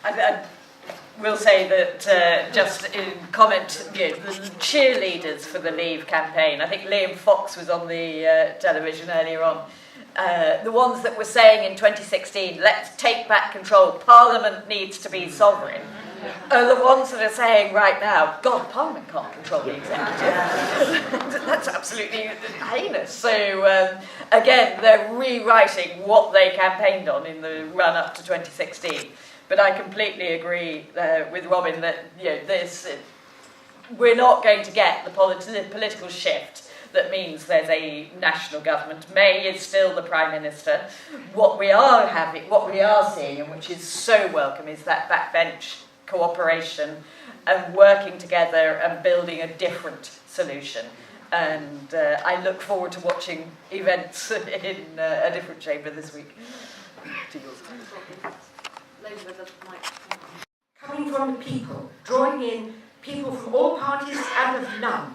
I will say that just in comment, the cheerleaders for the Leave campaign, I think Liam Fox was on the television earlier on, the ones that were saying in 2016, let's take back control, Parliament needs to be sovereign, are the ones that are saying right now, God, Parliament can't control the executive. That's absolutely heinous. So again, they're rewriting what they campaigned on in the run-up to 2016. But I completely agree with Robin that we're not going to get the political shift that means there's a national government. May is still the Prime Minister. What we are seeing, and which is so welcome, is that backbench cooperation and working together and building a different solution. And I look forward to watching events in a different chamber this week. To yours. Coming from the people, drawing in people from all parties and of none.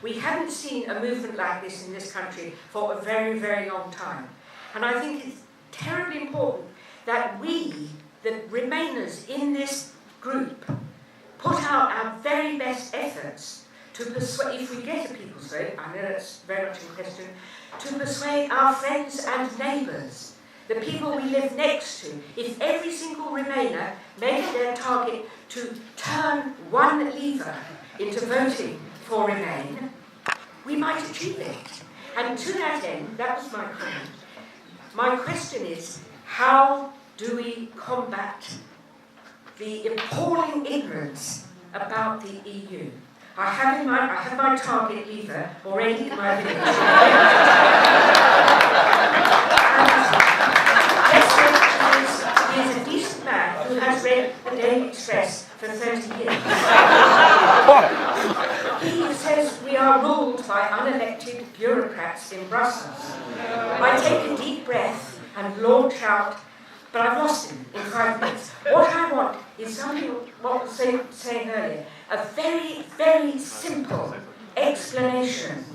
We haven't seen a movement like this in this country for a very, very long time. And I think it's terribly important that we, the Remainers in this group, put out our very best efforts to persuade, if we get a people's vote, I know that's very much in question, to persuade our friends and neighbours, the people we live next to. If every single Remainer made it their target to turn one lever into voting for Remain, we might achieve it. And to that end, that was my comment. My question is, how do we combat the appalling ignorance about the EU? I have my target lever already in my village. He is a decent man who has read the Daily Express for 30 years. He says we are ruled by unelected bureaucrats in Brussels. I take a deep breath and launch out, but I've lost him in 5 minutes. What I want is somebody, what was saying earlier, a very, very simple explanation.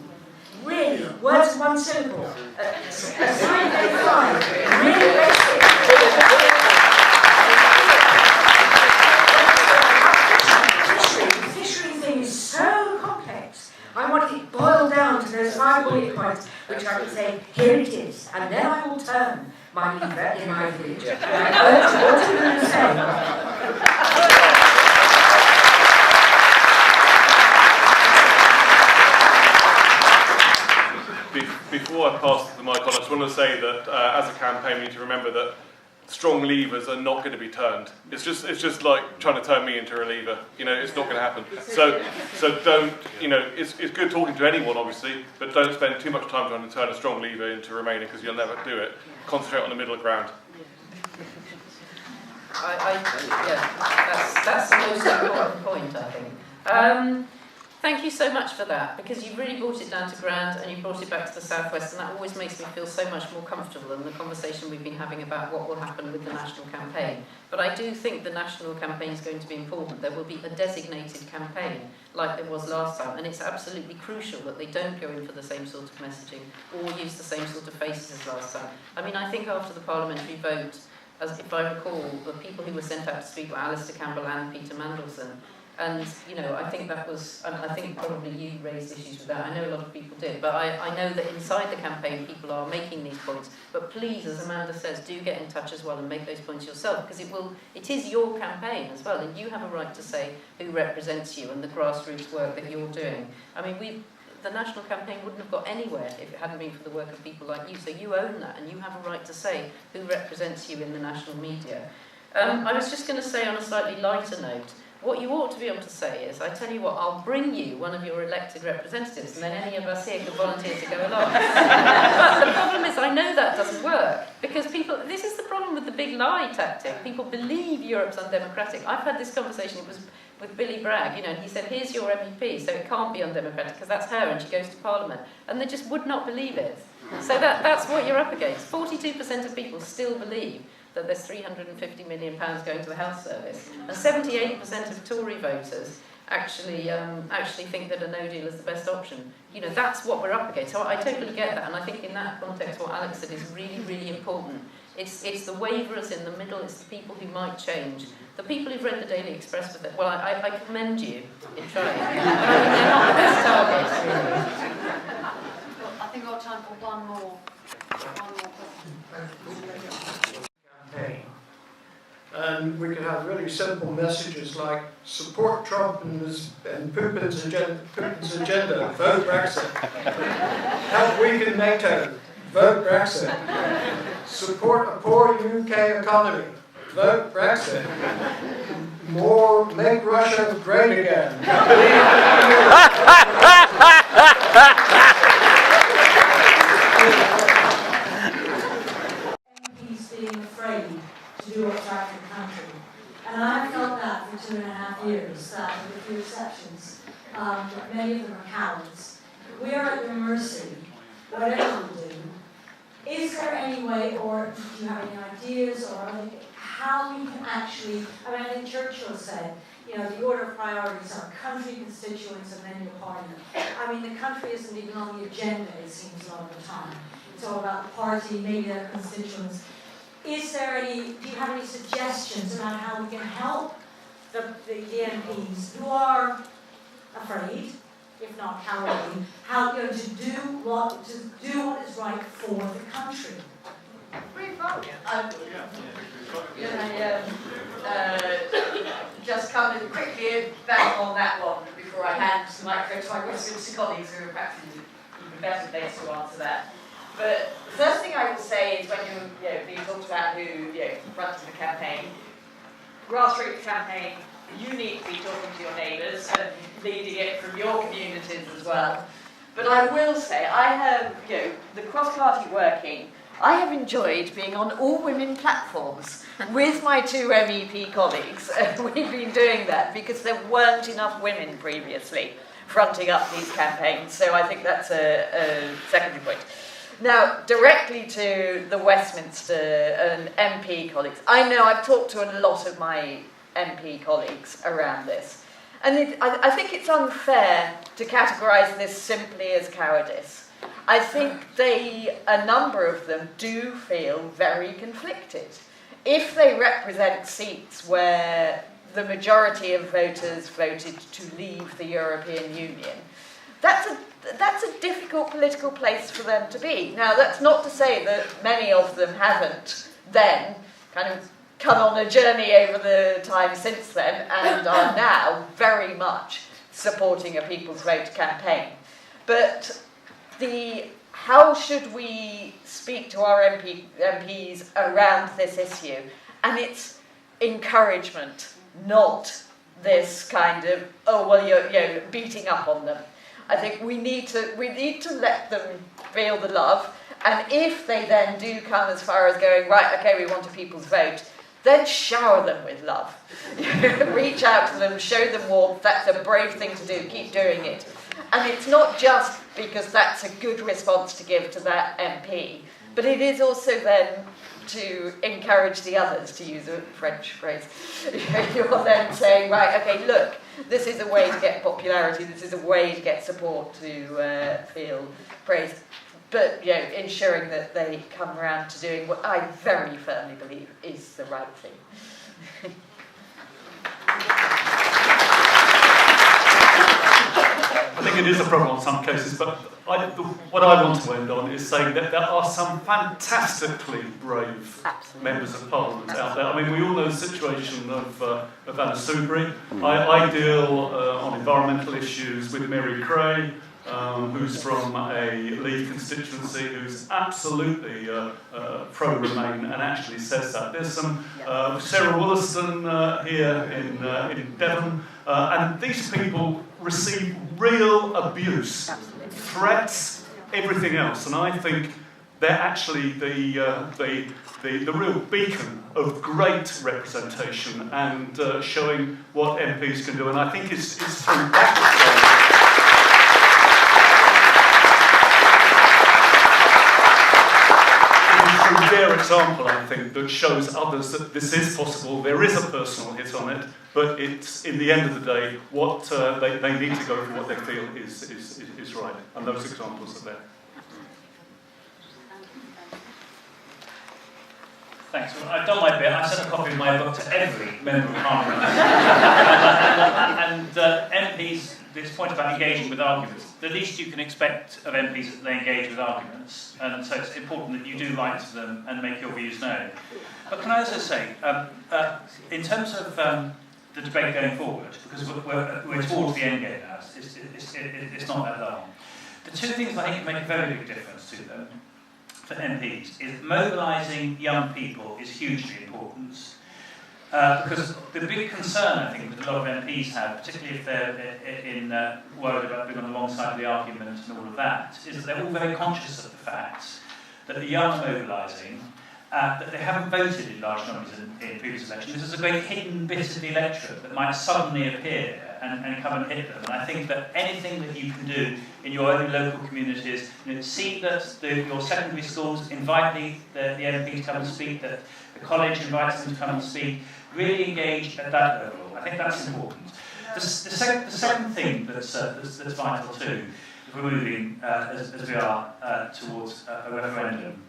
Really, words of one syllable. A sign very fine. Really basic. The fishery thing is so complex. I want it boiled down to those 5 bullet points, which I can say, here it is, and then I will turn my lever in my village. And I urge you all to do the same. Before I pass the mic on, I just want to say that as a campaign, we need to remember that strong levers are not going to be turned. It's just like trying to turn me into a lever. It's not going to happen. So don't. It's good talking to anyone, obviously, but don't spend too much time trying to turn a strong lever into Remainer, because you'll never do it. Concentrate on the middle ground. That's the most important point, I think. Thank you so much for that, because you really brought it down to ground and you brought it back to the southwest, and that always makes me feel so much more comfortable than the conversation we've been having about what will happen with the national campaign. But I do think the national campaign is going to be important. There will be a designated campaign like there was last time, and it's absolutely crucial that they don't go in for the same sort of messaging or use the same sort of faces as last time. I mean, I think after the parliamentary vote, as if I recall, the people who were sent out to speak were Alistair Campbell and Peter Mandelson. And, I think that was, and I think probably you raised issues with that. I know a lot of people did, but I know that inside the campaign people are making these points. But please, as Amanda says, do get in touch as well and make those points yourself, because it is your campaign as well, and you have a right to say who represents you and the grassroots work that you're doing. I mean, the national campaign wouldn't have got anywhere if it hadn't been for the work of people like you. So you own that, and you have a right to say who represents you in the national media. I was just going to say on a slightly lighter note, what you ought to be able to say is, I tell you what, I'll bring you one of your elected representatives, and then any of us here can volunteer to go along. But the problem is, I know that doesn't work, because this is the problem with the big lie tactic. People believe Europe's undemocratic. I've had this conversation, it was with Billy Bragg, and he said, here's your MEP, so it can't be undemocratic, because that's her, and she goes to Parliament. And they just would not believe it. So that's what you're up against. 42% of people still believe that there's £350 million going to the health service, and 78% of Tory voters actually think that a no deal is the best option. You know, that's what we're up against. So I totally get that, and I think in that context what Alex said is really, really important. It's the waverers in the middle, it's the people who might change. The people who've read the Daily Express with it, well, I commend you in trying. But I mean, they're not the best targets, really. I think we've got time for one more campaign. And we could have really simple messages like support Trump and Putin's agenda, vote Brexit. Help weaken NATO, vote Brexit. Support a poor UK economy, vote Brexit. Make Russia great again. MPs being afraid to do what's right for the country. And I've felt that for 2.5 years, that with a few exceptions, many of them are cowards. We are at their mercy, whatever we do. Is there any way, or do you have any ideas, or how we can actually, I mean, I think Churchill said, you know, the order of priorities are country, constituents, and then your parliament. I mean, the country isn't even on the agenda, it seems, a lot of the time. It's all about the party, maybe their constituents. Is there any, do you have any suggestions about how we can help the MPs who are afraid, if not cowardly, how to do what is right for the country? Just coming quickly back on that one before I hand the microphone to my Westminster colleagues who are perhaps in an even better place to answer that. But the first thing I would say is when you're being talked about who runs the campaign, grassroots campaign, you need to be talking to your neighbours and leading it from your communities as well. But I will say, I have, the cross-party working, I have enjoyed being on all-women platforms with my 2 MEP colleagues. We've been doing that because there weren't enough women previously fronting up these campaigns. So I think that's a secondary point. Now, directly to the Westminster and MP colleagues. I know I've talked to a lot of my MP colleagues around this. And I think it's unfair to categorise this simply as cowardice. I think a number of them do feel very conflicted. If they represent seats where the majority of voters voted to leave the European Union, that's a difficult political place for them to be. Now, that's not to say that many of them haven't then kind of come on a journey over the time since then and are now very much supporting a People's Vote campaign. But how should we speak to our MPs around this issue? And it's encouragement, not this kind of, oh, well, you're beating up on them. I think we need to let them feel the love, and if they then do come as far as going, right, okay, we want a People's Vote, then shower them with love. Reach out to them, show them warmth. That's a brave thing to do. Keep doing it. And it's not just because that's a good response to give to that MP, but it is also then to encourage the others, to use a French phrase. You're then saying, right, okay, look, this is a way to get popularity, this is a way to get support, to feel praise. But ensuring that they come around to doing what I very firmly believe is the right thing. I think it is a problem in some cases, but what I want to end on is saying that there are some fantastically brave members of Parliament out there. I mean, we all know the situation of Anna Soubry. I deal on environmental issues with Mary Cray, who's from a Leave constituency, who's absolutely pro-Remain and actually says that. There's some Sarah Wollaston here in Devon, and these people receive real abuse, threats, everything else, and I think they're actually the real beacon of great representation and showing what MPs can do, and I think it's through that. their example, I think, that shows others that this is possible. There is a personal hit on it, but it's, in the end of the day, what they need to go for what they feel is right. And those examples are there. Thanks. Well, I've done my bit. I sent a copy of my book to every member of Parliament. and MPs, this point about engaging with arguments, the least you can expect of MPs is that they engage with arguments. And so it's important that you do write to them and make your views known. But can I also say, in terms of the debate going forward, because we're towards the end game now, it's not that long. The two things I think make a very big difference to them, for MPs, is mobilising young people is hugely important. Because the big concern, I think, that a lot of MPs have, particularly if they're worried about being on the wrong side of the argument and all of that, is that they're all very conscious of the fact that the young are mobilising, that they haven't voted in large numbers in previous elections. This is a great hidden bit of the electorate that might suddenly appear and come and hit them. And I think that anything that you can do in your own local communities, see that your secondary schools invite the MPs to come and speak, that the college invites them to come and speak, really engage at that level. I think that's important. The second thing that's vital too, if we're moving as we are towards a referendum,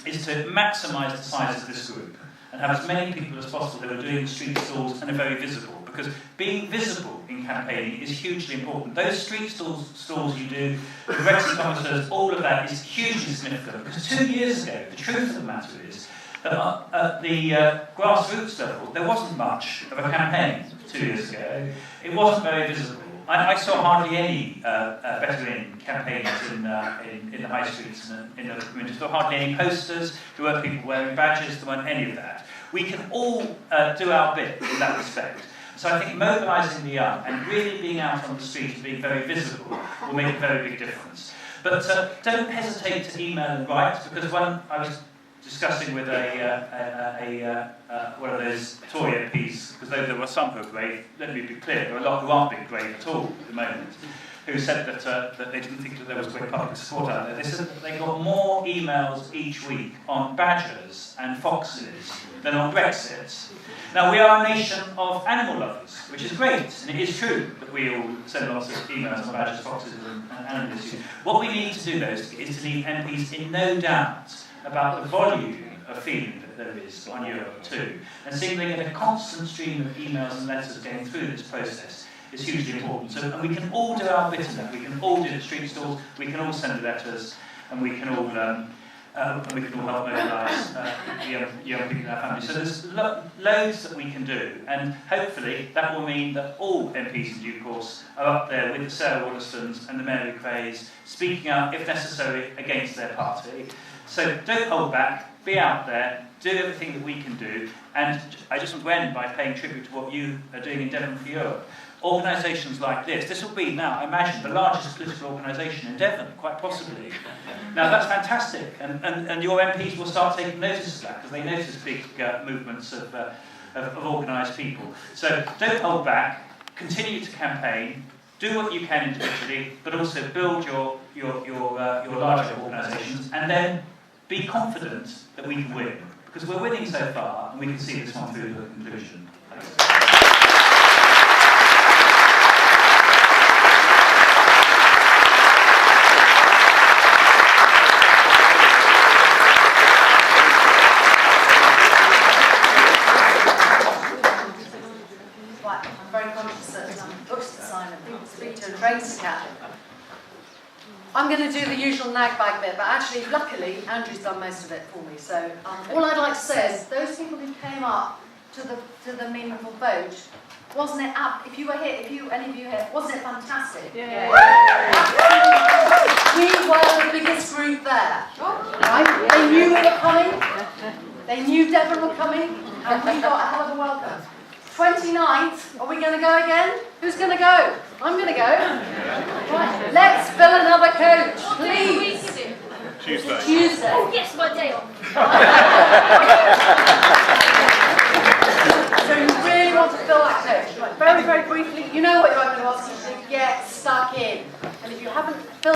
is to maximise the size of this group and have as many people as possible who are doing street stalls and are very visible. Because being visible in campaigning is hugely important. Those street stalls you do, the Brexitometers, all of that is hugely significant. Because 2 years ago, the truth of the matter is that at the grassroots level, there wasn't much of a campaign 2 years ago. It wasn't very visible. I saw hardly any Better In campaigners in the high streets and in the communities. There were hardly any posters, there weren't people wearing badges, there weren't any of that. We can all do our bit in that respect. So I think mobilising the young and really being out on the street and being very visible will make a very big difference. But don't hesitate to email and write, because when I was discussing with one of those Tory MPs, because though there were some who are brave, let me be clear, there are a lot who aren't being brave at all at the moment, who said that they didn't think that there was great public support out there. They said that they got more emails each week on badgers and foxes than on Brexit. Now, we are a nation of animal lovers, which is great, and it is true that we all send lots of emails on badgers, foxes and animal issues. What we need to do, though, is to leave MPs in no doubt about the volume of feeling that there is on Europe too. And signaling a constant stream of emails and letters going through this process is hugely important. So, and we can all do our bit in that. We can all do the street stalls, we can all send the letters, and we can all help mobilise the young people in our families. So there's loads that we can do, and hopefully that will mean that all MPs in due course are up there with the Sarah Wollaston's and the Mary Crays, speaking out, if necessary, against their party. So don't hold back, be out there, do everything that we can do, and I just want to end by paying tribute to what you are doing in Devon for Europe. Organisations like this will be now, I imagine, the largest political organisation in Devon, quite possibly. Now that's fantastic, and your MPs will start taking notice of that, because they notice big movements of organised people. So don't hold back, continue to campaign, do what you can individually, but also build your larger organisations, and then be confident that we can win, because we're winning so far, and we can see this one through to a conclusion. Thanks. Right, I'm very conscious that books to sign and people to speak to and trains to catch. I'm going to do the usual nag bag bit, but actually, luckily, Andrew's done most of it for me. So all I'd like to say is, those people who came up to the meaningful vote, wasn't it up? If you were here, any of you here, wasn't it fantastic? Yeah. We were the biggest group there. Right? They knew we were coming. They knew Devon were coming, and we got a hell of a welcome. 29th, are we going to go again? Who's going to go? I'm going to go. Right, let's fill another coach, please. Tuesday. Tuesday. Oh yes, my day off. So you really want to fill that coach. Right, very, very briefly, you know what I'm going to ask you to do. Get stuck in. And if you haven't filled